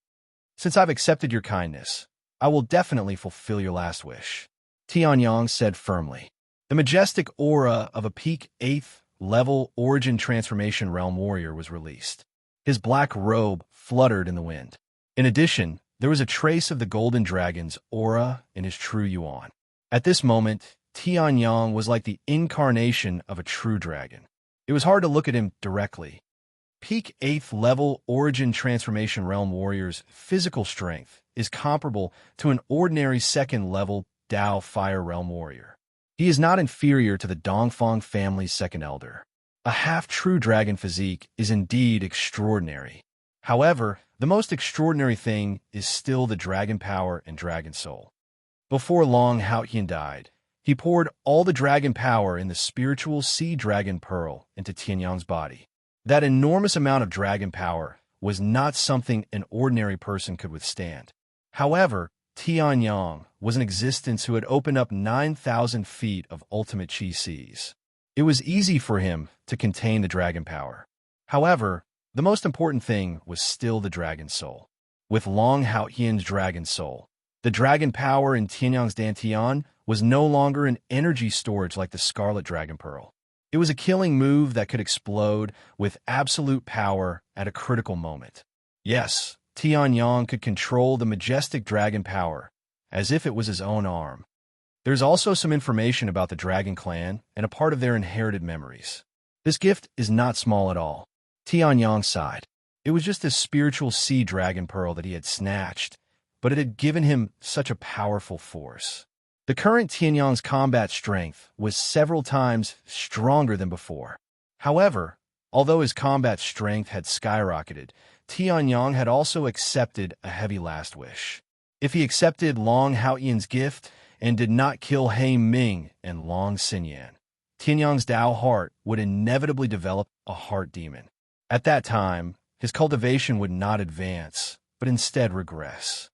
"Since I've accepted your kindness, I will definitely fulfill your last wish," Tianyang said firmly. The majestic aura of a peak 8th level origin transformation realm warrior was released. His black robe fluttered in the wind. In addition, there was a trace of the golden dragon's aura in his true yuan. At this moment, Tianyang was like the incarnation of a true dragon. It was hard to look at him directly. Peak 8th level origin transformation realm warrior's physical strength is comparable to an ordinary 2nd level Dao Fire Realm warrior. He is not inferior to the Dongfang family's 2nd elder. A half-true dragon physique is indeed extraordinary. However, the most extraordinary thing is still the dragon power and dragon soul. Before long, Hao Qian died. He poured all the dragon power in the spiritual sea dragon pearl into Tianyang's body. That enormous amount of dragon power was not something an ordinary person could withstand. However, Tianyang was an existence who had opened up 9,000 feet of ultimate chi seas. It was easy for him to contain the dragon power. However, the most important thing was still the dragon soul. With Long Hao Qian's dragon soul, the dragon power in Tianyang's dantian was no longer an energy storage like the Scarlet Dragon Pearl. It was a killing move that could explode with absolute power at a critical moment. Yes, Tianyang could control the majestic dragon power as if it was his own arm. There's also some information about the Dragon Clan and a part of their inherited memories. This gift is not small at all. Tianyang sighed. It was just a spiritual sea dragon pearl that he had snatched, but it had given him such a powerful force. The current Tianyang's combat strength was several times stronger than before. However, although his combat strength had skyrocketed, Tianyang had also accepted a heavy last wish. If he accepted Long Hao Ian's gift and did not kill He Ming and Long Xinyan, Tianyang's Dao heart would inevitably develop a heart demon. At that time, his cultivation would not advance, but instead regress.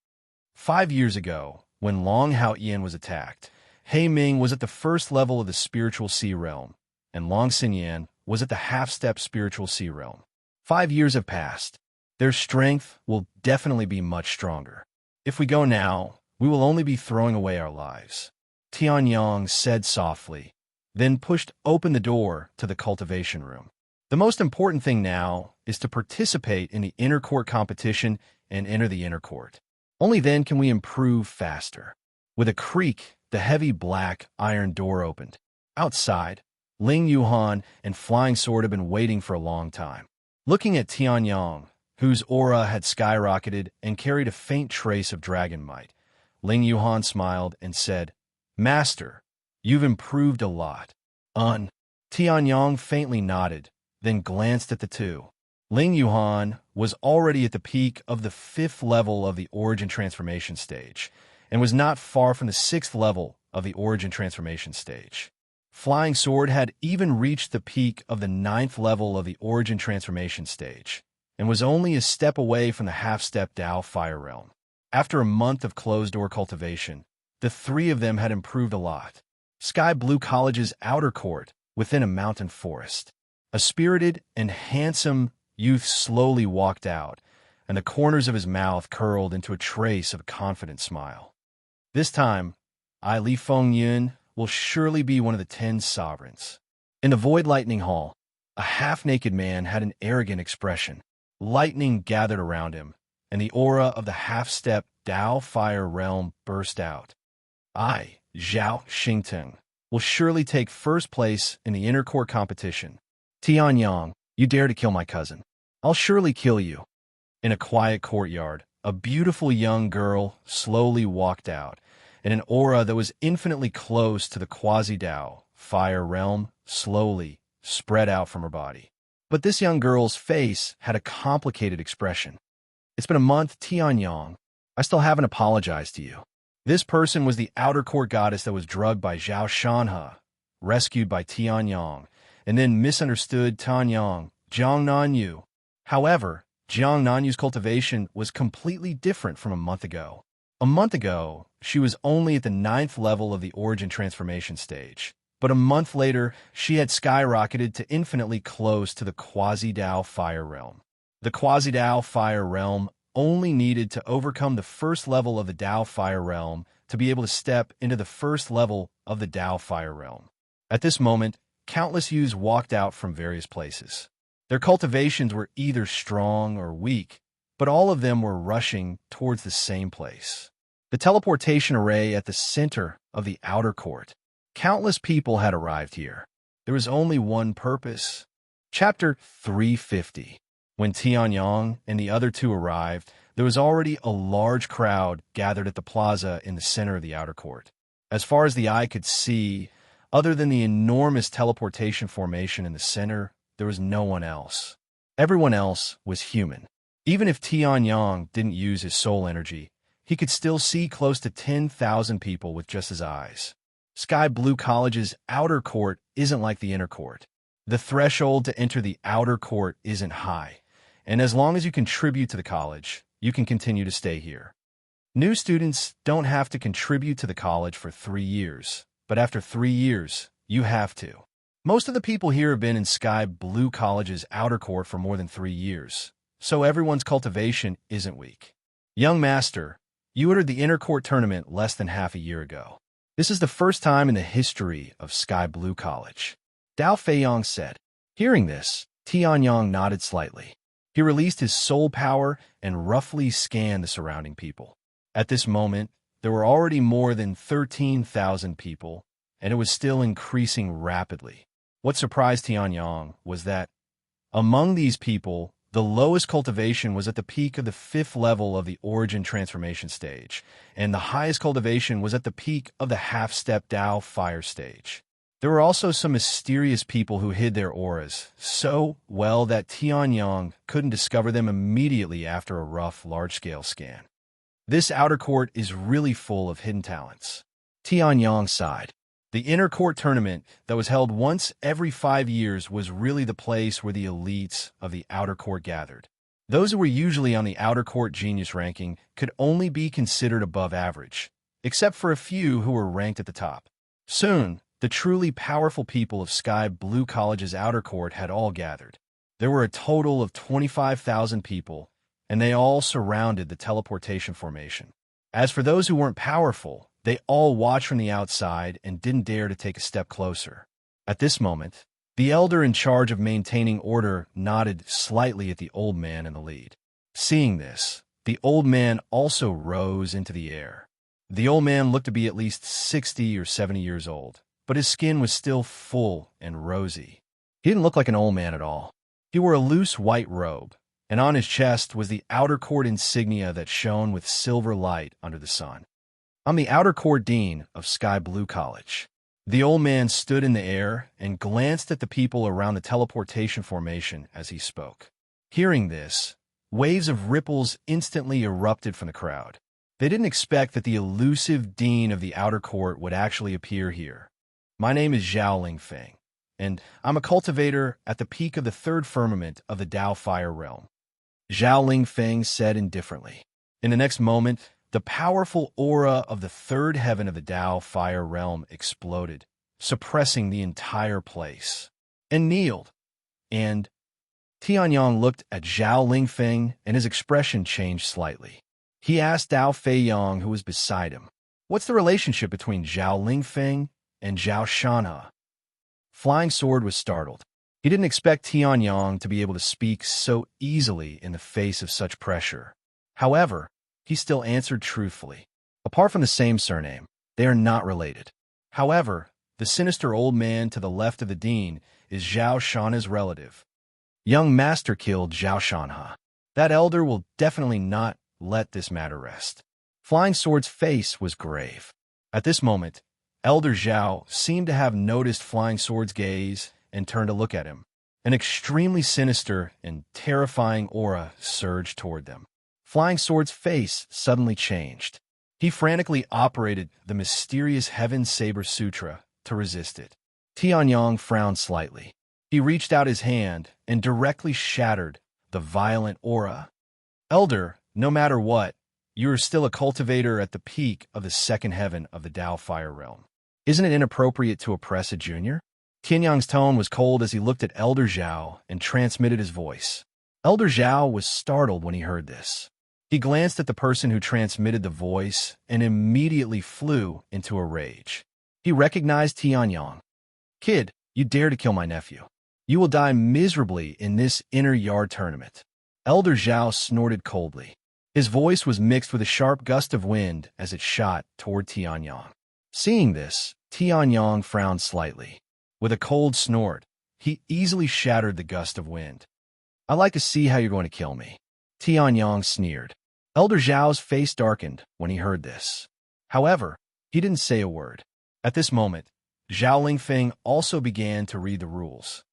5 years ago, when Long Hao Ian was attacked, He Ming was at the 1st level of the spiritual sea realm, and Long Xinyan was at the half-step spiritual sea realm. 5 years have passed. Their strength will definitely be much stronger. If we go now, we will only be throwing away our lives, Tianyang said softly, then pushed open the door to the cultivation room. The most important thing now is to participate in the inner court competition and enter the inner court. Only then can we improve faster. With a creak, the heavy black iron door opened. Outside, Ling Yuhan and Flying Sword had been waiting for a long time. Looking at Tianyang, whose aura had skyrocketed and carried a faint trace of dragon might, Ling Yuhan smiled and said, "Master, you've improved a lot." Tianyang faintly nodded, then glanced at the two. Ling Yuhan was already at the peak of the 5th level of the Origin Transformation stage, and was not far from the 6th level of the Origin Transformation stage. Flying Sword had even reached the peak of the 9th level of the Origin Transformation stage, and was only a step away from the half-step Dao Fire Realm. After a month of closed-door cultivation, the three of them had improved a lot. Sky Blue College's outer court, within a mountain forest. A spirited and handsome youth slowly walked out, and the corners of his mouth curled into a trace of a confident smile. This time, Li Fengyun will surely be one of the 10 sovereigns. In the Void Lightning Hall, a half-naked man had an arrogant expression. Lightning gathered around him, and the aura of the half-step Dao Fire Realm burst out. I, Zhao Xingteng, will surely take first place in the inner court competition. Tianyang, you dare to kill my cousin. I'll surely kill you. In a quiet courtyard, a beautiful young girl slowly walked out, and an aura that was infinitely close to the Quasi-Dao Fire Realm slowly spread out from her body. But this young girl's face had a complicated expression. It's been a month, Tianyang. I still haven't apologized to you. This person was the outer court goddess that was drugged by Zhao Shanhe, rescued by Tianyang, and then misunderstood Tianyang, Jiang Nanyu. However, Jiang Nanyu's cultivation was completely different from a month ago. A month ago, she was only at the 9th level of the Origin Transformation stage, but a month later, she had skyrocketed to infinitely close to the Quasi-Dao Fire Realm. The Quasi-Dao Fire Realm only needed to overcome the first level of the Dao Fire Realm to be able to step into the first level of the Dao Fire Realm. At this moment, countless youths walked out from various places. Their cultivations were either strong or weak, but all of them were rushing towards the same place. The teleportation array at the center of the outer court. Countless people had arrived here. There was only one purpose. Chapter 350. When Tianyang and the other two arrived, there was already a large crowd gathered at the plaza in the center of the outer court. As far as the eye could see, other than the enormous teleportation formation in the center, there was no one else. Everyone else was human. Even if Tianyang didn't use his soul energy, he could still see close to 10,000 people with just his eyes. Sky Blue College's outer court isn't like the inner court. The threshold to enter the outer court isn't high, and as long as you contribute to the college, you can continue to stay here. New students don't have to contribute to the college for 3 years, but after 3 years, you have to. Most of the people here have been in Sky Blue College's outer court for more than 3 years, so everyone's cultivation isn't weak. Young master, you entered the inner court tournament less than half a year ago. This is the first time in the history of Sky Blue College. Dao Feiyang said. Hearing this, Tianyang nodded slightly. He released his soul power and roughly scanned the surrounding people. At this moment, there were already more than 13,000 people, and it was still increasing rapidly. What surprised Tianyang was that, among these people, the lowest cultivation was at the peak of the 5th level of the Origin Transformation stage, and the highest cultivation was at the peak of the half-step Dao Fire stage. There were also some mysterious people who hid their auras so well that Tianyang couldn't discover them immediately after a rough, large-scale scan. This outer court is really full of hidden talents. Tianyang sighed. The inner court tournament that was held once every 5 years was really the place where the elites of the outer court gathered. Those who were usually on the outer court genius ranking could only be considered above average, except for a few who were ranked at the top. Soon, the truly powerful people of Sky Blue College's outer court had all gathered. There were a total of 25,000 people, and they all surrounded the teleportation formation. As for those who weren't powerful, they all watched from the outside and didn't dare to take a step closer. At this moment, the elder in charge of maintaining order nodded slightly at the old man in the lead. Seeing this, the old man also rose into the air. The old man looked to be at least 60 or 70 years old, but his skin was still full and rosy. He didn't look like an old man at all. He wore a loose white robe, and on his chest was the outer court insignia that shone with silver light under the sun. "I'm the outer court dean of Sky Blue College." The old man stood in the air and glanced at the people around the teleportation formation as he spoke. Hearing this, waves of ripples instantly erupted from the crowd. They didn't expect that the elusive dean of the outer court would actually appear here. "My name is Zhao Lingfeng, and I'm a cultivator at the peak of the third firmament of the Dao Fire Realm," Zhao Lingfeng said indifferently. In the next moment, the powerful aura of the third heaven of the Dao Fire Realm exploded, suppressing the entire place. And kneeled. And Tianyang looked at Zhao Lingfeng, and his expression changed slightly. He asked Dao Feiyang, who was beside him, "What's the relationship between Zhao Lingfeng and Zhao Shanha?" Flying Sword was startled. He didn't expect Tianyang to be able to speak so easily in the face of such pressure. However, he still answered truthfully. Apart from the same surname, they are not related. However, the sinister old man to the left of the dean is Zhao Shanha's relative. Young master killed Zhao Shanha. That elder will definitely not let this matter rest. Flying Sword's face was grave. At this moment, Elder Zhao seemed to have noticed Flying Sword's gaze and turned to look at him. An extremely sinister and terrifying aura surged toward them. Flying Sword's face suddenly changed. He frantically operated the mysterious Heaven Saber Sutra to resist it. Tianyang frowned slightly. He reached out his hand and directly shattered the violent aura. "Elder, no matter what, you are still a cultivator at the peak of the second heaven of the Dao Fire Realm. Isn't it inappropriate to oppress a junior?" Tianyang's tone was cold as he looked at Elder Zhao and transmitted his voice. Elder Zhao was startled when he heard this. He glanced at the person who transmitted the voice and immediately flew into a rage. He recognized Tianyang. "Kid, you dare to kill my nephew. You will die miserably in this inner yard tournament." Elder Zhao snorted coldly. His voice was mixed with a sharp gust of wind as it shot toward Tianyang. Seeing this, Tianyang frowned slightly. With a cold snort, he easily shattered the gust of wind. "I'd like to see how you're going to kill me," Tianyang sneered. Elder Zhao's face darkened when he heard this. However, he didn't say a word. At this moment, Zhao Lingfeng also began to read the rules.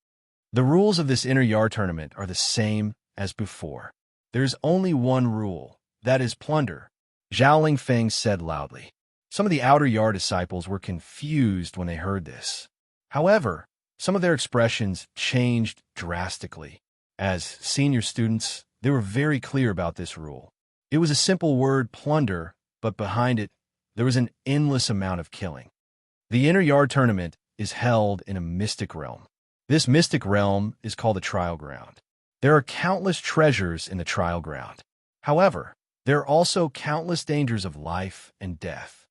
The rules of this inner yard tournament are the same as before. There's only one rule, that is plunder, Zhao Lingfeng said loudly. Some of the outer yard disciples were confused when they heard this. However, some of their expressions changed drastically. As senior students, they were very clear about this rule. It was a simple word, plunder, but behind it, there was an endless amount of killing. The inner yard tournament is held in a mystic realm. This mystic realm is called the trial ground. There are countless treasures in the trial ground. However, there are also countless dangers of life and death.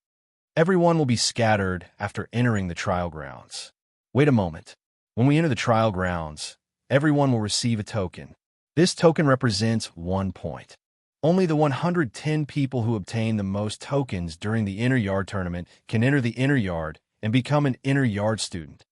Everyone will be scattered after entering the trial grounds. Wait a moment. When we enter the trial grounds, everyone will receive a token. This token represents 1 point. Only the 110 people who obtain the most tokens during the inner yard tournament can enter the inner yard and become an inner yard student.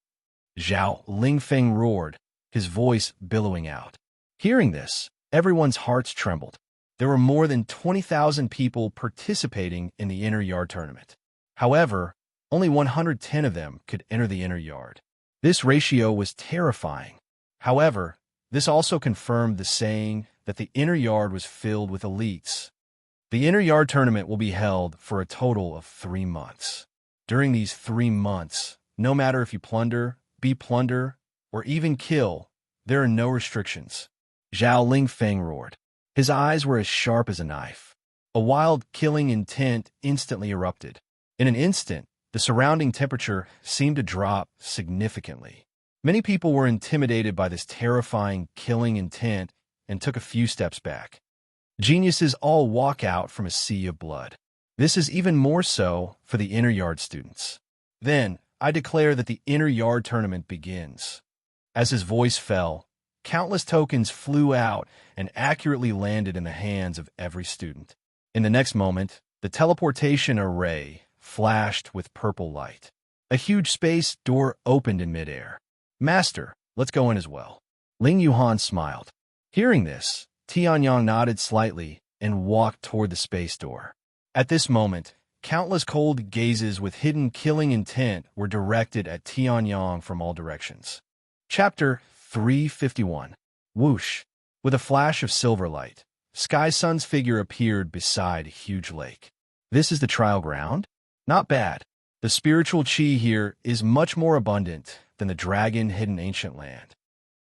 Zhao Lingfeng roared, his voice billowing out. Hearing this, everyone's hearts trembled. There were more than 20,000 people participating in the inner yard tournament. However, only 110 of them could enter the inner yard. This ratio was terrifying. However, this also confirmed the saying that the inner yard was filled with elites. The inner yard tournament will be held for a total of 3 months. During these 3 months, no matter if you plunder, plunder, or even kill, there are no restrictions. Zhao Lingfeng roared. His eyes were as sharp as a knife. A wild killing intent instantly erupted. In an instant, the surrounding temperature seemed to drop significantly. Many people were intimidated by this terrifying killing intent and took a few steps back. Geniuses all walk out from a sea of blood. This is even more so for the inner yard students. Then, I declare that the inner yard tournament begins. As his voice fell, countless tokens flew out and accurately landed in the hands of every student. In the next moment, the teleportation array flashed with purple light. A huge space door opened in midair. "Master, let's go in as well." Ling Yuhan smiled. Hearing this, Tianyang nodded slightly and walked toward the space door. At this moment, countless cold gazes with hidden killing intent were directed at Tianyang from all directions. Chapter 351. Whoosh. With a flash of silver light, Sky Sun's figure appeared beside a huge lake. "This is the trial ground? Not bad. The spiritual chi here is much more abundant than the dragon-hidden ancient land,"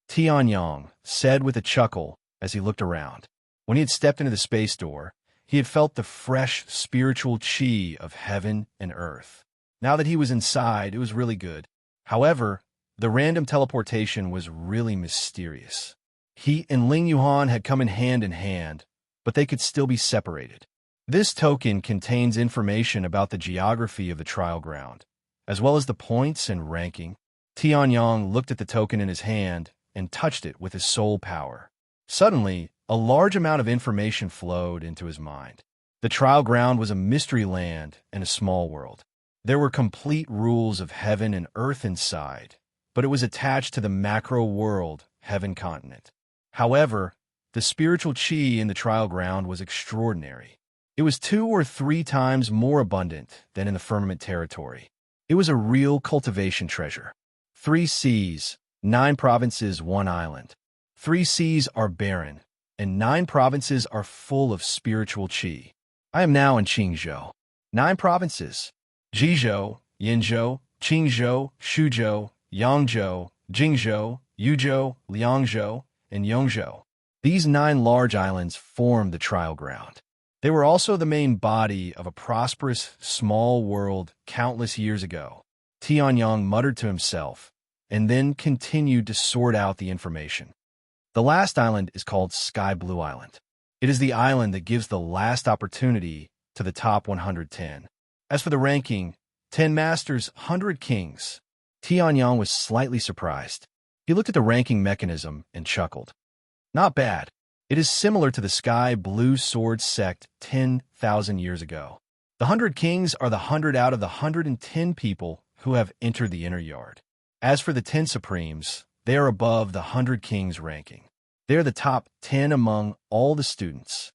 Tianyang said with a chuckle as he looked around. When he had stepped into the space door, he had felt the fresh spiritual chi of heaven and earth. Now that he was inside, it was really good. However, the random teleportation was really mysterious. He and Ling Yuhan had come in hand, but they could still be separated. This token contains information about the geography of the trial ground, as well as the points and ranking. Tianyang looked at the token in his hand and touched it with his soul power. Suddenly, a large amount of information flowed into his mind. The trial ground was a mystery land and a small world. There were complete rules of heaven and earth inside, but it was attached to the macro world, heaven continent. However, the spiritual chi in the trial ground was extraordinary. It was 2 or 3 times more abundant than in the firmament territory. It was a real cultivation treasure. 3 seas, 9 provinces, 1 island. 3 seas are barren, and 9 provinces are full of spiritual chi. I am now in Qingzhou. 9 provinces: Jizhou, Yinzhou, Qingzhou, Shuzhou, Yangzhou, Jingzhou, Yuzhou, Liangzhou, and Yongzhou. These 9 large islands form the trial ground. They were also the main body of a prosperous, small world countless years ago. Tianyang muttered to himself, and then continued to sort out the information. The last island is called Sky Blue Island. It is the island that gives the last opportunity to the top 110. As for the ranking, 10 masters, 100 kings. Tianyang was slightly surprised. He looked at the ranking mechanism and chuckled. Not bad. It is similar to the Sky Blue Sword sect 10,000 years ago. The 100 kings are the 100 out of the 110 people who have entered the inner yard. As for the 10 supremes, they are above the 100 kings ranking. They are the top 10 among all the students.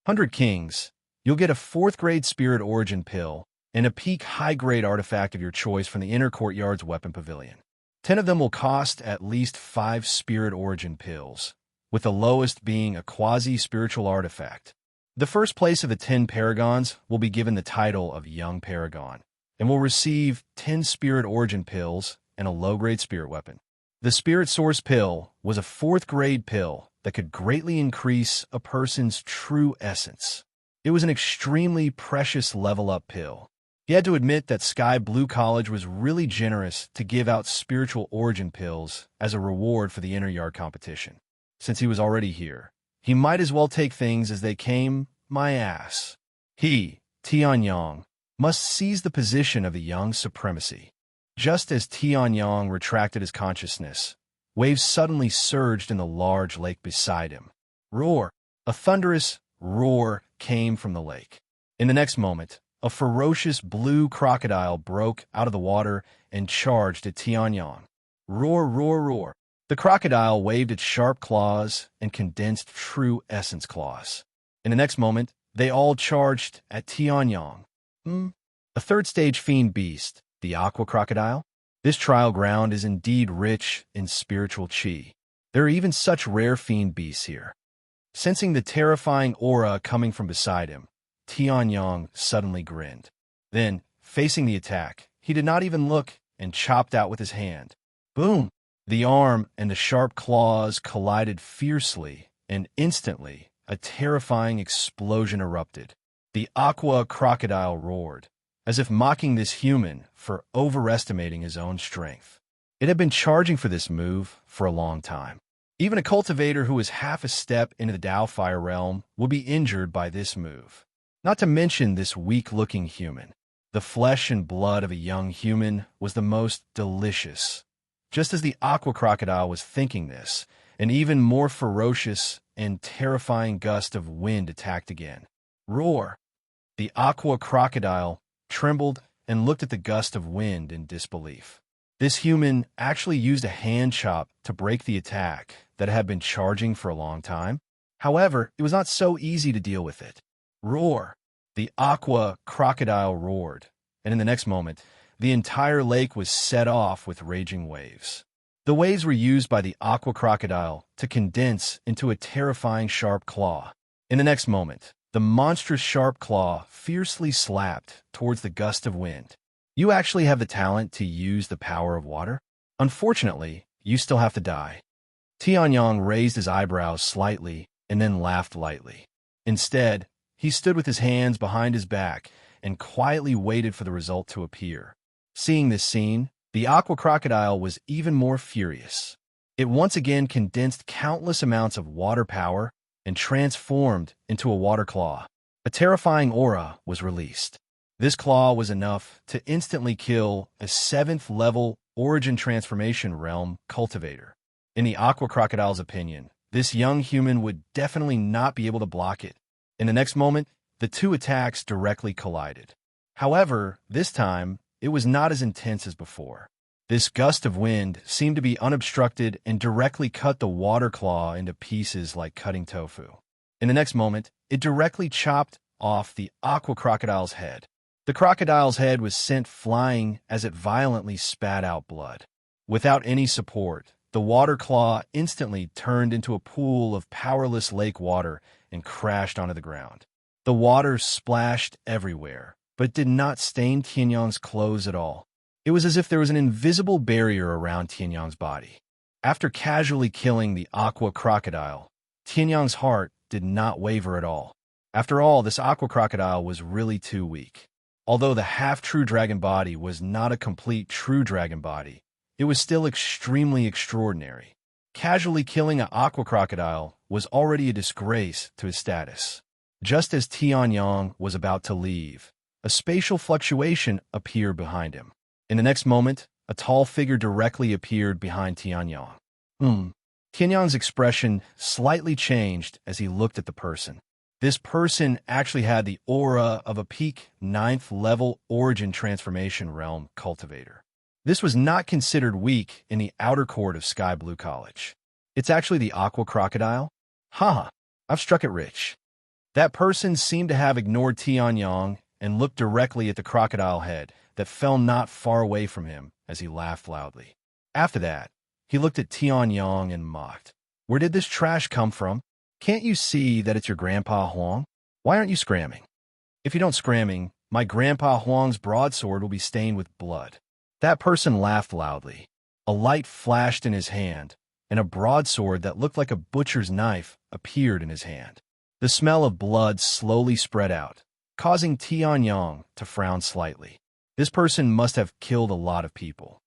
100 kings, you'll get a 4th grade spirit origin pill and a peak high-grade artifact of your choice from the inner courtyard's weapon pavilion. 10 of them will cost at least 5 spirit origin pills, with the lowest being a quasi-spiritual artifact. The first place of the 10 paragons will be given the title of Young Paragon, and will receive 10 spirit origin pills and a low-grade spirit weapon. The Spirit Source pill was a 4th grade pill that could greatly increase a person's true essence. It was an extremely precious level-up pill. He had to admit that Sky Blue College was really generous to give out spiritual origin pills as a reward for the inner yard competition. Since he was already here, he might as well take things as they came, my ass. He, Tianyang, must seize the position of the young supremacy. Just as Tianyang retracted his consciousness, waves suddenly surged in the large lake beside him. Roar! A thunderous roar came from the lake. In the next moment, a ferocious blue crocodile broke out of the water and charged at Tianyang. Roar, roar, roar. The crocodile waved its sharp claws and condensed true essence claws. In the next moment, they all charged at Tianyang. A 3rd stage fiend beast, the aqua crocodile. This trial ground is indeed rich in spiritual chi. There are even such rare fiend beasts here. Sensing the terrifying aura coming from beside him, Tianyang suddenly grinned. Then, facing the attack, he did not even look and chopped out with his hand. Boom! The arm and the sharp claws collided fiercely, and instantly, a terrifying explosion erupted. The aqua crocodile roared, as if mocking this human for overestimating his own strength. It had been charging for this move for a long time. Even a cultivator who was half a step into the Tao Fire realm would be injured by this move. Not to mention this weak-looking human. The flesh and blood of a young human was the most delicious. Just as the aqua crocodile was thinking this, an even more ferocious and terrifying gust of wind attacked again. Roar! The aqua crocodile trembled and looked at the gust of wind in disbelief. This human actually used a hand chop to break the attack that had been charging for a long time. However, it was not so easy to deal with it. Roar! The aqua crocodile roared, and in the next moment, the entire lake was set off with raging waves. The waves were used by the aqua crocodile to condense into a terrifying sharp claw. In the next moment, the monstrous sharp claw fiercely slapped towards the gust of wind. You actually have the talent to use the power of water? Unfortunately, you still have to die. Tianyong raised his eyebrows slightly and then laughed lightly. Instead, he stood with his hands behind his back and quietly waited for the result to appear. Seeing this scene, the aqua crocodile was even more furious. It once again condensed countless amounts of water power and transformed into a water claw. A terrifying aura was released. This claw was enough to instantly kill a 7th-level origin transformation realm cultivator. In the aqua crocodile's opinion, this young human would definitely not be able to block it. In the next moment, the two attacks directly collided. However, this time, it was not as intense as before. This gust of wind seemed to be unobstructed and directly cut the water claw into pieces like cutting tofu. In the next moment, it directly chopped off the aqua crocodile's head. The crocodile's head was sent flying as it violently spat out blood. Without any support, the water claw instantly turned into a pool of powerless lake water and crashed onto the ground. The water splashed everywhere, but did not stain Tianyong's clothes at all. It was as if there was an invisible barrier around Tianyong's body. After casually killing the aqua crocodile, Tianyong's heart did not waver at all. After all, this aqua crocodile was really too weak. Although the half-true dragon body was not a complete true dragon body, it was still extremely extraordinary. Casually killing an aqua crocodile was already a disgrace to his status. Just as Tianyong was about to leave, a spatial fluctuation appeared behind him. In the next moment, a tall figure directly appeared behind Tianyong. Tianyong's expression slightly changed as he looked at the person. This person actually had the aura of a peak 9th-level origin transformation realm cultivator. This was not considered weak in the outer court of Sky Blue College. It's actually the aqua crocodile? Haha, I've struck it rich. That person seemed to have ignored Tianyong and looked directly at the crocodile head that fell not far away from him as he laughed loudly. After that, he looked at Tianyong and mocked. Where did this trash come from? Can't you see that it's your grandpa Huang? Why aren't you scramming? If you don't scramming, my grandpa Huang's broadsword will be stained with blood. That person laughed loudly. A light flashed in his hand, and a broadsword that looked like a butcher's knife appeared in his hand. The smell of blood slowly spread out, causing Tianyong to frown slightly. This person must have killed a lot of people.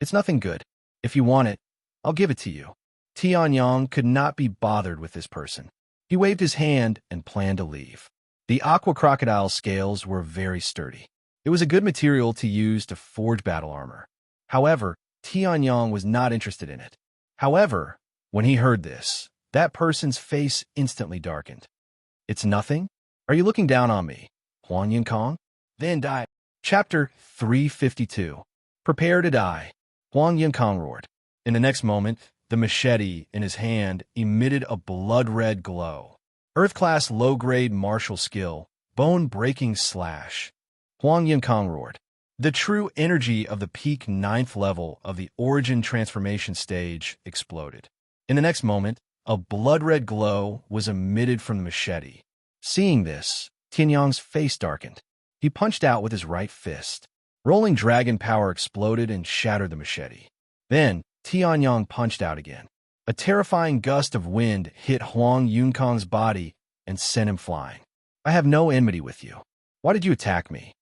It's nothing good. If you want it, I'll give it to you. Tianyong could not be bothered with this person. He waved his hand and planned to leave. The aqua crocodile's scales were very sturdy. It was a good material to use to forge battle armor. However, Tianyong was not interested in it. However, when he heard this, that person's face instantly darkened. It's nothing? Are you looking down on me, Huang Yinkong? Then die. Chapter 352. Prepare to die. Huang Yinkong roared. In the next moment, the machete in his hand emitted a blood-red glow. Earth-class low-grade martial skill, bone-breaking slash. Huang Yinkong roared. The true energy of the peak 9th level of the origin transformation stage exploded. In the next moment, a blood-red glow was emitted from the machete. Seeing this, Tianyong's face darkened. He punched out with his right fist. Rolling dragon power exploded and shattered the machete. Then, Tianyong punched out again. A terrifying gust of wind hit Huang Yinkong's body and sent him flying. I have no enmity with you. Why did you attack me?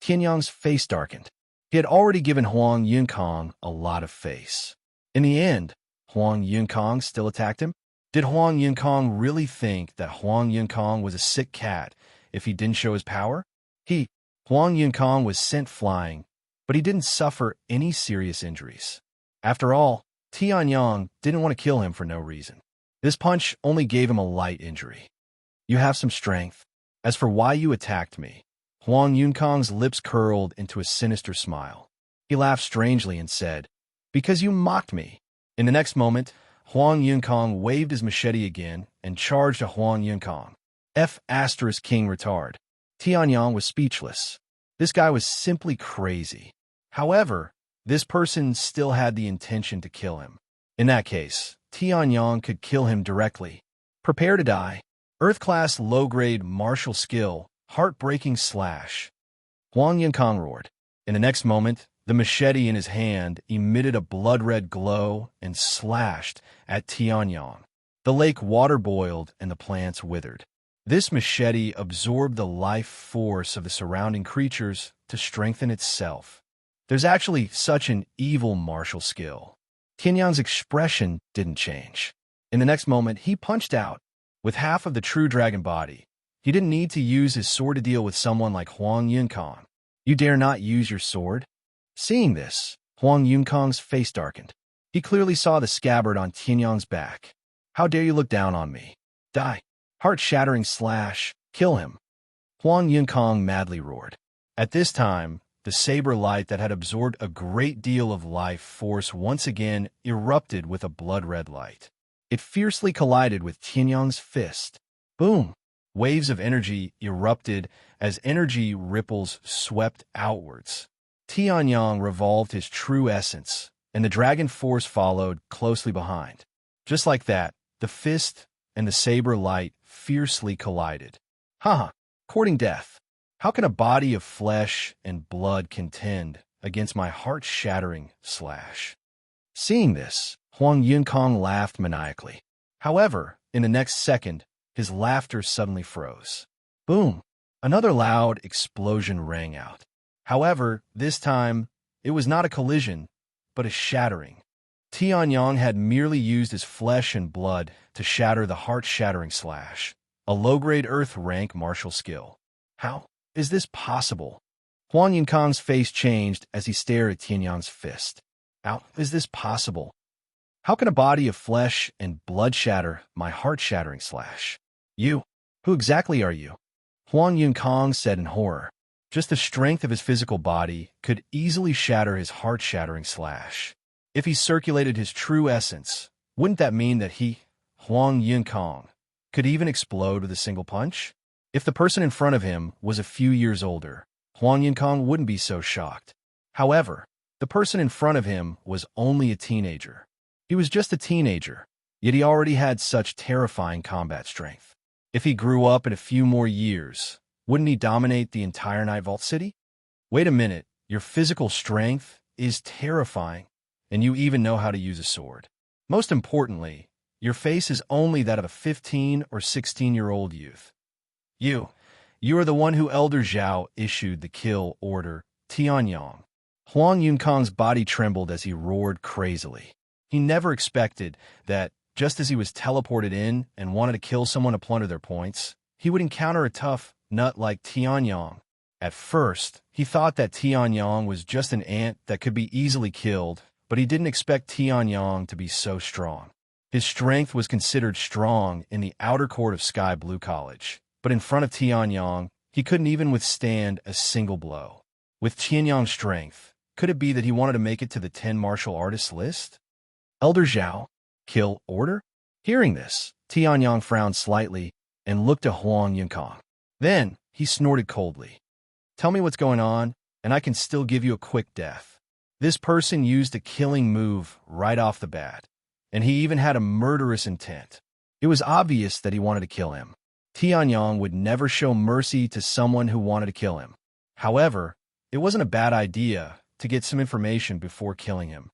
Tianyong's face darkened. He had already given Huang Yinkong a lot of face. In the end, Huang Yinkong still attacked him? Did Huang Yinkong really think that Huang Yinkong was a sick cat if he didn't show his power? Huang Yinkong was sent flying, but he didn't suffer any serious injuries. After all, Tianyong didn't want to kill him for no reason. This punch only gave him a light injury. You have some strength. As for why you attacked me, Huang Yunkong's lips curled into a sinister smile. He laughed strangely and said, "Because you mocked me." In the next moment, Huang Yunkong waved his machete again and charged at Huang Yunkong. King retard. Tianyang was speechless. This guy was simply crazy. However, this person still had the intention to kill him. In that case, Tianyang could kill him directly. Prepare to die. Earth-class low-grade martial skill, heartbreaking slash. Huang Yunkong roared. In the next moment, the machete in his hand emitted a blood-red glow and slashed at Tianyang. The lake water boiled and the plants withered. This machete absorbed the life force of the surrounding creatures to strengthen itself. There's actually such an evil martial skill. Tianyang's expression didn't change. In the next moment, he punched out. With half of the true dragon body, he didn't need to use his sword to deal with someone like Huang Yunkong. You dare not use your sword? Seeing this, Huang Yunkong's face darkened. He clearly saw the scabbard on Tianyang's back. How dare you look down on me? Die. Heart-shattering slash. Kill him. Huang Yunkong madly roared. At this time, the saber light that had absorbed a great deal of life force once again erupted with a blood-red light. It fiercely collided with Tianyang's fist. Boom! Waves of energy erupted as energy ripples swept outwards. Tianyang revolved his true essence, and the dragon force followed closely behind. Just like that, the fist and the saber light fiercely collided. Haha, courting death. How can a body of flesh and blood contend against my heart-shattering slash? Seeing this, Huang Yunkong laughed maniacally. However, in the next second, his laughter suddenly froze. Boom! Another loud explosion rang out. However, this time, it was not a collision, but a shattering. Tianyang had merely used his flesh and blood to shatter the heart-shattering slash, a low-grade Earth-rank martial skill. How is this possible? Huang Yunkong's face changed as he stared at Tianyang's fist. How is this possible? How can a body of flesh and blood shatter my heart-shattering slash? You? Who exactly are you? Huang Yunkong said in horror. Just the strength of his physical body could easily shatter his heart-shattering slash. If he circulated his true essence, wouldn't that mean that he, Huang Yunkong, could even explode with a single punch? If the person in front of him was a few years older, Huang Yunkong wouldn't be so shocked. However, the person in front of him was only a teenager. He was just a teenager, yet he already had such terrifying combat strength. If he grew up in a few more years, wouldn't he dominate the entire Night Vault City? Wait a minute, your physical strength is terrifying, and you even know how to use a sword. Most importantly, your face is only that of a 15 or 16-year-old youth. You are the one who Elder Zhao issued the kill order, Tianyang. Huang Yunkong's body trembled as he roared crazily. He never expected that, just as he was teleported in and wanted to kill someone to plunder their points, he would encounter a tough nut like Tianyang. At first, he thought that Tianyang was just an ant that could be easily killed, but he didn't expect Tianyang to be so strong. His strength was considered strong in the outer court of Sky Blue College, but in front of Tianyang, he couldn't even withstand a single blow. With Tianyang's strength, could it be that he wanted to make it to the 10 martial artists list? Elder Zhao, kill order? Hearing this, Tianyang frowned slightly and looked at Huang Yunkong. Then, he snorted coldly. Tell me what's going on, and I can still give you a quick death. This person used a killing move right off the bat, and he even had a murderous intent. It was obvious that he wanted to kill him. Tianyang would never show mercy to someone who wanted to kill him. However, it wasn't a bad idea to get some information before killing him.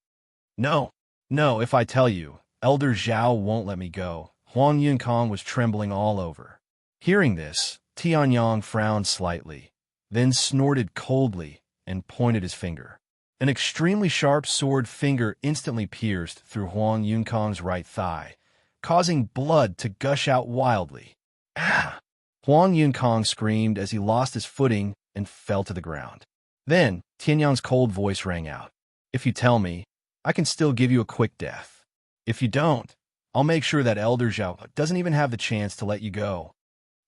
No, if I tell you, Elder Zhao won't let me go. Huang Yunkong was trembling all over. Hearing this, Tianyang frowned slightly, then snorted coldly and pointed his finger. An extremely sharp sword finger instantly pierced through Huang Yunkong's right thigh, causing blood to gush out wildly. Ah! Huang Yunkong screamed as he lost his footing and fell to the ground. Then, Tianyang's cold voice rang out. If you tell me, I can still give you a quick death. If you don't, I'll make sure that Elder Zhao doesn't even have the chance to let you go.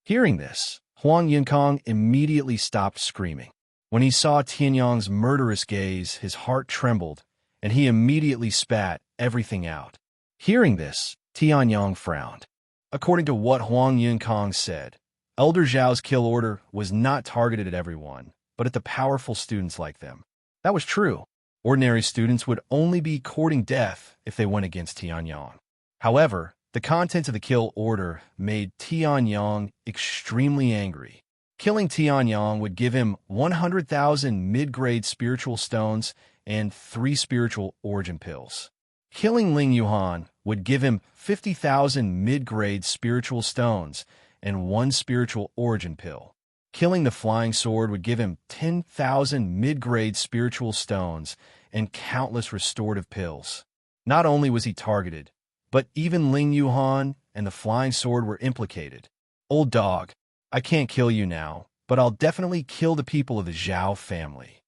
Hearing this, Huang Yunkang immediately stopped screaming. When he saw Tianyang's murderous gaze, his heart trembled, and he immediately spat everything out. Hearing this, Tianyang frowned. According to what Huang Yunkang said, Elder Zhao's kill order was not targeted at everyone, but at the powerful students like them. That was true. Ordinary students would only be courting death if they went against Tianyang. However, the contents of the kill order made Tianyang extremely angry. Killing Tianyang would give him 100,000 mid-grade spiritual stones and 3 spiritual origin pills. Killing Ling Yuhan would give him 50,000 mid-grade spiritual stones and 1 spiritual origin pill. Killing the flying sword would give him 10,000 mid-grade spiritual stones and countless restorative pills. Not only was he targeted, but even Ling Yuhan and the flying sword were implicated. Old dog, I can't kill you now, but I'll definitely kill the people of the Zhao family.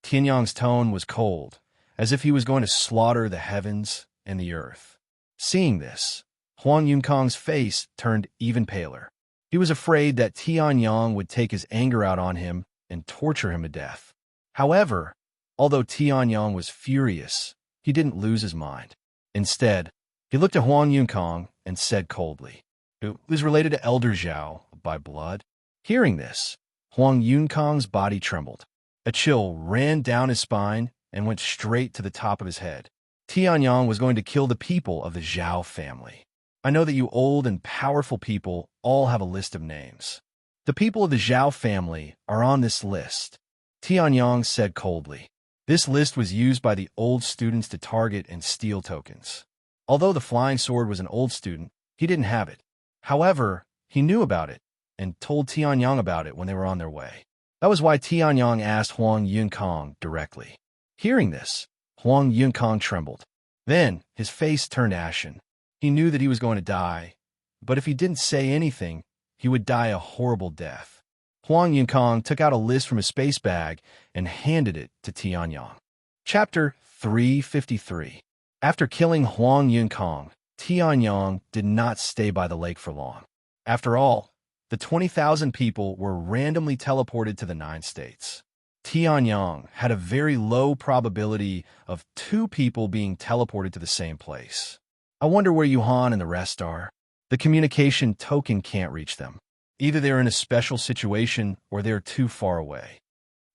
Tianyang's tone was cold, as if he was going to slaughter the heavens and the earth. Seeing this, Huang Yunkang's face turned even paler. He was afraid that Tianyang would take his anger out on him and torture him to death. However, although Tianyang was furious, he didn't lose his mind. Instead, he looked at Huang Yunkang and said coldly, "Who is related to Elder Zhao by blood?" Hearing this, Huang Yunkang's body trembled. A chill ran down his spine and went straight to the top of his head. Tianyang was going to kill the people of the Zhao family. I know that you old and powerful people all have a list of names. The people of the Zhao family are on this list, Tianyang said coldly. This list was used by the old students to target and steal tokens. Although the flying sword was an old student, he didn't have it. However, he knew about it and told Tianyang about it when they were on their way. That was why Tianyang asked Huang Yunkang directly. Hearing this, Huang Yunkang trembled. Then his face turned ashen. He knew that he was going to die, but if he didn't say anything, he would die a horrible death. Huang Yunkang took out a list from his space bag and handed it to Tianyang. Chapter 353. After killing Huang Yunkang, Tianyang did not stay by the lake for long. After all, the 20,000 people were randomly teleported to the 9 states. Tianyang had a very low probability of 2 people being teleported to the same place. I wonder where Yuhan and the rest are. The communication token can't reach them. Either they're in a special situation or they're too far away.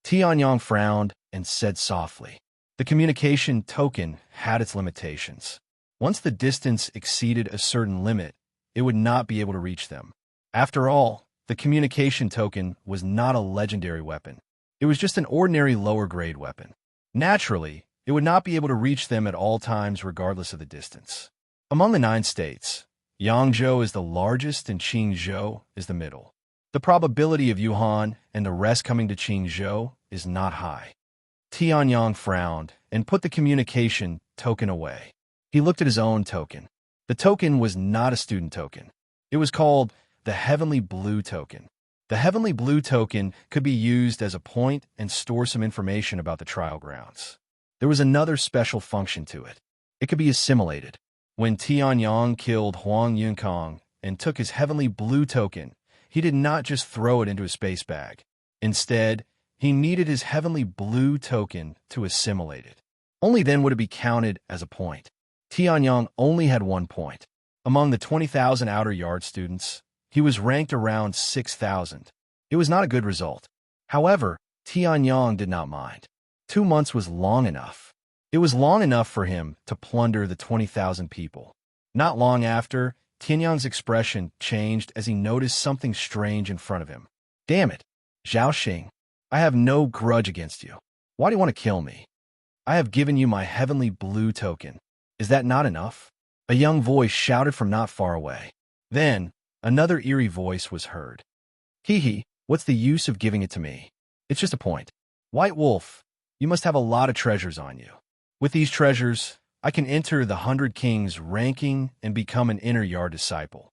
Tianyang frowned and said softly, the communication token had its limitations. Once the distance exceeded a certain limit, it would not be able to reach them. After all, the communication token was not a legendary weapon. It was just an ordinary lower-grade weapon. Naturally, it would not be able to reach them at all times regardless of the distance. Among the 9 states, Yangzhou is the largest and Qingzhou is the middle. The probability of Yuhan and the rest coming to Qingzhou is not high. Tianyang frowned and put the communication token away. He looked at his own token. The token was not a student token. It was called the Heavenly Blue token. The Heavenly Blue token could be used as a point and store some information about the trial grounds. There was another special function to it. It could be assimilated. When Tianyang killed Huang Yunkang and took his Heavenly Blue token, he did not just throw it into his space bag. Instead, he needed his Heavenly Blue token to assimilate it. Only then would it be counted as a point. Tianyang only had 1 point. Among the 20,000 outer yard students, he was ranked around 6,000. It was not a good result. However, Tianyang did not mind. 2 months was long enough. It was long enough for him to plunder the 20,000 people. Not long after, Tianyang's expression changed as he noticed something strange in front of him. Damn it, Zhao Xing, I have no grudge against you. Why do you want to kill me? I have given you my Heavenly Blue token. Is that not enough? A young voice shouted from not far away. Then, another eerie voice was heard. Hee, what's the use of giving it to me? It's just a point. White Wolf, you must have a lot of treasures on you. With these treasures, I can enter the 100 Kings ranking and become an inner yard disciple.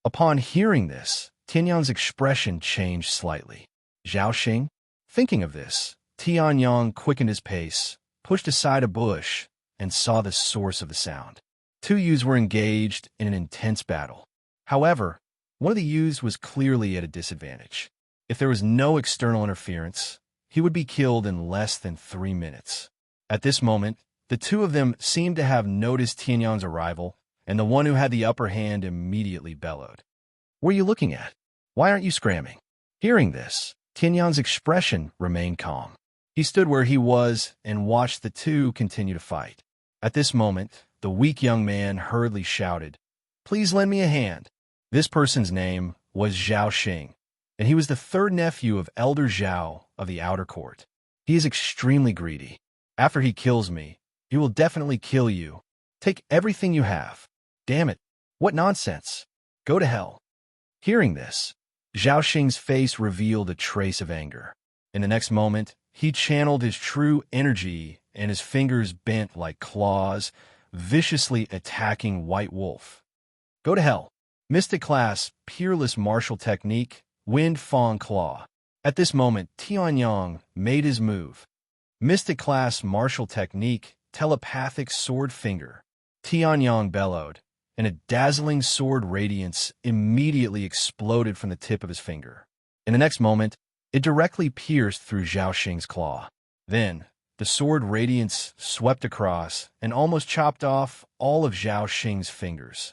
Upon hearing this, Tianyang's expression changed slightly. Zhao Xing? Thinking of this, Tianyang quickened his pace, pushed aside a bush, and saw the source of the sound. 2 youths were engaged in an intense battle. However, One of the youths was clearly at a disadvantage. If there was no external interference, he would be killed in less than 3 minutes. At this moment, the two of them seemed to have noticed Tianyang's arrival, and the one who had the upper hand immediately bellowed. "What are you looking at? Why aren't you scramming?" Hearing this, Tianyang's expression remained calm. He stood where he was and watched the two continue to fight. At this moment, the weak young man hurriedly shouted, "Please lend me a hand." This person's name was Zhao Xing, and he was the third nephew of Elder Zhao of the Outer Court. He is extremely greedy. After he kills me, he will definitely kill you. Take everything you have. Damn it, what nonsense. Go to hell. Hearing this, Zhao Xing's face revealed a trace of anger. In the next moment, he channeled his true energy and his fingers bent like claws, viciously attacking White Wolf. Go to hell. Mystic class, peerless martial technique, Wind Fang Claw. At this moment, Tianyang made his move. Mystic class martial technique, telepathic sword finger. Tianyang bellowed, and a dazzling sword radiance immediately exploded from the tip of his finger. In the next moment, it directly pierced through Zhao Xing's claw. Then, the sword radiance swept across and almost chopped off all of Zhao Xing's fingers.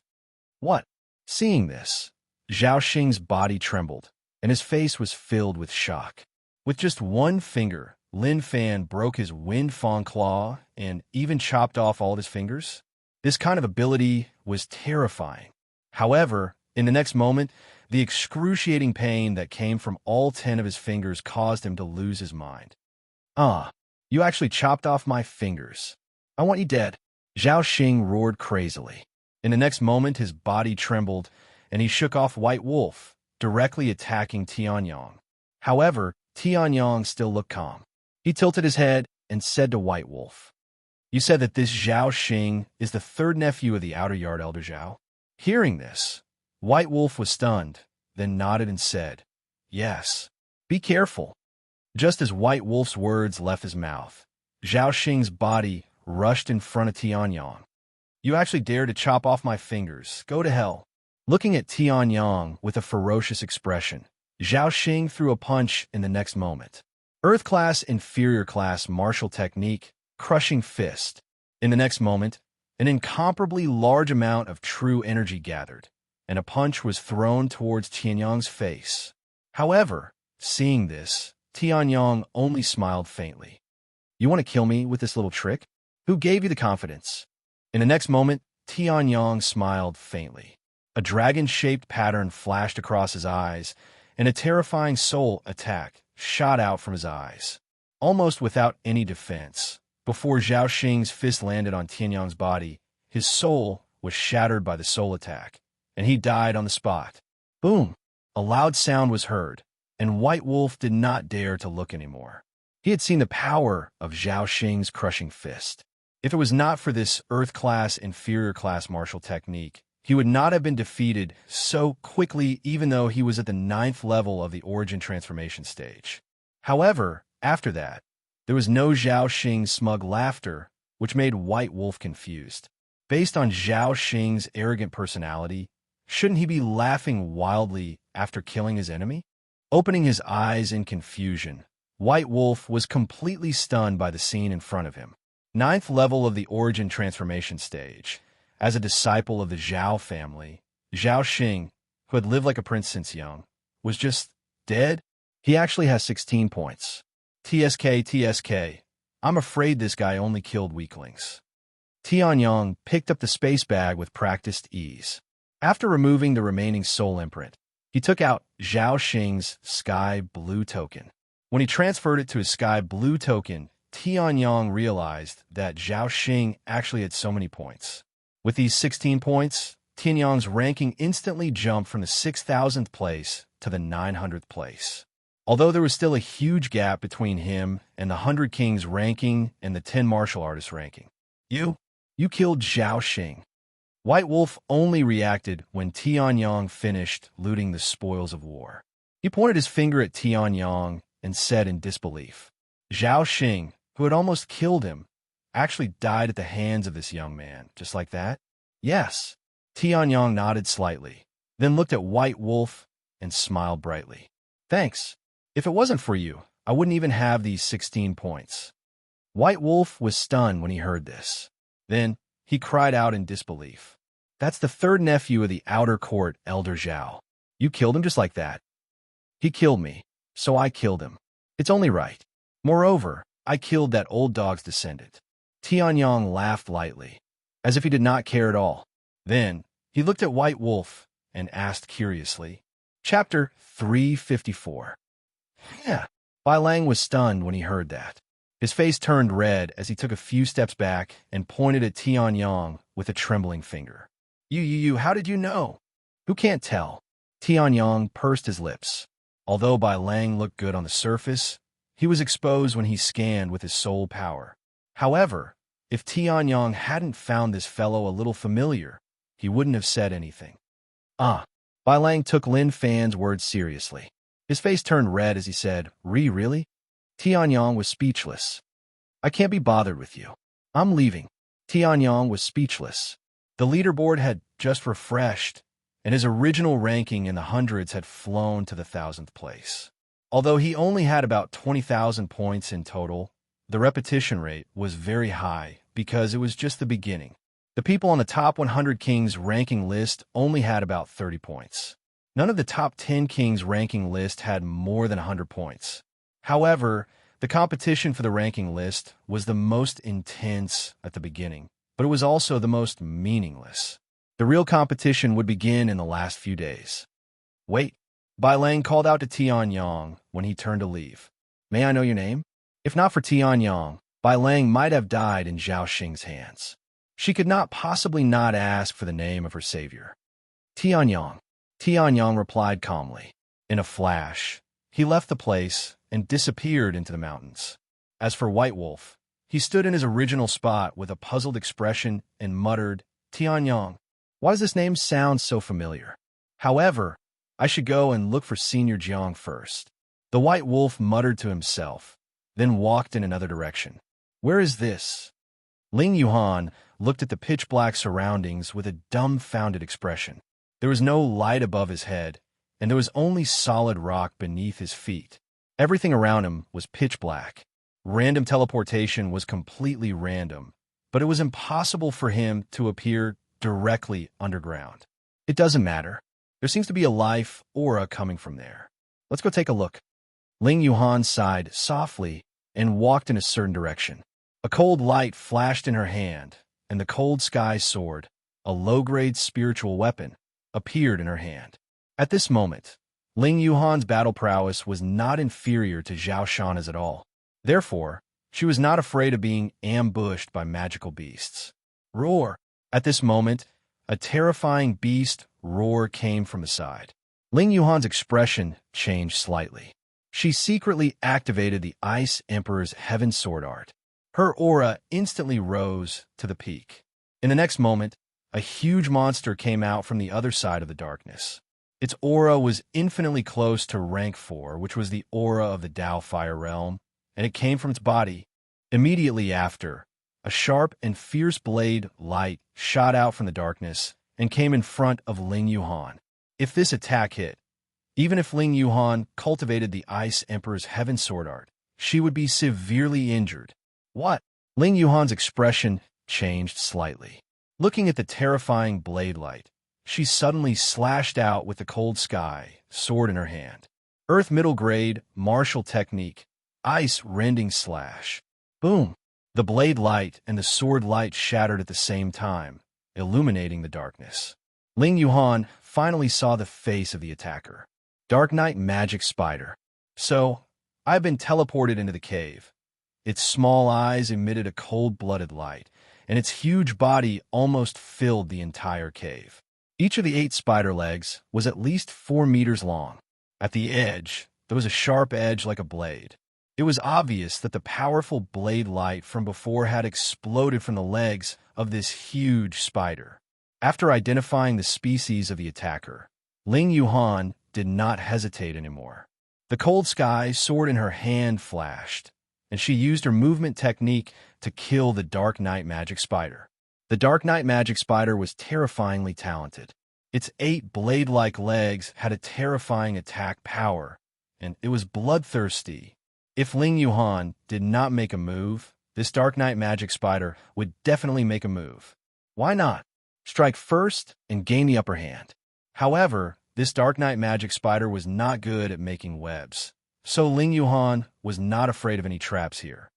What? Seeing this, Zhao Xing's body trembled, and his face was filled with shock. With just one finger, Lin Fan broke his Wind Fang Claw and even chopped off all of his fingers. This kind of ability was terrifying. However, in the next moment, the excruciating pain that came from all 10 of his fingers caused him to lose his mind. You actually chopped off my fingers. I want you dead." Zhao Xing roared crazily. In the next moment, his body trembled, and he shook off White Wolf, directly attacking Tianyang. However, Tianyang still looked calm. He tilted his head and said to White Wolf, "You said that this Zhao Xing is the third nephew of the Outer Yard Elder Zhao?" Hearing this, White Wolf was stunned, then nodded and said, "Yes. Be careful." Just as White Wolf's words left his mouth, Zhao Xing's body rushed in front of Tianyang. "You actually dare to chop off my fingers. Go to hell." Looking at Tianyang with a ferocious expression, Zhao Xing threw a punch in the next moment. Earth class, inferior class martial technique, crushing fist. In the next moment, an incomparably large amount of true energy gathered, and a punch was thrown towards Tianyang's face. However, seeing this, Tianyang only smiled faintly. "You want to kill me with this little trick? Who gave you the confidence?" In the next moment, Tianyang smiled faintly. A dragon-shaped pattern flashed across his eyes, and a terrifying soul attack shot out from his eyes. Almost without any defense, before Zhao Xing's fist landed on Tianyang's body, his soul was shattered by the soul attack, and he died on the spot. Boom! A loud sound was heard, and White Wolf did not dare to look anymore. He had seen the power of Zhao Xing's crushing fist. If it was not for this Earth class, inferior class martial technique, he would not have been defeated so quickly, even though he was at the 9th level of the origin transformation stage. However, after that, there was no Zhao Xing's smug laughter, which made White Wolf confused. Based on Zhao Xing's arrogant personality, shouldn't he be laughing wildly after killing his enemy? Opening his eyes in confusion, White Wolf was completely stunned by the scene in front of him. 9th level of the origin transformation stage. As a disciple of the Zhao family, Zhao Xing, who had lived like a prince since young, was just dead. He actually has 16 points. TSK. I'm afraid this guy only killed weaklings. Tianyang picked up the space bag with practiced ease. After removing the remaining soul imprint, he took out Zhao Xing's sky blue token. When he transferred it to his sky blue token, Tianyang realized that Zhao Xing actually had so many points. With these 16 points, Tianyang's ranking instantly jumped from the 6,000th place to the 900th place. Although there was still a huge gap between him and the 100 Kings ranking and the 10 martial artists ranking. You killed Zhao Xing. White Wolf only reacted when Tianyang finished looting the spoils of war. He pointed his finger at Tianyang and said in disbelief, "Zhao Xing, who had almost killed him, actually died at the hands of this young man, just like that?" "Yes." Tianyang nodded slightly. then looked at White Wolf and smiled brightly. Thanks. If it wasn't for you, I wouldn't even have these 16 points. White Wolf was stunned when he heard this. Then he cried out in disbelief. That's the third nephew of the outer court, Elder Zhao. You killed him just like that? He killed me, so I killed him. It's only right. Moreover, I killed that old dog's descendant. Tianyong laughed lightly, as if he did not care at all. Then he looked at White Wolf and asked curiously. Chapter 354. Yeah. Bai Lang was stunned when he heard that. His face turned red as he took a few steps back and pointed at Tianyong with a trembling finger. How did you know? Who can't tell? Tianyong pursed his lips. Although Bai Lang looked good on the surface, he was exposed when he scanned with his soul power. However, if Tianyong hadn't found this fellow a little familiar, he wouldn't have said anything. Bai Lang took Lin Fan's words seriously. His face turned red as he said, Really? Tianyong was speechless. I can't be bothered with you. I'm leaving. Tianyong was speechless. The leaderboard had just refreshed, and his original ranking in the hundreds had flown to the 1,000th place. Although he only had about 20,000 points in total, the repetition rate was very high because it was just the beginning. The people on the top 100 kings ranking list only had about 30 points. None of the top 10 kings ranking list had more than 100 points. However, the competition for the ranking list was the most intense at the beginning, but it was also the most meaningless. The real competition would begin in the last few days. Wait, Bai Lang called out to Tianyong when he turned to leave. May I know your name? If not for Tianyong, Bai Lang might have died in Zhao Xing's hands. She could not possibly not ask for the name of her savior. Tianyong. Tianyong replied calmly. In a flash, he left the place and disappeared into the mountains. As for White Wolf, he stood in his original spot with a puzzled expression and muttered, Tianyong, why does this name sound so familiar? However, I should go and look for Senior Jiang first. The White Wolf muttered to himself, then walked in another direction. Where is this? Ling Yuhan looked at the pitch-black surroundings with a dumbfounded expression. There was no light above his head, and there was only solid rock beneath his feet. Everything around him was pitch black. Random teleportation was completely random, but it was impossible for him to appear directly underground. It doesn't matter. There seems to be a life aura coming from there. Let's go take a look. Ling Yuhan sighed softly and walked in a certain direction. A cold light flashed in her hand, and the cold sky sword, a low-grade spiritual weapon, appeared in her hand. At this moment, Ling Yuhan's battle prowess was not inferior to Zhao Shan's at all. Therefore, she was not afraid of being ambushed by magical beasts. Roar! At this moment, a terrifying beast roar came from the side. Ling Yuhan's expression changed slightly. She secretly activated the Ice Emperor's Heaven Sword Art. Her aura instantly rose to the peak. In the next moment, a huge monster came out from the other side of the darkness. Its aura was infinitely close to rank 4, which was the aura of the Dao Fire Realm, and it came from its body. Immediately after, a sharp and fierce blade light shot out from the darkness and came in front of Ling Yuhan. If this attack hit, even if Ling Yuhan cultivated the Ice Emperor's Heaven Sword Art, she would be severely injured. What? Ling Yuhan's expression changed slightly. Looking at the terrifying blade light, she suddenly slashed out with the cold sky, sword in her hand. Earth middle grade, martial technique, ice rending slash. Boom! The blade light and the sword light shattered at the same time, illuminating the darkness. Ling Yuhan finally saw the face of the attacker. Dark Knight Magic Spider. So, I've been teleported into the cave. Its small eyes emitted a cold-blooded light, and its huge body almost filled the entire cave. Each of the 8 spider legs was at least 4 meters long. At the edge, there was a sharp edge like a blade. It was obvious that the powerful blade light from before had exploded from the legs of this huge spider. After identifying the species of the attacker, Ling Yuhan did not hesitate anymore. The cold sky sword in her hand flashed, and she used her movement technique to kill the Dark Knight Magic Spider. The Dark Knight Magic Spider was terrifyingly talented. Its 8 blade-like legs had a terrifying attack power, and it was bloodthirsty. If Ling Yuhan did not make a move, this Dark Knight magic spider would definitely make a move. Why not? Strike first and gain the upper hand. However, this Dark Knight magic spider was not good at making webs, so Ling Yuhan was not afraid of any traps here.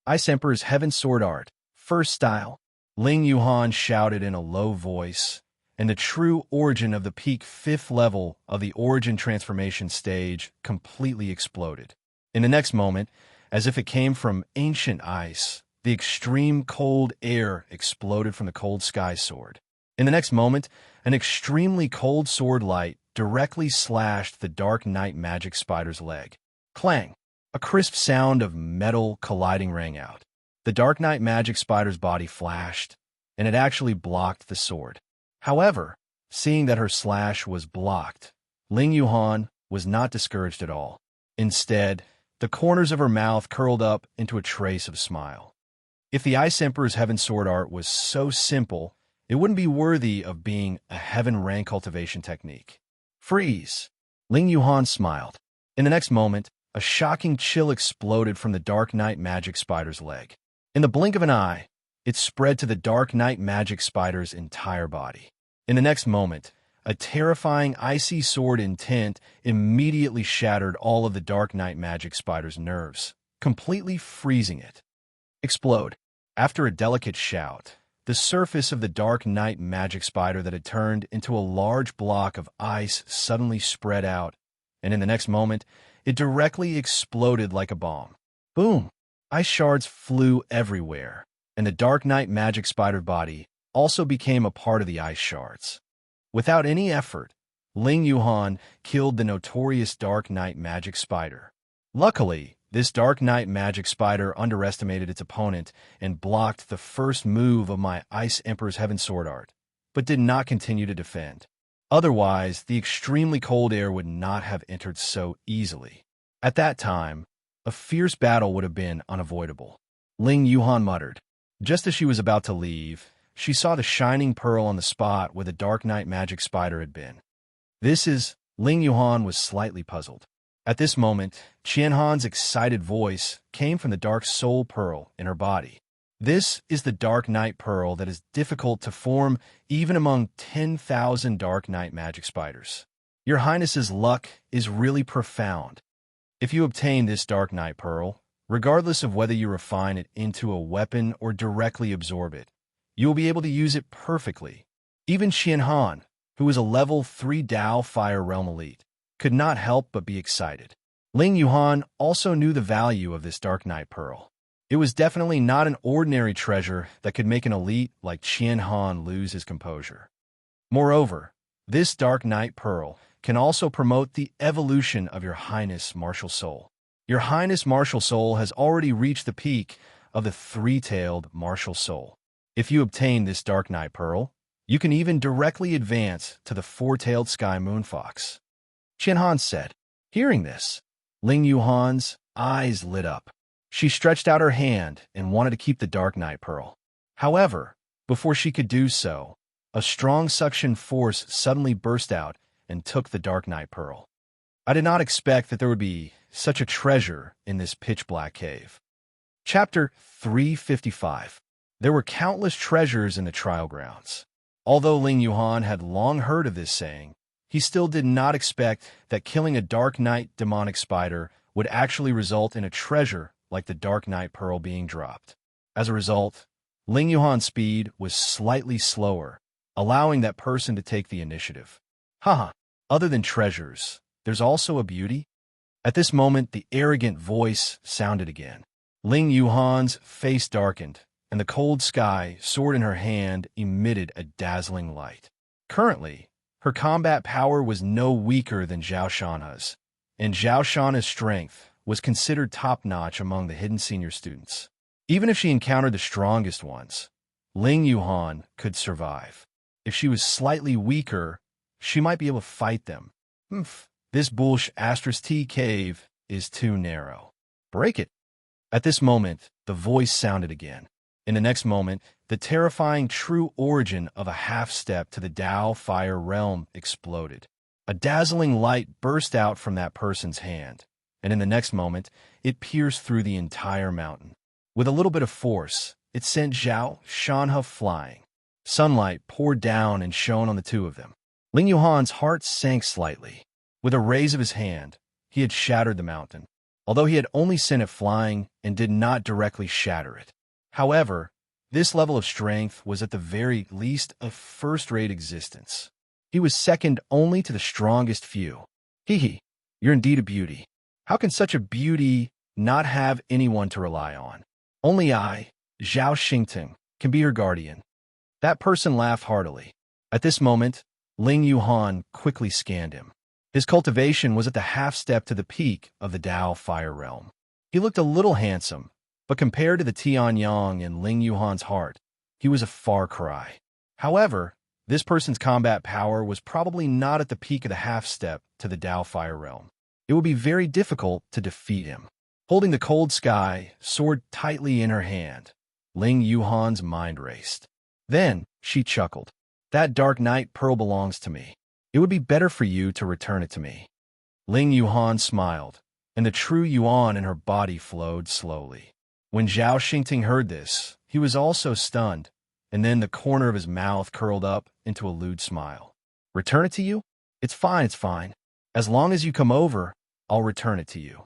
Ice Emperor's Heaven Sword Art, First Style. Ling Yuhan shouted in a low voice, and the true origin of the peak 5th level of the origin transformation stage completely exploded. In the next moment, as if it came from ancient ice, the extreme cold air exploded from the cold sky sword. In the next moment, an extremely cold sword light directly slashed the Dark Knight magic spider's leg. Clang! A crisp sound of metal colliding rang out. The Dark Knight magic spider's body flashed, and it actually blocked the sword. However, seeing that her slash was blocked, Ling Yuhan was not discouraged at all. Instead, the corners of her mouth curled up into a trace of a smile. If the Ice Emperor's Heaven Sword Art was so simple, it wouldn't be worthy of being a Heaven Rank cultivation technique. Freeze! Ling Yuhan smiled. In the next moment, a shocking chill exploded from the Dark Knight magic spider's leg. In the blink of an eye, it spread to the Dark Knight magic spider's entire body. In the next moment, a terrifying icy sword intent immediately shattered all of the Dark Knight magic spider's nerves, completely freezing it. Explode. After a delicate shout, the surface of the Dark Knight magic spider that had turned into a large block of ice suddenly spread out, and in the next moment, it directly exploded like a bomb. Boom! Ice shards flew everywhere, and the Dark Knight magic spider body also became a part of the ice shards. Without any effort, Ling Yuhan killed the notorious Dark Knight magic spider. Luckily, this Dark Knight magic spider underestimated its opponent and blocked the first move of my Ice Emperor's Heaven Sword Art, but did not continue to defend. Otherwise, the extremely cold air would not have entered so easily. At that time, a fierce battle would have been unavoidable. Ling Yuhan muttered. Just as she was about to leave, she saw the shining pearl on the spot where the Dark Knight magic spider had been. Ling Yuhan was slightly puzzled. At this moment, Qianhan's excited voice came from the dark soul pearl in her body. This is the Dark Knight pearl that is difficult to form even among 10,000 Dark Knight magic spiders. Your Highness's luck is really profound. If you obtain this Dark Knight pearl, regardless of whether you refine it into a weapon or directly absorb it, you will be able to use it perfectly. Even Qianhan, who is a level 3 Dao Fire Realm elite, could not help but be excited. Ling Yuhan also knew the value of this Dark Knight pearl. It was definitely not an ordinary treasure that could make an elite like Qianhan lose his composure. Moreover, this Dark Knight pearl can also promote the evolution of your Highness Martial Soul. Your Highness Martial Soul has already reached the peak of the 3-tailed Martial Soul. If you obtain this Dark Knight pearl, you can even directly advance to the 4-tailed Sky Moon Fox. Qianhan said. Hearing this, Ling Yuhan's eyes lit up. She stretched out her hand and wanted to keep the Dark Knight pearl. However, before she could do so, a strong suction force suddenly burst out and took the Dark Knight pearl. I did not expect that there would be such a treasure in this pitch-black cave. Chapter 355. There were countless treasures in the trial grounds. Although Ling Yuhan had long heard of this saying, he still did not expect that killing a Dark Knight demonic spider would actually result in a treasure like the Dark Knight pearl being dropped. As a result, Ling Yuhan's speed was slightly slower, allowing that person to take the initiative. Haha, other than treasures, there's also a beauty? At this moment, the arrogant voice sounded again. Ling Yuhan's face darkened, and the cold sky, sword in her hand, emitted a dazzling light. Currently, her combat power was no weaker than Zhao Shanha's, and Zhao Shanha's strength was considered top-notch among the hidden senior students. Even if she encountered the strongest ones, Ling Yuhan could survive. If she was slightly weaker, she might be able to fight them. This bullsh *T cave is too narrow. Break it. At this moment, the voice sounded again. In the next moment, the terrifying true origin of a half-step to the Dao fire realm exploded. A dazzling light burst out from that person's hand, and in the next moment, it pierced through the entire mountain. With a little bit of force, it sent Zhao Shanhe flying. Sunlight poured down and shone on the two of them. Ling Yuhan's heart sank slightly. With a raise of his hand, he had shattered the mountain, although he had only sent it flying and did not directly shatter it. However, this level of strength was at the very least a first-rate existence. He was second only to the strongest few. Hee, you're indeed a beauty. How can such a beauty not have anyone to rely on? Only I, Zhao Xingting, can be her guardian. That person laughed heartily. At this moment, Ling Yuhan quickly scanned him. His cultivation was at the half-step to the peak of the Dao fire realm. He looked a little handsome, but compared to the Tianyang in Ling Yuhan's heart, he was a far cry. However, this person's combat power was probably not at the peak of the half-step to the Dao fire realm. It would be very difficult to defeat him. Holding the cold sky sword tightly in her hand, Ling Yuhan's mind raced. Then she chuckled. That dark night pearl belongs to me. It would be better for you to return it to me. Ling Yuhan smiled, and the true yuan in her body flowed slowly. When Zhao Xingting heard this, he was also stunned, and then the corner of his mouth curled up into a lewd smile. Return it to you? It's fine. As long as you come over, I'll return it to you.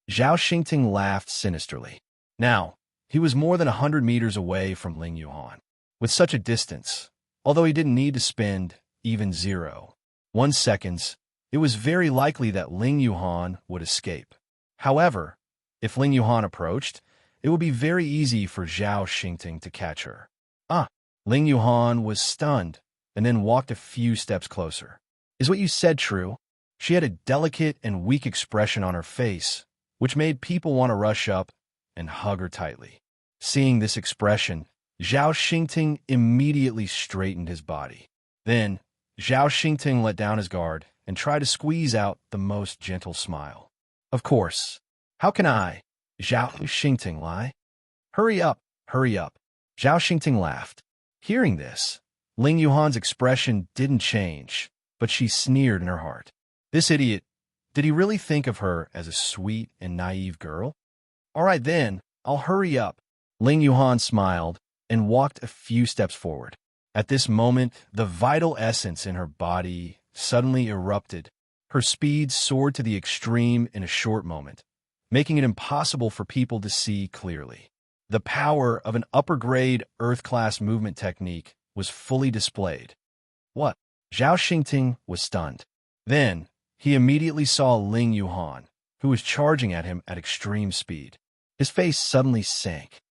Zhao Xingting laughed sinisterly. Now, he was more than 100 meters away from Ling Yuhan. With such a distance, although he didn't need to spend even 0.1 seconds, it was very likely that Ling Yuhan would escape. However, if Ling Yuhan approached, it would be very easy for Zhao Xingting to catch her. Ling Yuhan was stunned and then walked a few steps closer. Is what you said true? She had a delicate and weak expression on her face, which made people want to rush up and hug her tightly. Seeing this expression, Zhao Xingting immediately straightened his body. Then, Zhao Xingting let down his guard and tried to squeeze out the most gentle smile. Of course. How can I, Zhao Xingting, lie? Hurry up. Zhao Xingting laughed. Hearing this, Ling Yuhan's expression didn't change, but she sneered in her heart. This idiot, did he really think of her as a sweet and naive girl? All right then, I'll hurry up. Ling Yuhan smiled and walked a few steps forward. At this moment, the vital essence in her body suddenly erupted. Her speed soared to the extreme in a short moment, making it impossible for people to see clearly. The power of an upper-grade Earth-class movement technique was fully displayed. What? Zhao Xingting was stunned. Then, he immediately saw Ling Yuhan, who was charging at him at extreme speed. His face suddenly sank.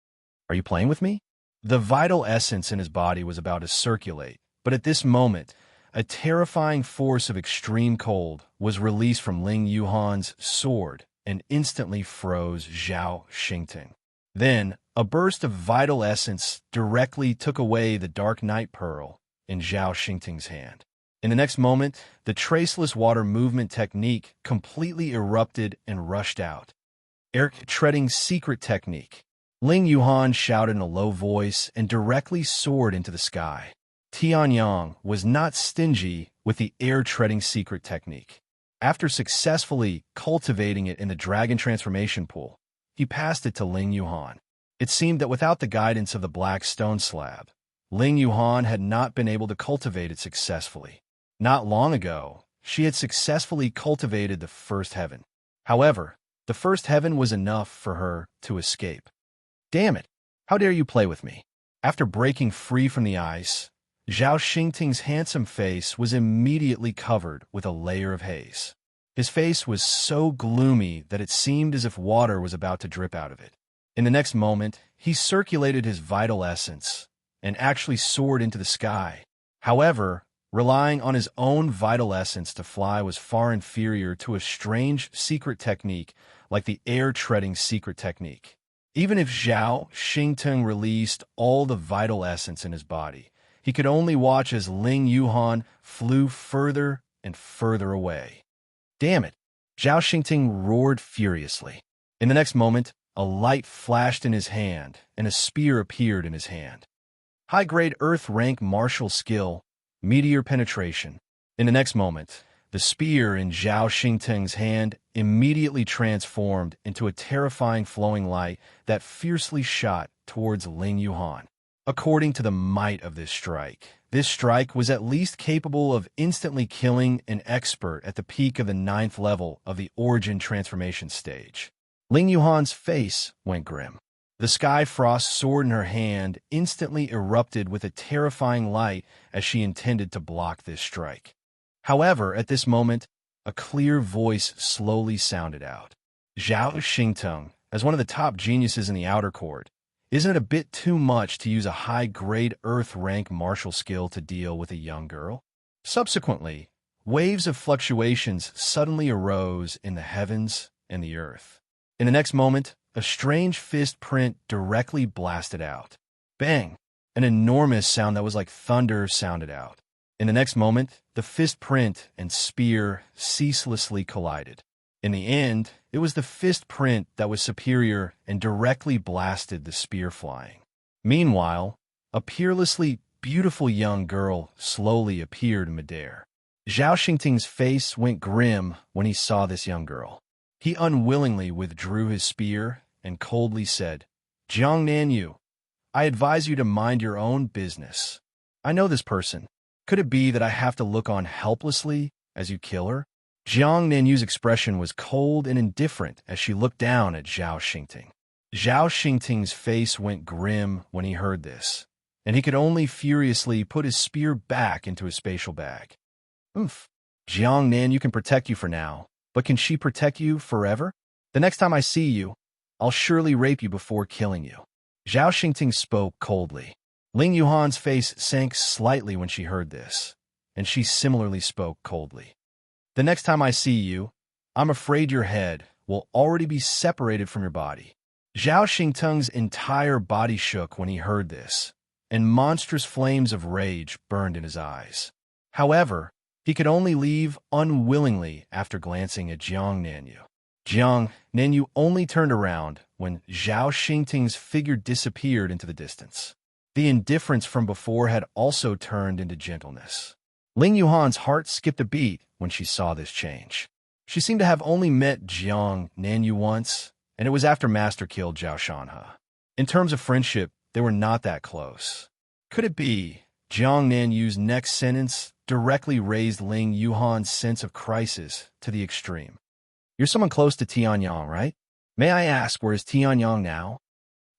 Are you playing with me? The vital essence in his body was about to circulate, but at this moment, a terrifying force of extreme cold was released from Ling Yuhan's sword and instantly froze Zhao Xingting. Then, a burst of vital essence directly took away the dark night pearl in Zhao Xingting's hand. In the next moment, the traceless water movement technique completely erupted and rushed out. Air treading secret technique. Ling Yuhan shouted in a low voice and directly soared into the sky. Tianyang was not stingy with the air-treading secret technique. After successfully cultivating it in the dragon transformation pool, he passed it to Ling Yuhan. It seemed that without the guidance of the black stone slab, Ling Yuhan had not been able to cultivate it successfully. Not long ago, she had successfully cultivated the first heaven. However, the first heaven was enough for her to escape. Damn it! How dare you play with me? After breaking free from the ice, Zhao Xingting's handsome face was immediately covered with a layer of haze. His face was so gloomy that it seemed as if water was about to drip out of it. In the next moment, he circulated his vital essence and actually soared into the sky. However, relying on his own vital essence to fly was far inferior to a strange secret technique like the air-treading secret technique. Even if Zhao Xingting released all the vital essence in his body, he could only watch as Ling Yuhan flew further and further away. Damn it! Zhao Xingting roared furiously. In the next moment, a light flashed in his hand, and a spear appeared in his hand. High-grade Earth rank martial skill, meteor penetration. In the next moment, the spear in Zhao Xingteng's hand immediately transformed into a terrifying flowing light that fiercely shot towards Ling Yuhan. According to the might of this strike was at least capable of instantly killing an expert at the peak of the 9th level of the origin transformation stage. Ling Yuhan's face went grim. The Sky Frost sword in her hand instantly erupted with a terrifying light as she intended to block this strike. However, at this moment, a clear voice slowly sounded out. Zhao Xingteng, as one of the top geniuses in the outer court, isn't it a bit too much to use a high-grade Earth-rank martial skill to deal with a young girl? Subsequently, waves of fluctuations suddenly arose in the heavens and the earth. In the next moment, a strange fist print directly blasted out. Bang! An enormous sound that was like thunder sounded out. In the next moment, the fist print and spear ceaselessly collided. In the end, it was the fist print that was superior and directly blasted the spear flying. Meanwhile, a peerlessly beautiful young girl slowly appeared in midair. Zhao Xingting's face went grim when he saw this young girl. He unwillingly withdrew his spear and coldly said, "Jiang Nanyu, I advise you to mind your own business. I know this person. Could it be that I have to look on helplessly as you kill her?" Jiang Nanyu's expression was cold and indifferent as she looked down at Zhao Xingting. Zhao Xingting's face went grim when he heard this, and he could only furiously put his spear back into his spatial bag. Oof. Jiang Nanyu can protect you for now, but can she protect you forever? The next time I see you, I'll surely rape you before killing you. Zhao Xingting spoke coldly. Ling Yuhan's face sank slightly when she heard this, and she similarly spoke coldly. The next time I see you, I'm afraid your head will already be separated from your body. Zhao Xingteng's entire body shook when he heard this, and monstrous flames of rage burned in his eyes. However, he could only leave unwillingly after glancing at Jiang Nanyu. Jiang Nanyu only turned around when Zhao Xingting's figure disappeared into the distance. The indifference from before had also turned into gentleness. Ling Yuhan's heart skipped a beat when she saw this change. She seemed to have only met Jiang Nanyu once, and it was after Master killed Zhao Shanhe. In terms of friendship, they were not that close. Could it be Jiang Nanyu's next sentence directly raised Ling Yuhan's sense of crisis to the extreme? You're someone close to Tianyang, right? May I ask, where is Tianyang now?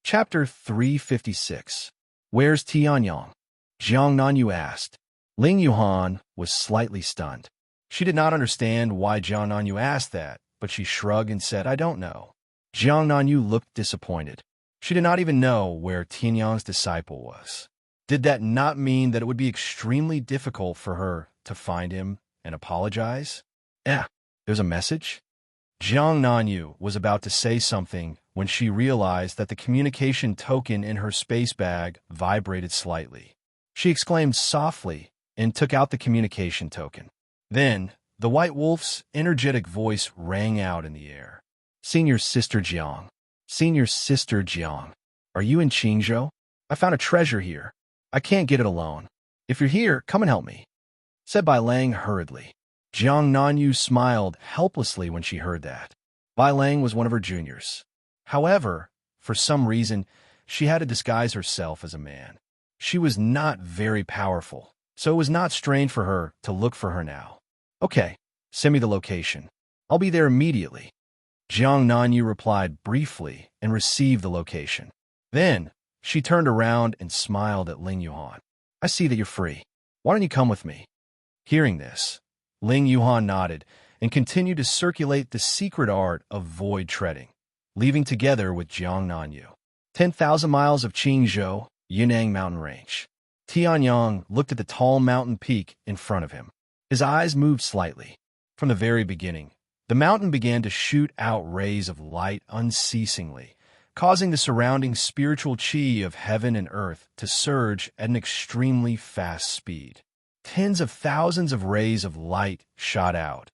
Chapter 356. Where's Tianyang? Jiang Nanyu asked. Ling Yuhan was slightly stunned. She did not understand why Jiang Nanyu asked that, but she shrugged and said, "I don't know." Jiang Nanyu looked disappointed. She did not even know where Tianyang's disciple was. Did that not mean that it would be extremely difficult for her to find him and apologize? There's a message? Jiang Nanyu was about to say something when she realized that the communication token in her space bag vibrated slightly. She exclaimed softly and took out the communication token. Then, the White Wolf's energetic voice rang out in the air. "Senior Sister Jiang. Senior Sister Jiang. Are you in Qingzhou? I found a treasure here. I can't get it alone. If you're here, come and help me," said Bai Lang hurriedly. Jiang Nanyu smiled helplessly when she heard that. Bai Lang was one of her juniors. However, for some reason, she had to disguise herself as a man. She was not very powerful, so it was not strange for her to look for her now. "Okay, send me the location. I'll be there immediately." Jiang Nanyu replied briefly and received the location. Then, she turned around and smiled at Ling Yuhan. "I see that you're free. Why don't you come with me?" Hearing this, Ling Yuhan nodded and continued to circulate the secret art of void treading, leaving together with Jiang Nanyu. 10,000 miles of Qingzhou, Yunnan mountain range. Tianyang looked at the tall mountain peak in front of him. His eyes moved slightly. From the very beginning, the mountain began to shoot out rays of light unceasingly, causing the surrounding spiritual chi of heaven and earth to surge at an extremely fast speed. Tens of thousands of rays of light shot out,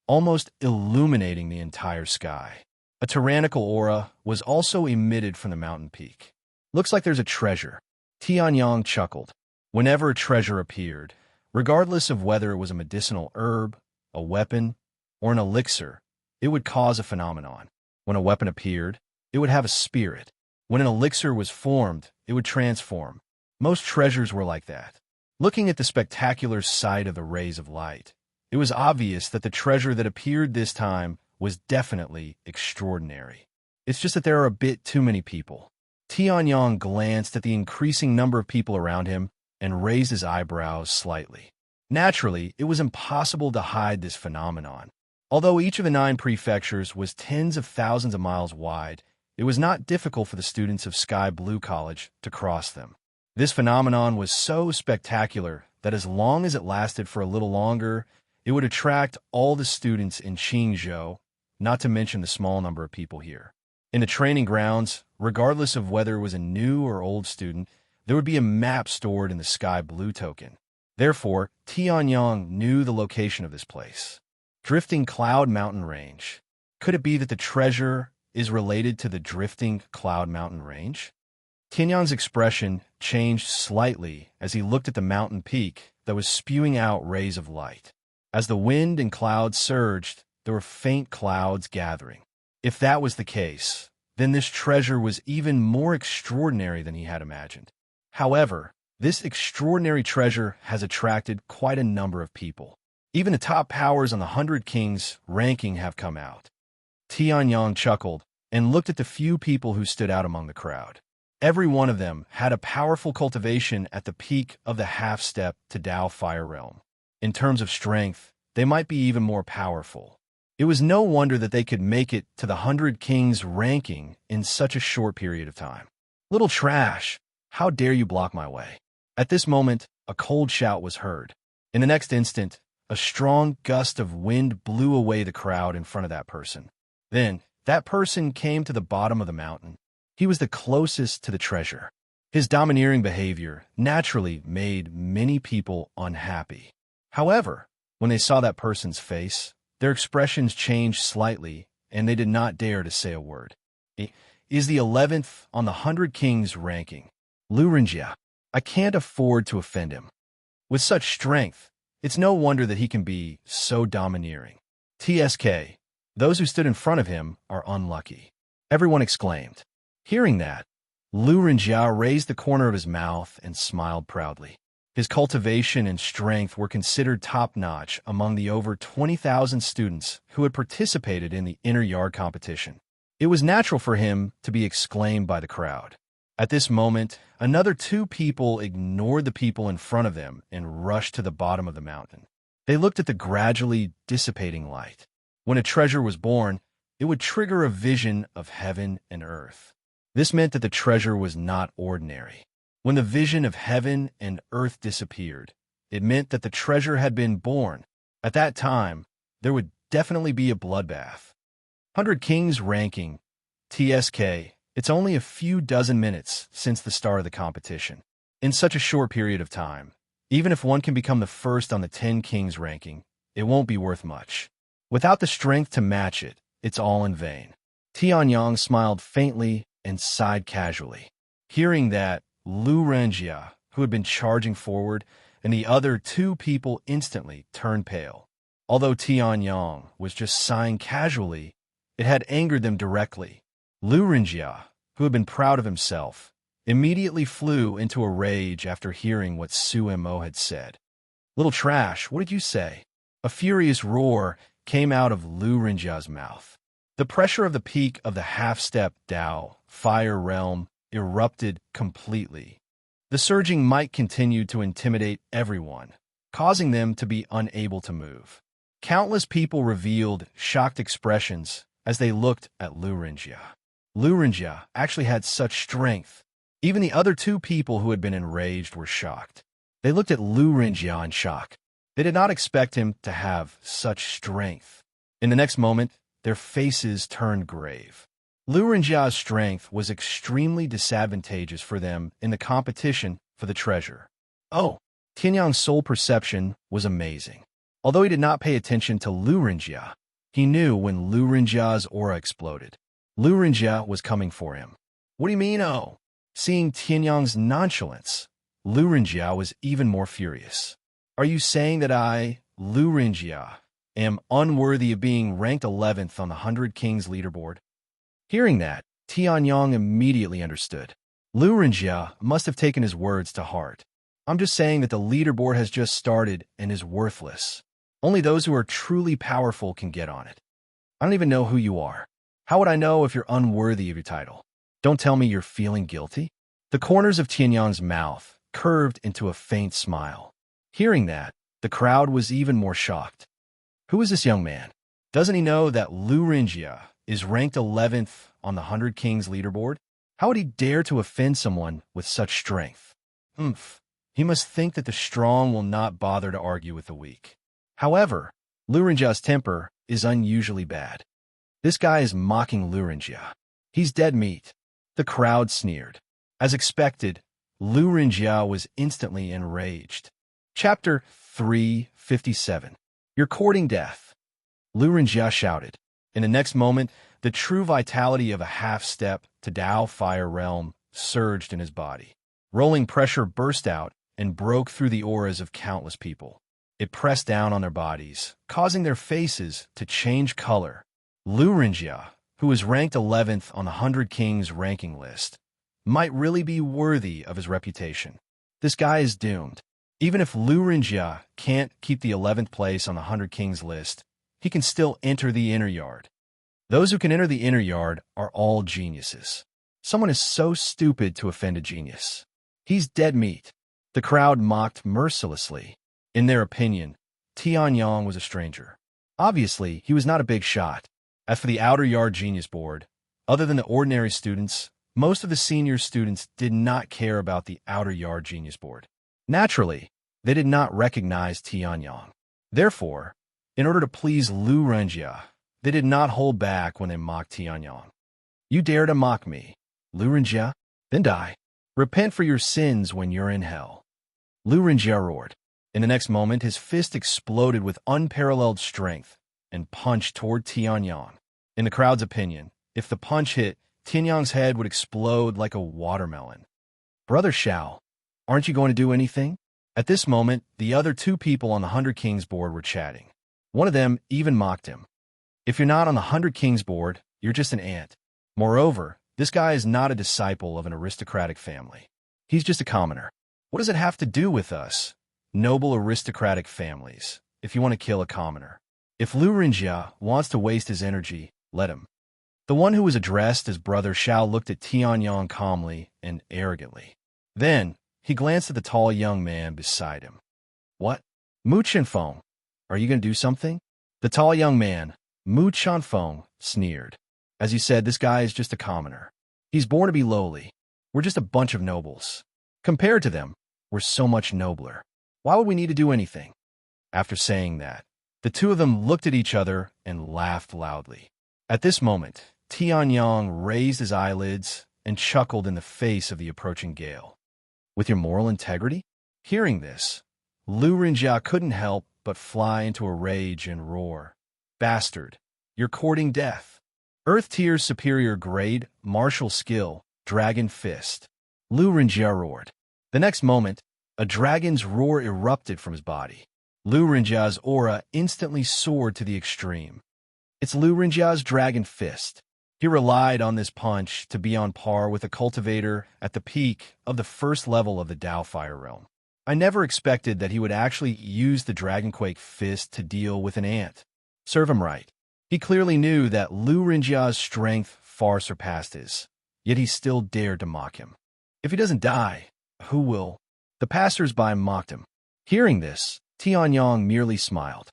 almost illuminating the entire sky. A tyrannical aura was also emitted from the mountain peak. Looks like there's a treasure. Tianyang chuckled. Whenever a treasure appeared, regardless of whether it was a medicinal herb, a weapon, or an elixir, it would cause a phenomenon. When a weapon appeared, it would have a spirit. When an elixir was formed, it would transform. Most treasures were like that. Looking at the spectacular sight of the rays of light, it was obvious that the treasure that appeared this time was definitely extraordinary. It's just that there are a bit too many people. Tianyang glanced at the increasing number of people around him and raised his eyebrows slightly. Naturally, it was impossible to hide this phenomenon. Although each of the 9 prefectures was tens of thousands of miles wide, it was not difficult for the students of Sky Blue College to cross them. This phenomenon was so spectacular that as long as it lasted for a little longer, it would attract all the students in Qingzhou, not to mention the small number of people here. In the training grounds, regardless of whether it was a new or old student, there would be a map stored in the Sky Blue token. Therefore, Tianyang knew the location of this place. Drifting Cloud Mountain Range. Could it be that the treasure is related to the Drifting Cloud Mountain Range? Tianyang's expression changed slightly as he looked at the mountain peak that was spewing out rays of light. As the wind and clouds surged, there were faint clouds gathering. If that was the case, then this treasure was even more extraordinary than he had imagined. However, this extraordinary treasure has attracted quite a number of people. Even the top powers on the 100 Kings ranking have come out. Tianyang chuckled and looked at the few people who stood out among the crowd. Every one of them had a powerful cultivation at the peak of the half-step to Tao Fire Realm. In terms of strength, they might be even more powerful. It was no wonder that they could make it to the 100 Kings ranking in such a short period of time. Little trash, how dare you block my way? At this moment, a cold shout was heard. In the next instant, a strong gust of wind blew away the crowd in front of that person. Then, that person came to the bottom of the mountain. He was the closest to the treasure. His domineering behavior naturally made many people unhappy. However, when they saw that person's face, their expressions changed slightly, and they did not dare to say a word. He is the 11th on the 100 Kings ranking. Lu Renjia. I can't afford to offend him. With such strength, it's no wonder that he can be so domineering. TSK. Those who stood in front of him are unlucky. Everyone exclaimed. Hearing that, Lu Renjia raised the corner of his mouth and smiled proudly. His cultivation and strength were considered top-notch among the over 20,000 students who had participated in the inner yard competition. It was natural for him to be exclaimed by the crowd. At this moment, another 2 people ignored the people in front of them and rushed to the bottom of the mountain. They looked at the gradually dissipating light. When a treasure was born, it would trigger a vision of heaven and earth. This meant that the treasure was not ordinary. When the vision of heaven and earth disappeared, it meant that the treasure had been born. At that time, there would definitely be a bloodbath. 100 Kings ranking. TSK. It's only a few dozen minutes since the start of the competition. In such a short period of time, even if one can become the first on the 10 Kings ranking, it won't be worth much. Without the strength to match it, it's all in vain. Tianyang smiled faintly and sighed casually. Hearing that, Lu Renjia, who had been charging forward, and the other 2 people instantly turned pale. Although Tianyang was just sighing casually, it had angered them directly. Lu Renjia, who had been proud of himself, immediately flew into a rage after hearing what Su Mo had said. Little trash, what did you say? A furious roar came out of Lu Renjia's mouth. The pressure of the peak of the half-step Tao Fire Realm erupted completely. The surging might continued to intimidate everyone, causing them to be unable to move. Countless people revealed shocked expressions as they looked at Lu Renjia. Lu Renjia actually had such strength. Even the other 2 people who had been enraged were shocked. They looked at Lu Renjia in shock. They did not expect him to have such strength. In the next moment, their faces turned grave. Lu Renjia's strength was extremely disadvantageous for them in the competition for the treasure. Oh, Tianyang's soul perception was amazing. Although he did not pay attention to Lu Renjia, he knew when Lu Renjia's aura exploded. Lu Renjia was coming for him. What do you mean, oh? Seeing Tianyang's nonchalance, Lu Renjia was even more furious. Are you saying that I, Lu Renjia, am unworthy of being ranked 11th on the 100 Kings leaderboard? Hearing that, Tianyang immediately understood. Lu Renjia must have taken his words to heart. I'm just saying that the leaderboard has just started and is worthless. Only those who are truly powerful can get on it. I don't even know who you are. How would I know if you're unworthy of your title? Don't tell me you're feeling guilty. The corners of Tianyang's mouth curved into a faint smile. Hearing that, the crowd was even more shocked. Who is this young man? Doesn't he know that Lu Renjia is ranked 11th on the 100 Kings leaderboard? How would he dare to offend someone with such strength? He must think that the strong will not bother to argue with the weak. However, Lu Renjia's temper is unusually bad. This guy is mocking Lu Renjia. He's dead meat. The crowd sneered. As expected, Lu Renjia was instantly enraged. Chapter 357. You're courting death. Lu Renjia shouted. In the next moment, the true vitality of a half-step to Dao Fire Realm surged in his body. Rolling pressure burst out and broke through the auras of countless people. It pressed down on their bodies, causing their faces to change color. Lu Renjia, who is ranked 11th on the 100 Kings ranking list, might really be worthy of his reputation. This guy is doomed. Even if Lu Renjia can't keep the 11th place on the 100 Kings list, he can still enter the inner yard. Those who can enter the inner yard are all geniuses. Someone is so stupid to offend a genius. He's dead meat. The crowd mocked mercilessly. In their opinion, Tianyang was a stranger. Obviously, he was not a big shot. As for the Outer Yard Genius Board, other than the ordinary students, most of the senior students did not care about the Outer Yard Genius Board. Naturally, they did not recognize Tianyang. Therefore, in order to please Lu Renjia, they did not hold back when they mocked Tianyang. You dare to mock me, Lu Renjia? Then die. Repent for your sins when you're in hell. Lu Renjia roared. In the next moment, his fist exploded with unparalleled strength and punched toward Tianyang. In the crowd's opinion, if the punch hit, Tianyang's head would explode like a watermelon. Brother Shao, aren't you going to do anything? At this moment, the other two people on the 100 Kings board were chatting. One of them even mocked him. If you're not on the 100 Kings board, you're just an ant. Moreover, this guy is not a disciple of an aristocratic family. He's just a commoner. What does it have to do with us, noble aristocratic families, if you want to kill a commoner? If Lu Renjia wants to waste his energy, let him. The one who was addressed as Brother Shao looked at Tianyang calmly and arrogantly. Then, he glanced at the tall young man beside him. What? Mu Chenfeng, are you going to do something? The tall young man, Mu Chenfeng, sneered. As you said, this guy is just a commoner. He's born to be lowly. We're just a bunch of nobles. Compared to them, we're so much nobler. Why would we need to do anything? After saying that, the two of them looked at each other and laughed loudly. At this moment, Tianyang raised his eyelids and chuckled in the face of the approaching gale. With your moral integrity? Hearing this, Lu Renjia couldn't help but fly into a rage and roar. Bastard, you're courting death. Earth Tier's superior grade, martial skill, Dragon Fist. Lu Renjia roared. The next moment, a dragon's roar erupted from his body. Lu Renjia's aura instantly soared to the extreme. It's Lu Renjia's Dragon Fist. He relied on this punch to be on par with a cultivator at the peak of the first level of the Dao Fire Realm. I never expected that he would actually use the Dragonquake Fist to deal with an ant. Serve him right. He clearly knew that Lu Renjia's strength far surpassed his, yet he still dared to mock him. If he doesn't die, who will? The passers-by mocked him. Hearing this, Tianyang merely smiled.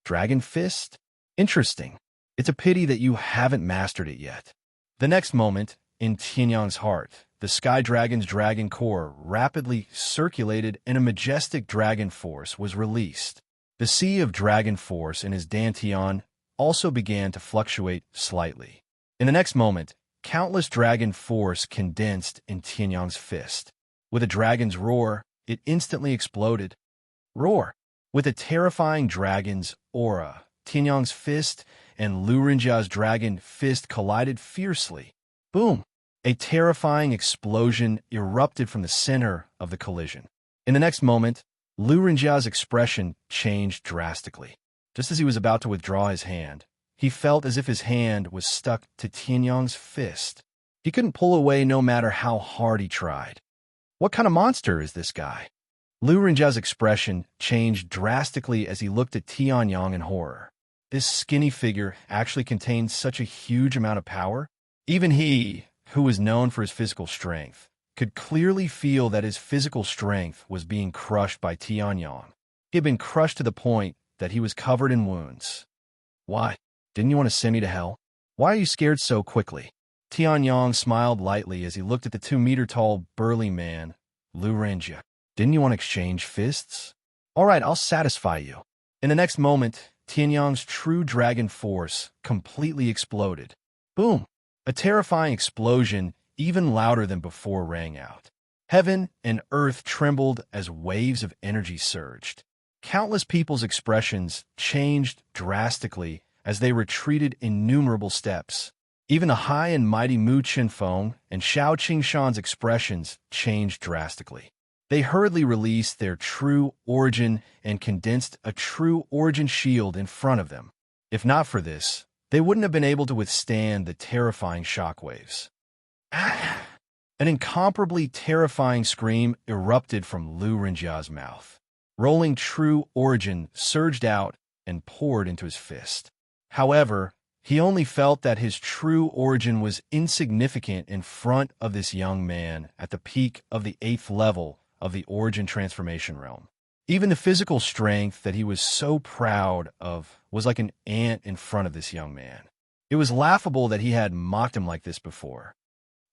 Dragon Fist? Interesting. It's a pity that you haven't mastered it yet. The next moment, in Tianyang's heart, the Sky Dragon's dragon core rapidly circulated and a majestic dragon force was released. The sea of dragon force in his dantian also began to fluctuate slightly. In the next moment, countless dragon force condensed in Tianyang's fist. With a dragon's roar, it instantly exploded. Roar! With a terrifying dragon's aura, Tianyang's fist and Lu Renjia's dragon fist collided fiercely. Boom! A terrifying explosion erupted from the center of the collision. In the next moment, Lu Renjia's expression changed drastically. Just as he was about to withdraw his hand, he felt as if his hand was stuck to Tianyang's fist. He couldn't pull away no matter how hard he tried. What kind of monster is this guy? Lu Renjia's expression changed drastically as he looked at Tianyang in horror. This skinny figure actually contained such a huge amount of power? Even he, who was known for his physical strength, could clearly feel that his physical strength was being crushed by Tianyang. He had been crushed to the point that he was covered in wounds. Why? Didn't you want to send me to hell? Why are you scared so quickly? Tianyang smiled lightly as he looked at the 2-meter-tall, burly man, Lu Renjia. Didn't you want to exchange fists? All right, I'll satisfy you. In the next moment, Tianyang's true dragon force completely exploded. Boom! A terrifying explosion, even louder than before, rang out. Heaven and earth trembled as waves of energy surged. Countless people's expressions changed drastically as they retreated innumerable steps. Even the high and mighty Mu Qinfeng and Xiao Qingshan's expressions changed drastically. They hurriedly released their true origin and condensed a true origin shield in front of them. If not for this, they wouldn't have been able to withstand the terrifying shockwaves. An incomparably terrifying scream erupted from Lu Renjia's mouth. Rolling true origin surged out and poured into his fist. However, he only felt that his true origin was insignificant in front of this young man at the peak of the 8th level of the origin transformation realm. Even the physical strength that he was so proud of was like an ant in front of this young man. It was laughable that he had mocked him like this before.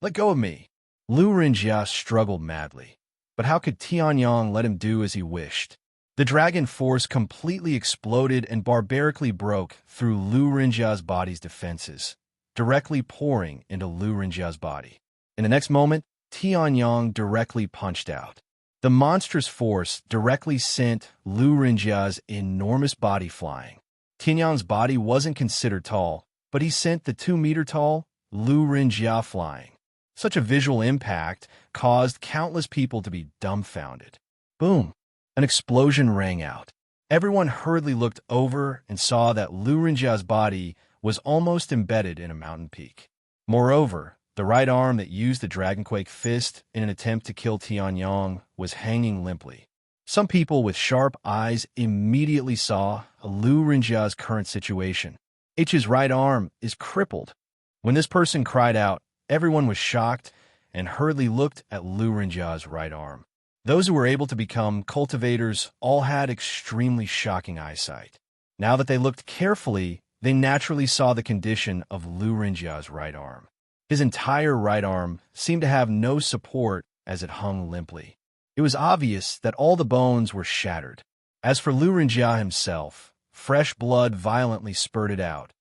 Let go of me. Lu Renjia struggled madly. But how could Tianyang let him do as he wished? The dragon force completely exploded and barbarically broke through Lu Renjia's body's defenses, directly pouring into Lu Renjia's body. In the next moment, Tianyang directly punched out. The monstrous force directly sent Lu Renjia's enormous body flying. Tianyang's body wasn't considered tall, but he sent the 2-meter-tall Lu Renjia flying. Such a visual impact caused countless people to be dumbfounded. Boom! An explosion rang out. Everyone hurriedly looked over and saw that Lu Renjia's body was almost embedded in a mountain peak. Moreover, the right arm that used the Dragonquake fist in an attempt to kill Tianyang was hanging limply. Some people with sharp eyes immediately saw Lu Renjia's current situation. H's right arm is crippled. When this person cried out, everyone was shocked and hurriedly looked at Lu Renjia's right arm. Those who were able to become cultivators all had extremely shocking eyesight. Now that they looked carefully, they naturally saw the condition of Lu Renjia's right arm. His entire right arm seemed to have no support as it hung limply. It was obvious that all the bones were shattered. As for Lu Renjia himself, fresh blood violently spurted out,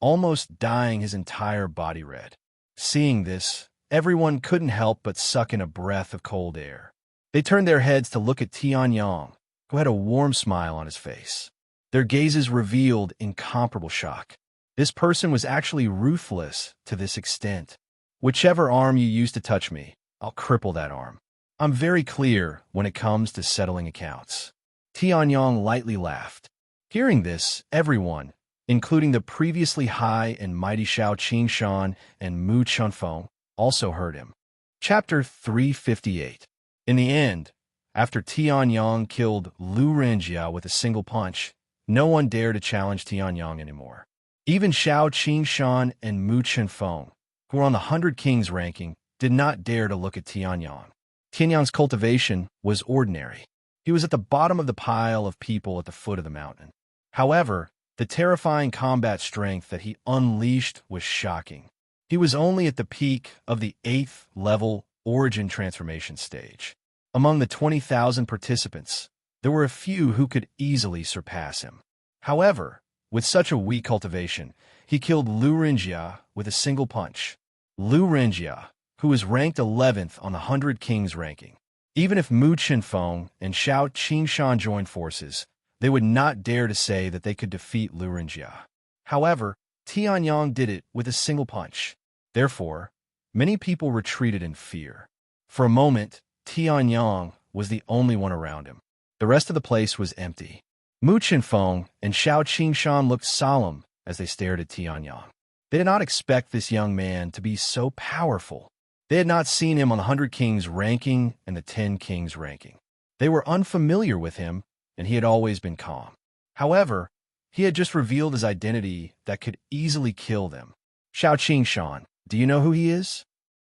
almost dyeing his entire body red. Seeing this, everyone couldn't help but suck in a breath of cold air. They turned their heads to look at Tianyang, who had a warm smile on his face. Their gazes revealed incomparable shock. This person was actually ruthless to this extent. Whichever arm you use to touch me, I'll cripple that arm. I'm very clear when it comes to settling accounts. Tianyang lightly laughed. Hearing this, everyone, including the previously high and mighty Xiao Qingshan and Mu Qinfeng, also heard him. Chapter 358. In the end, after Tianyang killed Lu Renjia with a single punch, no one dared to challenge Tianyang anymore. Even Xiao Qingshan and Mu Qinfeng, who were on the 100 Kings ranking, did not dare to look at Tianyang. Tianyang's cultivation was ordinary. He was at the bottom of the pile of people at the foot of the mountain. However, the terrifying combat strength that he unleashed was shocking. He was only at the peak of the 8th level origin transformation stage. Among the 20,000 participants, there were a few who could easily surpass him. However, with such a weak cultivation, he killed Lu Renjia with a single punch. Lu Renjia, who was ranked 11th on the 100 Kings ranking. Even if Mu Qinfeng and Xiao Qingshan joined forces, They would not dare to say that they could defeat Lurinjia. However, Tianyang did it with a single punch. Therefore, many people retreated in fear. For a moment, Tianyang was the only one around him. The rest of the place was empty. Mu Chenfeng and Xiao Qingshan looked solemn as they stared at Tianyang. They did not expect this young man to be so powerful. They had not seen him on the 100 Kings ranking and the 10 Kings ranking. They were unfamiliar with him, and he had always been calm. However, he had just revealed his identity that could easily kill them. Xiao Qingshan, do you know who he is?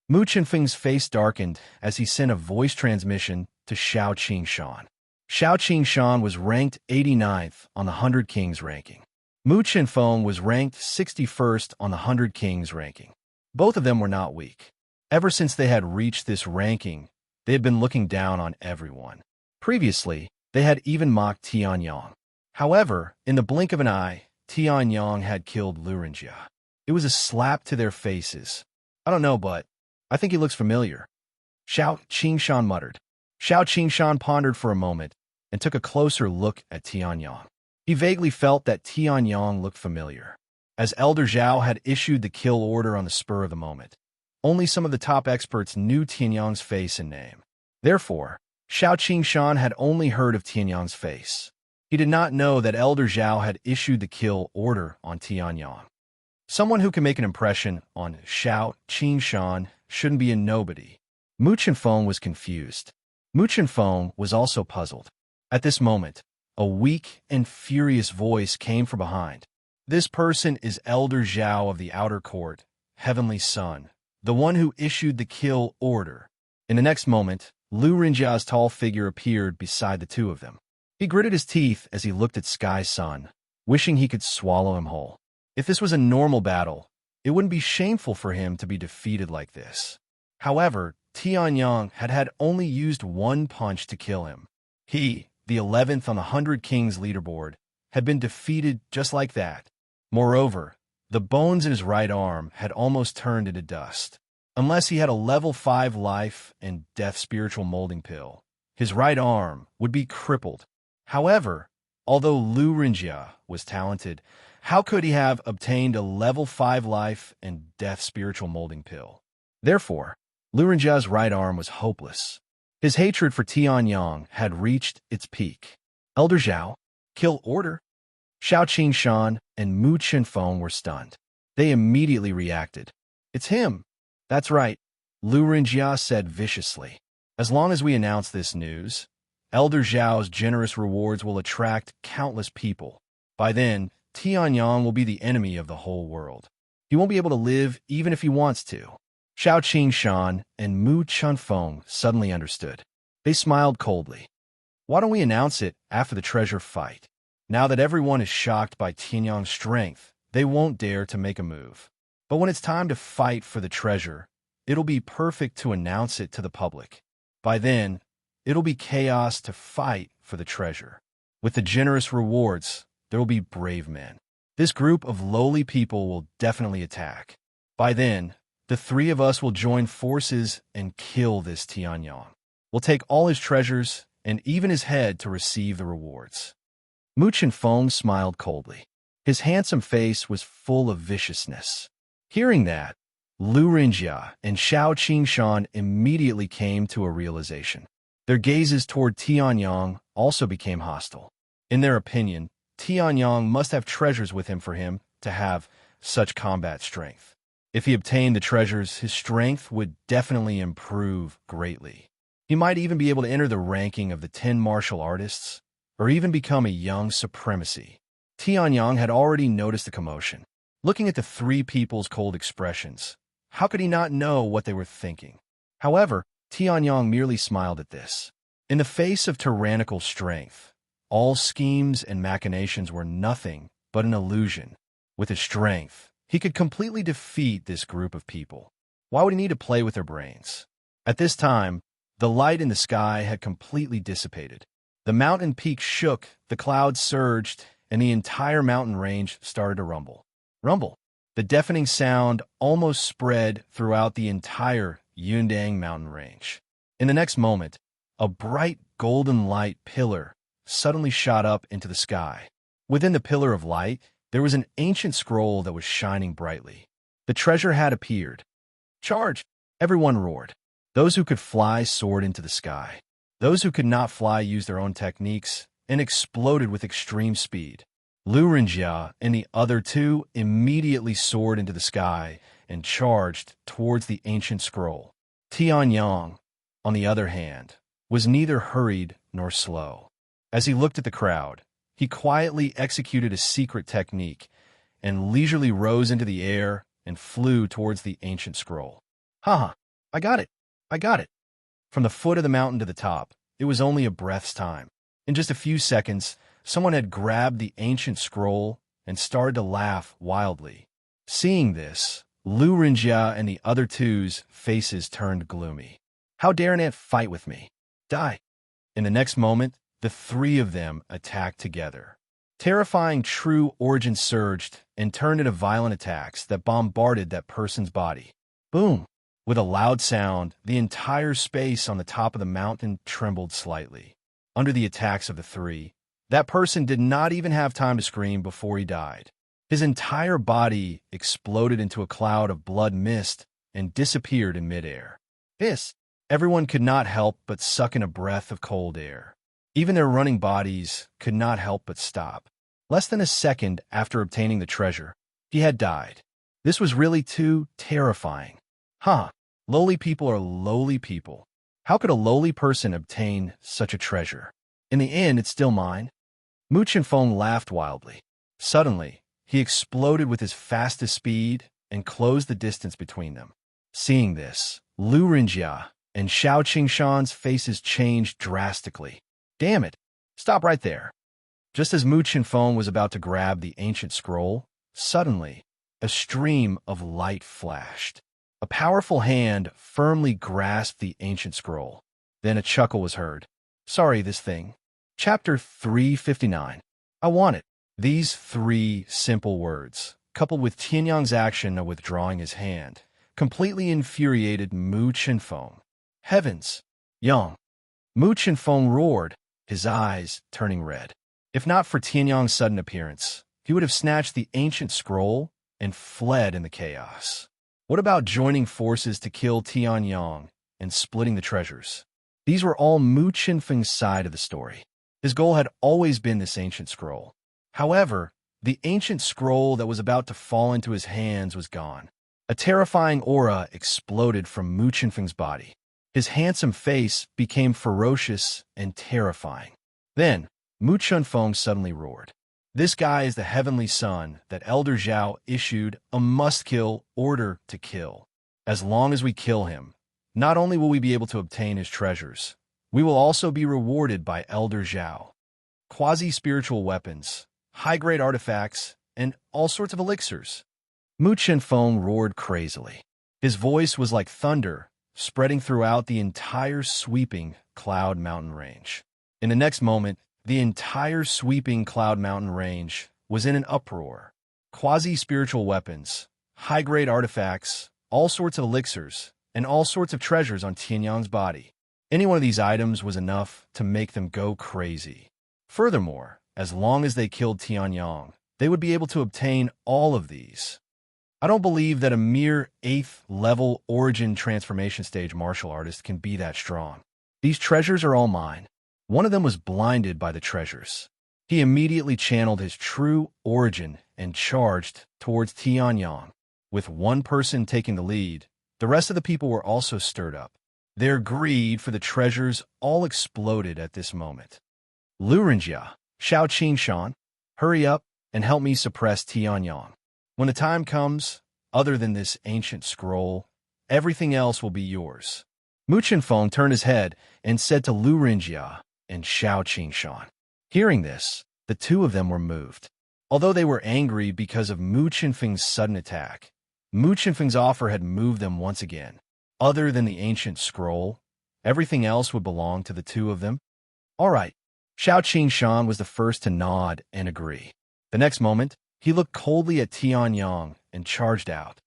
Mu Chenfeng's face darkened as he sent a voice transmission to Xiao Qingshan. Xiao Qingshan was ranked 89th on the 100 Kings ranking. Mu Chenfeng was ranked 61st on the 100 Kings ranking. Both of them were not weak. Ever since they had reached this ranking, they had been looking down on everyone. Previously, they had even mocked Tianyang. However, in the blink of an eye, Tianyang had killed Lurinjia. It was a slap to their faces. I don't know, but I think he looks familiar. Xiao Qingshan muttered. Xiao Qingshan pondered for a moment and took a closer look at Tianyang. He vaguely felt that Tianyang looked familiar, as Elder Zhao had issued the kill order on the spur of the moment. Only some of the top experts knew Tianyang's face and name. Therefore, Xiao Qingshan had only heard of Tianyang's face. He did not know that Elder Zhao had issued the kill order on Tianyang. Someone who can make an impression on Xiao Qingshan shouldn't be a nobody. Mu Chenfeng was confused. Mu Chenfeng was also puzzled. At this moment, a weak and furious voice came from behind. This person is Elder Zhao of the Outer Court, Heavenly Sun, the one who issued the kill order. In the next moment, Lurinjia's tall figure appeared beside the two of them. He gritted his teeth as he looked at Sky Sun, wishing he could swallow him whole. If this was a normal battle, it wouldn't be shameful for him to be defeated like this. However, Tianyang had only used one punch to kill him. He, the 11th on the 100 Kings leaderboard, had been defeated just like that. Moreover, the bones in his right arm had almost turned into dust. Unless he had a level 5 life and death spiritual molding pill, his right arm would be crippled. However, although Lurinjia was talented, how could he have obtained a level 5 life and death spiritual molding pill? Therefore, Lurinjia's right arm was hopeless. His hatred for Tianyang had reached its peak. Elder Zhao, kill order. Xiao Qingshan and Mu Chenfeng were stunned. They immediately reacted. It's him. That's right, Lurinjia said viciously. As long as we announce this news, Elder Zhao's generous rewards will attract countless people. By then, Tianyang will be the enemy of the whole world. He won't be able to live even if he wants to. Xiao Qingshan and Mu Chenfeng suddenly understood. They smiled coldly. Why don't we announce it after the treasure fight? Now that everyone is shocked by Tianyang's strength, they won't dare to make a move. But when it's time to fight for the treasure, it'll be perfect to announce it to the public. By then, it'll be chaos to fight for the treasure. With the generous rewards, there will be brave men. This group of lowly people will definitely attack. By then, the three of us will join forces and kill this Tianyang. We'll take all his treasures and even his head to receive the rewards. Mu Chenfeng smiled coldly. His handsome face was full of viciousness. Hearing that, Lurinjia and Xiao Qingshan immediately came to a realization. Their gazes toward Tianyang also became hostile. In their opinion, Tianyang must have treasures with him for him to have such combat strength. If he obtained the treasures, his strength would definitely improve greatly. He might even be able to enter the ranking of the 10 martial artists, or even become a young supremacy. Tianyang had already noticed the commotion. Looking at the three people's cold expressions, how could he not know what they were thinking? However, Tianyang merely smiled at this. In the face of tyrannical strength, all schemes and machinations were nothing but an illusion. With his strength, he could completely defeat this group of people. Why would he need to play with their brains? At this time, the light in the sky had completely dissipated. The mountain peak shook, the clouds surged, and the entire mountain range started to rumble. Rumble. The deafening sound almost spread throughout the entire Yundang mountain range. In the next moment, a bright golden light pillar suddenly shot up into the sky. Within the pillar of light, there was an ancient scroll that was shining brightly. The treasure had appeared. Charge! Everyone roared. Those who could fly soared into the sky. Those who could not fly used their own techniques and exploded with extreme speed. Lu Renjia and the other two immediately soared into the sky and charged towards the ancient scroll. Tianyang, on the other hand, was neither hurried nor slow. As he looked at the crowd, he quietly executed a secret technique and leisurely rose into the air and flew towards the ancient scroll. Haha, I got it! I got it! From the foot of the mountain to the top, it was only a breath's time. In just a few seconds, someone had grabbed the ancient scroll and started to laugh wildly. Seeing this, Lu Renjia and the other two's faces turned gloomy. How dare an ant fight with me? Die! In the next moment, the three of them attacked together. Terrifying true origin surged and turned into violent attacks that bombarded that person's body. Boom! With a loud sound, the entire space on the top of the mountain trembled slightly. Under the attacks of the three, that person did not even have time to scream before he died. His entire body exploded into a cloud of blood mist and disappeared in midair. Everyone could not help but suck in a breath of cold air. Even their running bodies could not help but stop. Less than a second after obtaining the treasure, he had died. This was really too terrifying. Lowly people are lowly people. How could a lowly person obtain such a treasure? In the end, it's still mine. Mu Chenfeng laughed wildly. Suddenly, he exploded with his fastest speed and closed the distance between them. Seeing this, Lu Renjia and Xiao Qingshan's faces changed drastically. Damn it! Stop right there. Just as Mu Chenfeng was about to grab the ancient scroll, suddenly, a stream of light flashed. A powerful hand firmly grasped the ancient scroll. Then a chuckle was heard. Sorry, this thing. Chapter 359. I want it. These three simple words, coupled with Tianyang's action of withdrawing his hand, completely infuriated Mu Chenfeng. Heavens! Yang! Mu Chenfeng roared, his eyes turning red. If not for Tianyang's sudden appearance, he would have snatched the ancient scroll and fled in the chaos. What about joining forces to kill Tianyang and splitting the treasures? These were all Mu Chenfeng's side of the story. His goal had always been this ancient scroll. However, the ancient scroll that was about to fall into his hands was gone. A terrifying aura exploded from Mu Chenfeng's body. His handsome face became ferocious and terrifying. Then, Mu Chenfeng suddenly roared. This guy is the heavenly son that Elder Zhao issued a must-kill order to kill. As long as we kill him, not only will we be able to obtain his treasures, we will also be rewarded by Elder Zhao. Quasi-spiritual weapons, high-grade artifacts, and all sorts of elixirs. Mu Chenfeng roared crazily. His voice was like thunder, spreading throughout the entire sweeping Cloud Mountain range. In the next moment, the entire sweeping Cloud Mountain range was in an uproar. Quasi-spiritual weapons, high-grade artifacts, all sorts of elixirs, and all sorts of treasures on Tianyang's body. Any one of these items was enough to make them go crazy. Furthermore, as long as they killed Tianyang, they would be able to obtain all of these. I don't believe that a mere 8th level origin transformation stage martial artist can be that strong. These treasures are all mine. One of them was blinded by the treasures. He immediately channeled his true origin and charged towards Tianyang. With one person taking the lead, the rest of the people were also stirred up. Their greed for the treasures all exploded at this moment. Lu Renjia, Xiao Qingshan, hurry up and help me suppress Tianyang. When the time comes, other than this ancient scroll, everything else will be yours. Mu Chenfeng turned his head and said to Lu Renjia and Xiao Qingshan. Hearing this, the two of them were moved. Although they were angry because of Mu Chenfeng's sudden attack, Mu Chenfeng's offer had moved them once again. Other than the ancient scroll, everything else would belong to the two of them. All right. Xiao Qingshan was the first to nod and agree. The next moment, he looked coldly at Tianyang and charged out.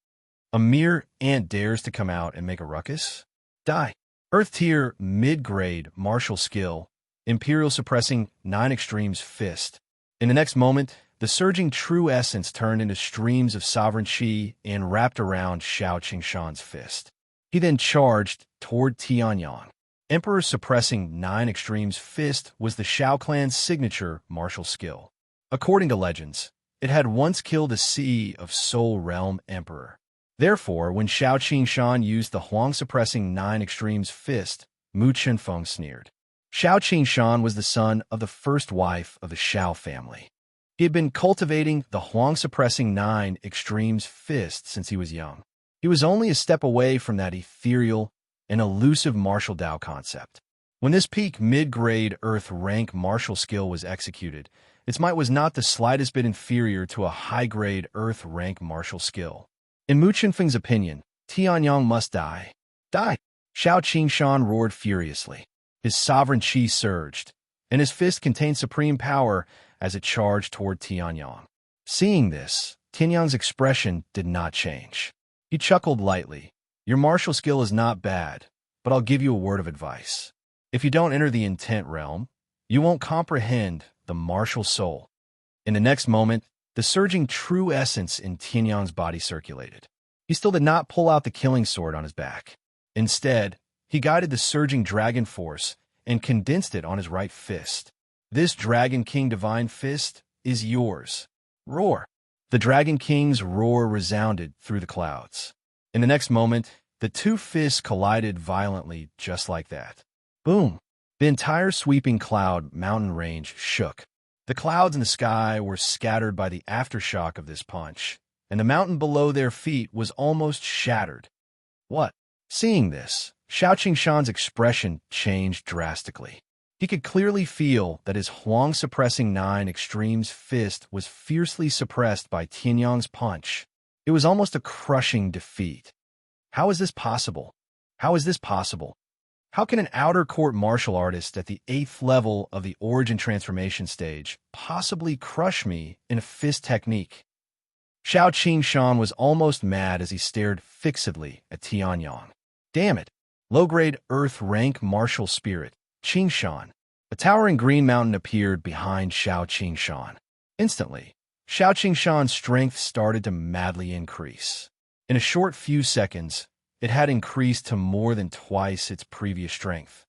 A mere ant dares to come out and make a ruckus? Die. Earth tier mid-grade martial skill, Imperial suppressing 9 extremes fist. In the next moment, the surging true essence turned into streams of sovereign qi and wrapped around Xiao Qingshan's fist. He then charged toward Tianyang. Emperor suppressing 9 extremes fist was the Xiao clan's signature martial skill. According to legends, it had once killed a Sea of Soul Realm emperor. Therefore, when Xiao Qingshan used the Huang suppressing 9 extremes fist, Mu Chenfeng sneered. Xiao Qingshan was the son of the first wife of the Xiao family. He had been cultivating the Huang suppressing 9 extremes fist since he was young. He was only a step away from that ethereal and elusive martial Dao concept. When this peak mid-grade Earth rank martial skill was executed, its might was not the slightest bit inferior to a high-grade Earth rank martial skill. In Mu Chenfeng's opinion, Tianyang must die. Die! Xiao Qingshan roared furiously. His sovereign qi surged, and his fist contained supreme power as it charged toward Tianyang. Seeing this, Tianyang's expression did not change. He chuckled lightly. Your martial skill is not bad, but I'll give you a word of advice. If you don't enter the intent realm, you won't comprehend the martial soul. In the next moment, the surging true essence in Tianyang's body circulated. He still did not pull out the killing sword on his back. Instead, he guided the surging dragon force and condensed it on his right fist. This Dragon King Divine Fist is yours. Roar! The Dragon King's roar resounded through the clouds. In the next moment, the two fists collided violently just like that. Boom! The entire sweeping cloud mountain range shook. The clouds in the sky were scattered by the aftershock of this punch, and the mountain below their feet was almost shattered. What? Seeing this, Xiao Qingshan's expression changed drastically. He could clearly feel that his Huang suppressing 9 extremes fist was fiercely suppressed by Tianyang's punch. It was almost a crushing defeat. How is this possible? How is this possible? How can an outer court martial artist at the 8th level of the origin transformation stage possibly crush me in a fist technique? Xiao Qingshan was almost mad as he stared fixedly at Tianyang. Damn it! Low-grade Earth rank martial spirit, Qingshan. A towering green mountain appeared behind Xiao Qingshan. Instantly, Xiao Qingshan's strength started to madly increase. In a short few seconds, it had increased to more than twice its previous strength.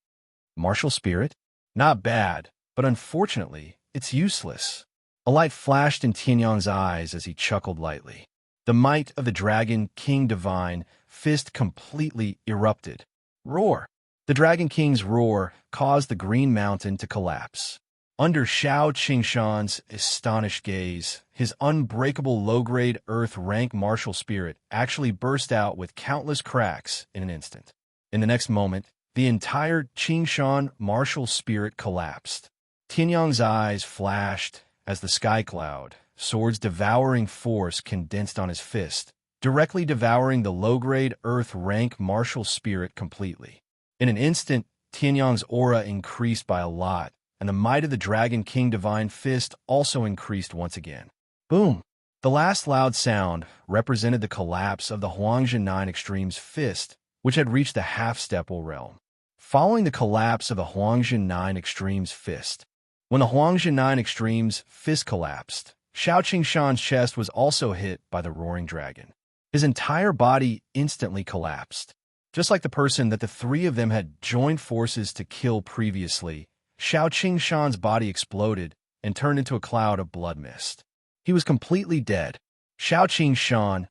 Martial spirit? Not bad, but unfortunately, it's useless. A light flashed in Tianyang's eyes as he chuckled lightly. The might of the Dragon King Divine Fist completely erupted. Roar! The Dragon King's roar caused the Green Mountain to collapse. Under Xiao Qingshan's astonished gaze, his unbreakable low-grade Earth rank martial spirit actually burst out with countless cracks in an instant. In the next moment, the entire Qingshan martial spirit collapsed. Tianyang's eyes flashed as the sky cloud, sword's devouring force condensed on his fist, directly devouring the low-grade Earth rank martial spirit completely. In an instant, Tianyang's aura increased by a lot, and the might of the Dragon King Divine Fist also increased once again. Boom! The last loud sound represented the collapse of the Huangjin 9 Extremes Fist, which had reached the half-stepple realm. Following the collapse of the Huangjin 9 Extremes Fist, when the Huangjin 9 Extremes Fist collapsed, Xiao Qingshan's chest was also hit by the roaring dragon. His entire body instantly collapsed. Just like the person that the three of them had joined forces to kill previously, Xiao Qingshan's body exploded and turned into a cloud of blood mist. He was completely dead. Xiao Qingshan,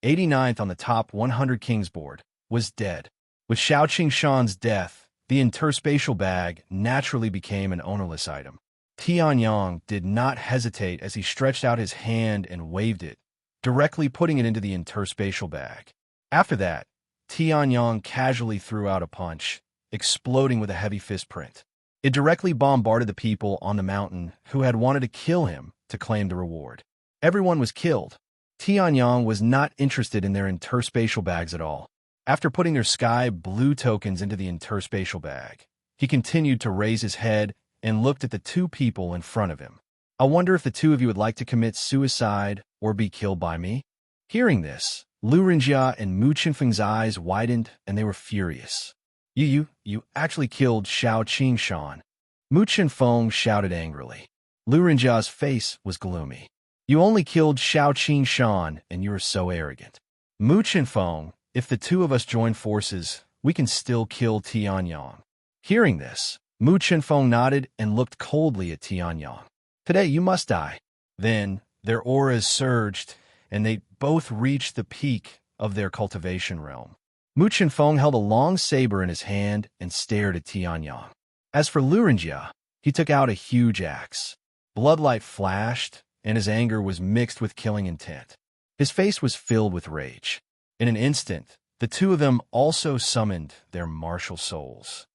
89th on the top 100 Kings board, was dead. With Xiao Qingshan's death, the interspatial bag naturally became an ownerless item. Tianyang did not hesitate as he stretched out his hand and waved it, directly putting it into the interspatial bag. After that, Tianyang casually threw out a punch, exploding with a heavy fist print. It directly bombarded the people on the mountain who had wanted to kill him to claim the reward. Everyone was killed. Tianyang was not interested in their interspatial bags at all. After putting their sky blue tokens into the interspatial bag, he continued to raise his head and looked at the two people in front of him. I wonder if the two of you would like to commit suicide or be killed by me? Hearing this, Lu Rinjia and Mu Chenfeng's eyes widened and they were furious. You actually killed Xiao Qingshan. Mu Feng shouted angrily. Lu Renjia's face was gloomy. You only killed Xiao Qin Shan, and you are so arrogant. Mu Feng, if the two of us join forces, we can still kill Tianyang. Hearing this, Mu Feng nodded and looked coldly at Tianyang. Today you must die. Then, their auras surged, and they both reached the peak of their cultivation realm. Mu Feng held a long saber in his hand and stared at Tianyang. As for Lu Renjia, he took out a huge axe. Bloodlight flashed, and his anger was mixed with killing intent. His face was filled with rage. In an instant, the two of them also summoned their martial souls.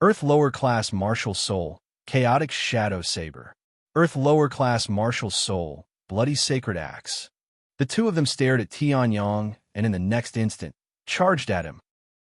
Earth Lower Class Martial Soul, Chaotic Shadow Saber. Earth Lower Class Martial Soul, Bloody Sacred Axe. The two of them stared at Tianyang and in the next instant, charged at him.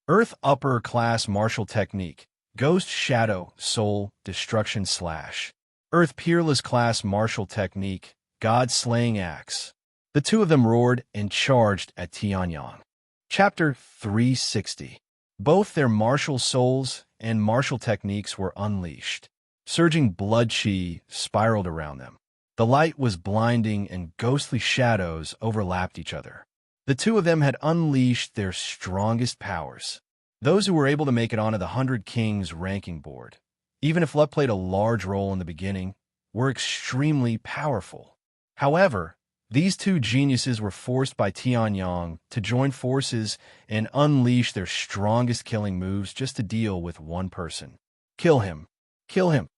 Earth Upper Class Martial Technique, Ghost Shadow Soul Destruction Slash. Earth Peerless Class Martial Technique, God Slaying Axe. The two of them roared and charged at Tianyang. Chapter 360. Both their martial souls and martial techniques were unleashed. Surging blood chi spiraled around them. The light was blinding and ghostly shadows overlapped each other. The two of them had unleashed their strongest powers. Those who were able to make it onto the 100 Kings ranking board, even if luck played a large role in the beginning, were extremely powerful. However, these two geniuses were forced by Tianyang to join forces and unleash their strongest killing moves just to deal with one person. Kill him! Kill him!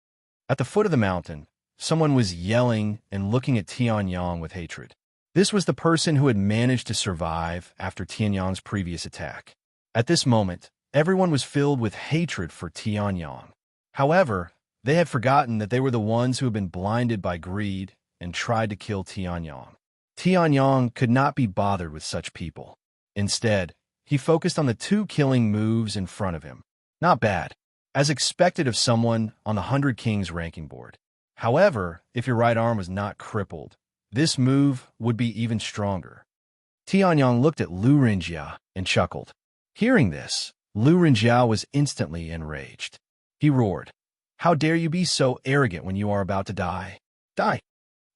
At the foot of the mountain, someone was yelling and looking at Tianyang with hatred. This was the person who had managed to survive after Tianyang's previous attack. At this moment, everyone was filled with hatred for Tianyang. However, they had forgotten that they were the ones who had been blinded by greed and tried to kill Tianyang. Tianyang could not be bothered with such people. Instead, he focused on the two killing moves in front of him. Not bad, as expected of someone on the 100 Kings ranking board. However, if your right arm was not crippled, this move would be even stronger. Tianyang looked at Lu Renjia and chuckled. Hearing this, Lu Renjia was instantly enraged. He roared, "How dare you be so arrogant when you are about to die? Die!"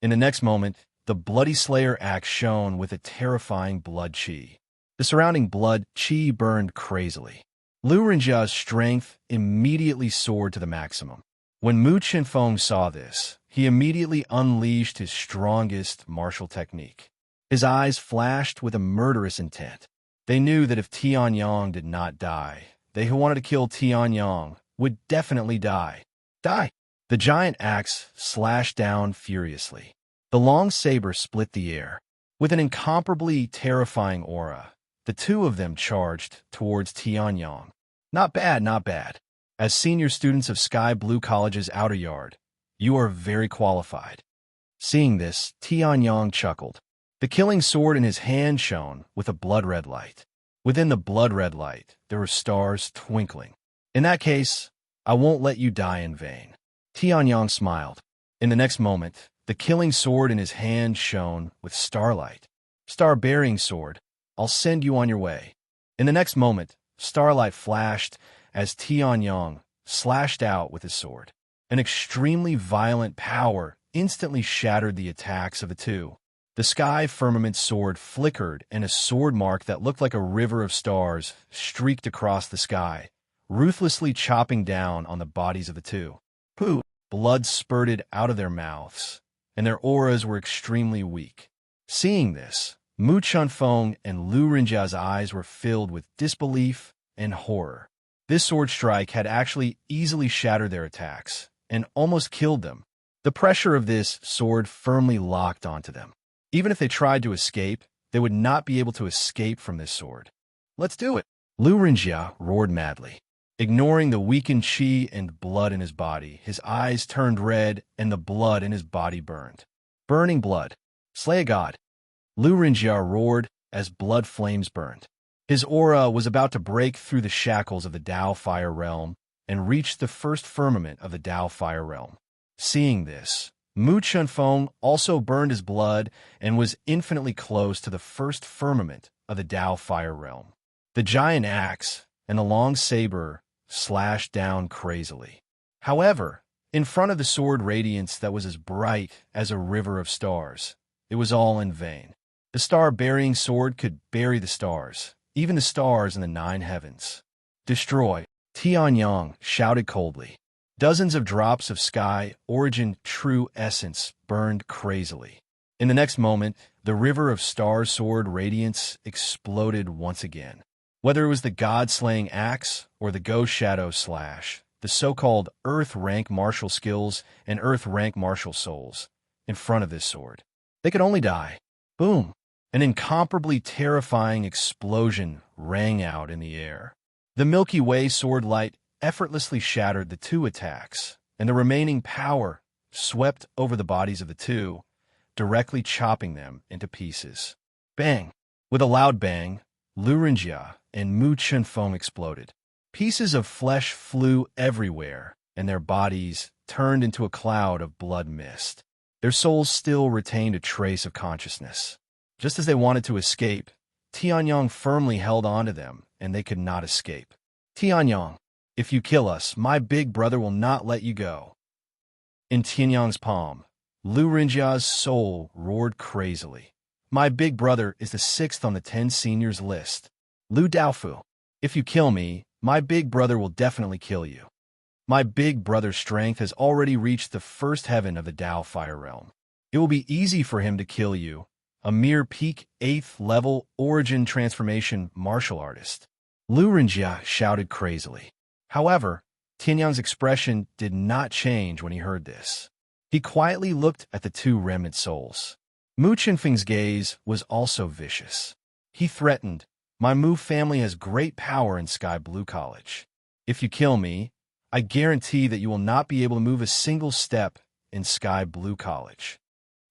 In the next moment, the Bloody Slayer axe shone with a terrifying blood chi. The surrounding blood chi burned crazily. Lu Renjia's strength immediately soared to the maximum. When Mu Feng saw this, he immediately unleashed his strongest martial technique. His eyes flashed with a murderous intent. They knew that if Tianyang did not die, they who wanted to kill Tianyang would definitely die. Die! The giant axe slashed down furiously. The long saber split the air. With an incomparably terrifying aura, the two of them charged towards Tianyang. Not bad, not bad. As senior students of Sky Blue College's outer yard, you are very qualified. Seeing this, Tianyang chuckled. The killing sword in his hand shone with a blood-red light. Within the blood-red light, there were stars twinkling. In that case, I won't let you die in vain. Tianyang smiled. In the next moment, the killing sword in his hand shone with starlight. Star-bearing sword, I'll send you on your way. In the next moment, starlight flashed as Tianyang slashed out with his sword. An extremely violent power instantly shattered the attacks of the two. The sky firmament sword flickered, and a sword mark that looked like a river of stars streaked across the sky, ruthlessly chopping down on the bodies of the two. Pooh! Blood spurted out of their mouths, and their auras were extremely weak. Seeing this, Mu Feng and Lu Renjia's eyes were filled with disbelief and horror. This sword strike had actually easily shattered their attacks and almost killed them. The pressure of this sword firmly locked onto them. Even if they tried to escape, they would not be able to escape from this sword. Let's do it! Lu Renjia roared madly. Ignoring the weakened chi and blood in his body, his eyes turned red and the blood in his body burned. Burning blood. Slay a god. Lu Renjia roared as blood flames burned. His aura was about to break through the shackles of the Dao Fire Realm and reach the first firmament of the Dao Fire Realm. Seeing this, Mu Feng also burned his blood and was infinitely close to the first firmament of the Dao Fire Realm. The giant axe and the long saber slashed down crazily. However, In front of the sword radiance that was as bright as a river of stars, it was all in vain. The star-burying sword could bury the stars, even the stars in the 9 heavens. Destroy, Tianyang shouted coldly. Dozens of drops of sky origin true essence burned crazily. In the next moment, the river of star sword radiance exploded once again. Whether it was the god-slaying axe or the ghost shadow slash, the so-called Earth-rank martial skills and Earth-rank martial souls in front of this sword, they could only die. Boom! An incomparably terrifying explosion rang out in the air. The Milky Way sword light effortlessly shattered the 2 attacks, and the remaining power swept over the bodies of the 2, directly chopping them into pieces. Bang! With a loud bang, Lurinjia and Mu Chunfeng exploded. Pieces of flesh flew everywhere, and their bodies turned into a cloud of blood mist. Their souls still retained a trace of consciousness. Just as they wanted to escape, Tianyang firmly held on to them, and they could not escape. Tianyang, if you kill us, my big brother will not let you go. In Tianyang's palm, Lu Rinjia's soul roared crazily. My big brother is the 6th on the 10 seniors list. Lu Daofu, if you kill me, my big brother will definitely kill you. My big brother's strength has already reached the 1st heaven of the Dao Fire Realm. It will be easy for him to kill you, a mere peak 8th level origin transformation martial artist. Lu Rinjia shouted crazily. However, Tianyang's expression did not change when he heard this. He quietly looked at the 2 remnant souls. Mu Chenfeng's gaze was also vicious. He threatened, my Mu family has great power in Sky Blue College. If you kill me, I guarantee that you will not be able to move a single step in Sky Blue College.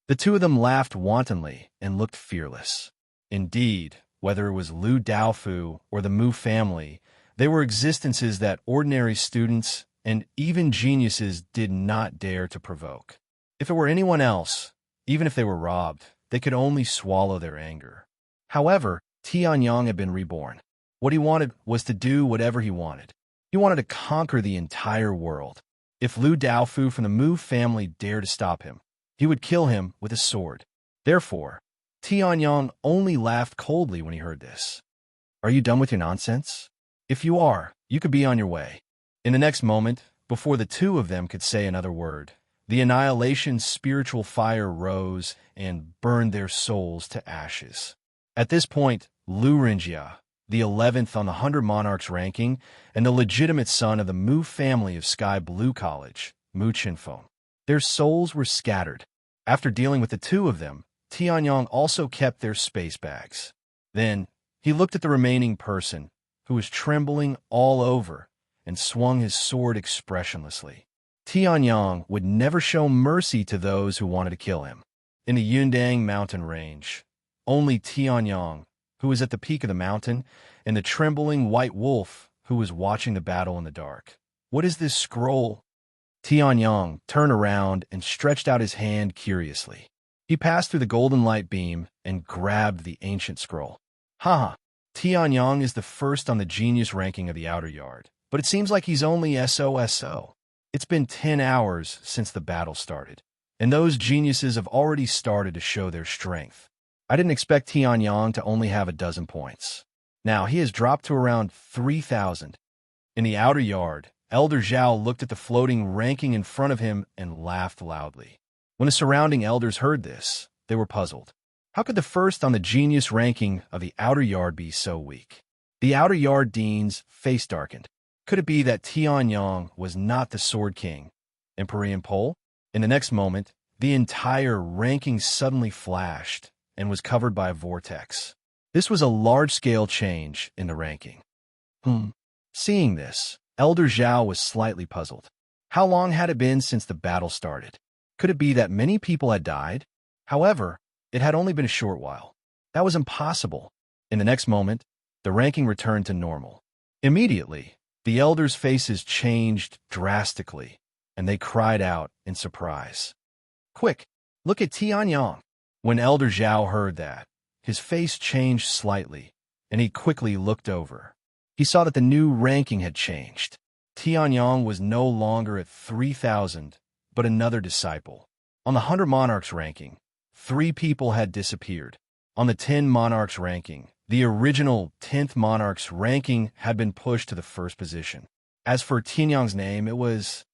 The 2 of them laughed wantonly and looked fearless. Indeed, whether it was Lu Daofu or the Mu family, they were existences that ordinary students and even geniuses did not dare to provoke. If it were anyone else, even if they were robbed, they could only swallow their anger. However, Tianyang had been reborn. What he wanted was to do whatever he wanted. He wanted to conquer the entire world. If Lu Daofu from the Mu family dared to stop him, he would kill him with a sword. Therefore, Tianyang only laughed coldly when he heard this. Are you done with your nonsense? If you are, you could be on your way. In the next moment, before the 2 of them could say another word, the Annihilation's spiritual fire rose and burned their souls to ashes. At this point, Lu Rinjia, the 11th on the 100 Monarchs ranking and the legitimate son of the Mu family of Sky Blue College, Mu Chenfeng, their souls were scattered. After dealing with the 2 of them, Tianyang also kept their space bags. Then, he looked at the remaining person, who was trembling all over, and swung his sword expressionlessly. Tianyang would never show mercy to those who wanted to kill him. In the Yundang mountain range, only Tianyang, who was at the peak of the mountain, and the trembling white wolf, who was watching the battle in the dark. What is this scroll? Tianyang turned around and stretched out his hand curiously. He passed through the golden light beam and grabbed the ancient scroll. Haha, Tianyang is the 1st on the genius ranking of the outer yard, but it seems like he's only SOSO. It's been 10 hours since the battle started, and those geniuses have already started to show their strength. I didn't expect Tianyang to only have a dozen points. Now he has dropped to around 3,000. In the outer yard, Elder Zhao looked at the floating ranking in front of him and laughed loudly. When the surrounding elders heard this, they were puzzled. How could the 1st on the genius ranking of the outer yard be so weak? The outer yard dean's face darkened. Could it be that Tianyang was not the Sword King, Empyrean Pole? In the next moment, the entire ranking suddenly flashed and was covered by a vortex. This was a large-scale change in the ranking. Seeing this, Elder Zhao was slightly puzzled. How long had it been since the battle started? Could it be that many people had died? However, it had only been a short while. That was impossible. In the next moment, the ranking returned to normal. Immediately, the elders' faces changed drastically, and they cried out in surprise. Quick, look at Tianyang. When Elder Zhao heard that, his face changed slightly, and he quickly looked over. He saw that the new ranking had changed. Tianyong was no longer at 3,000, but another disciple. On the 100 monarchs ranking, 3 people had disappeared. On the 10 monarchs ranking, the original 10th monarch's ranking had been pushed to the first position. As for Tianyong's name, it was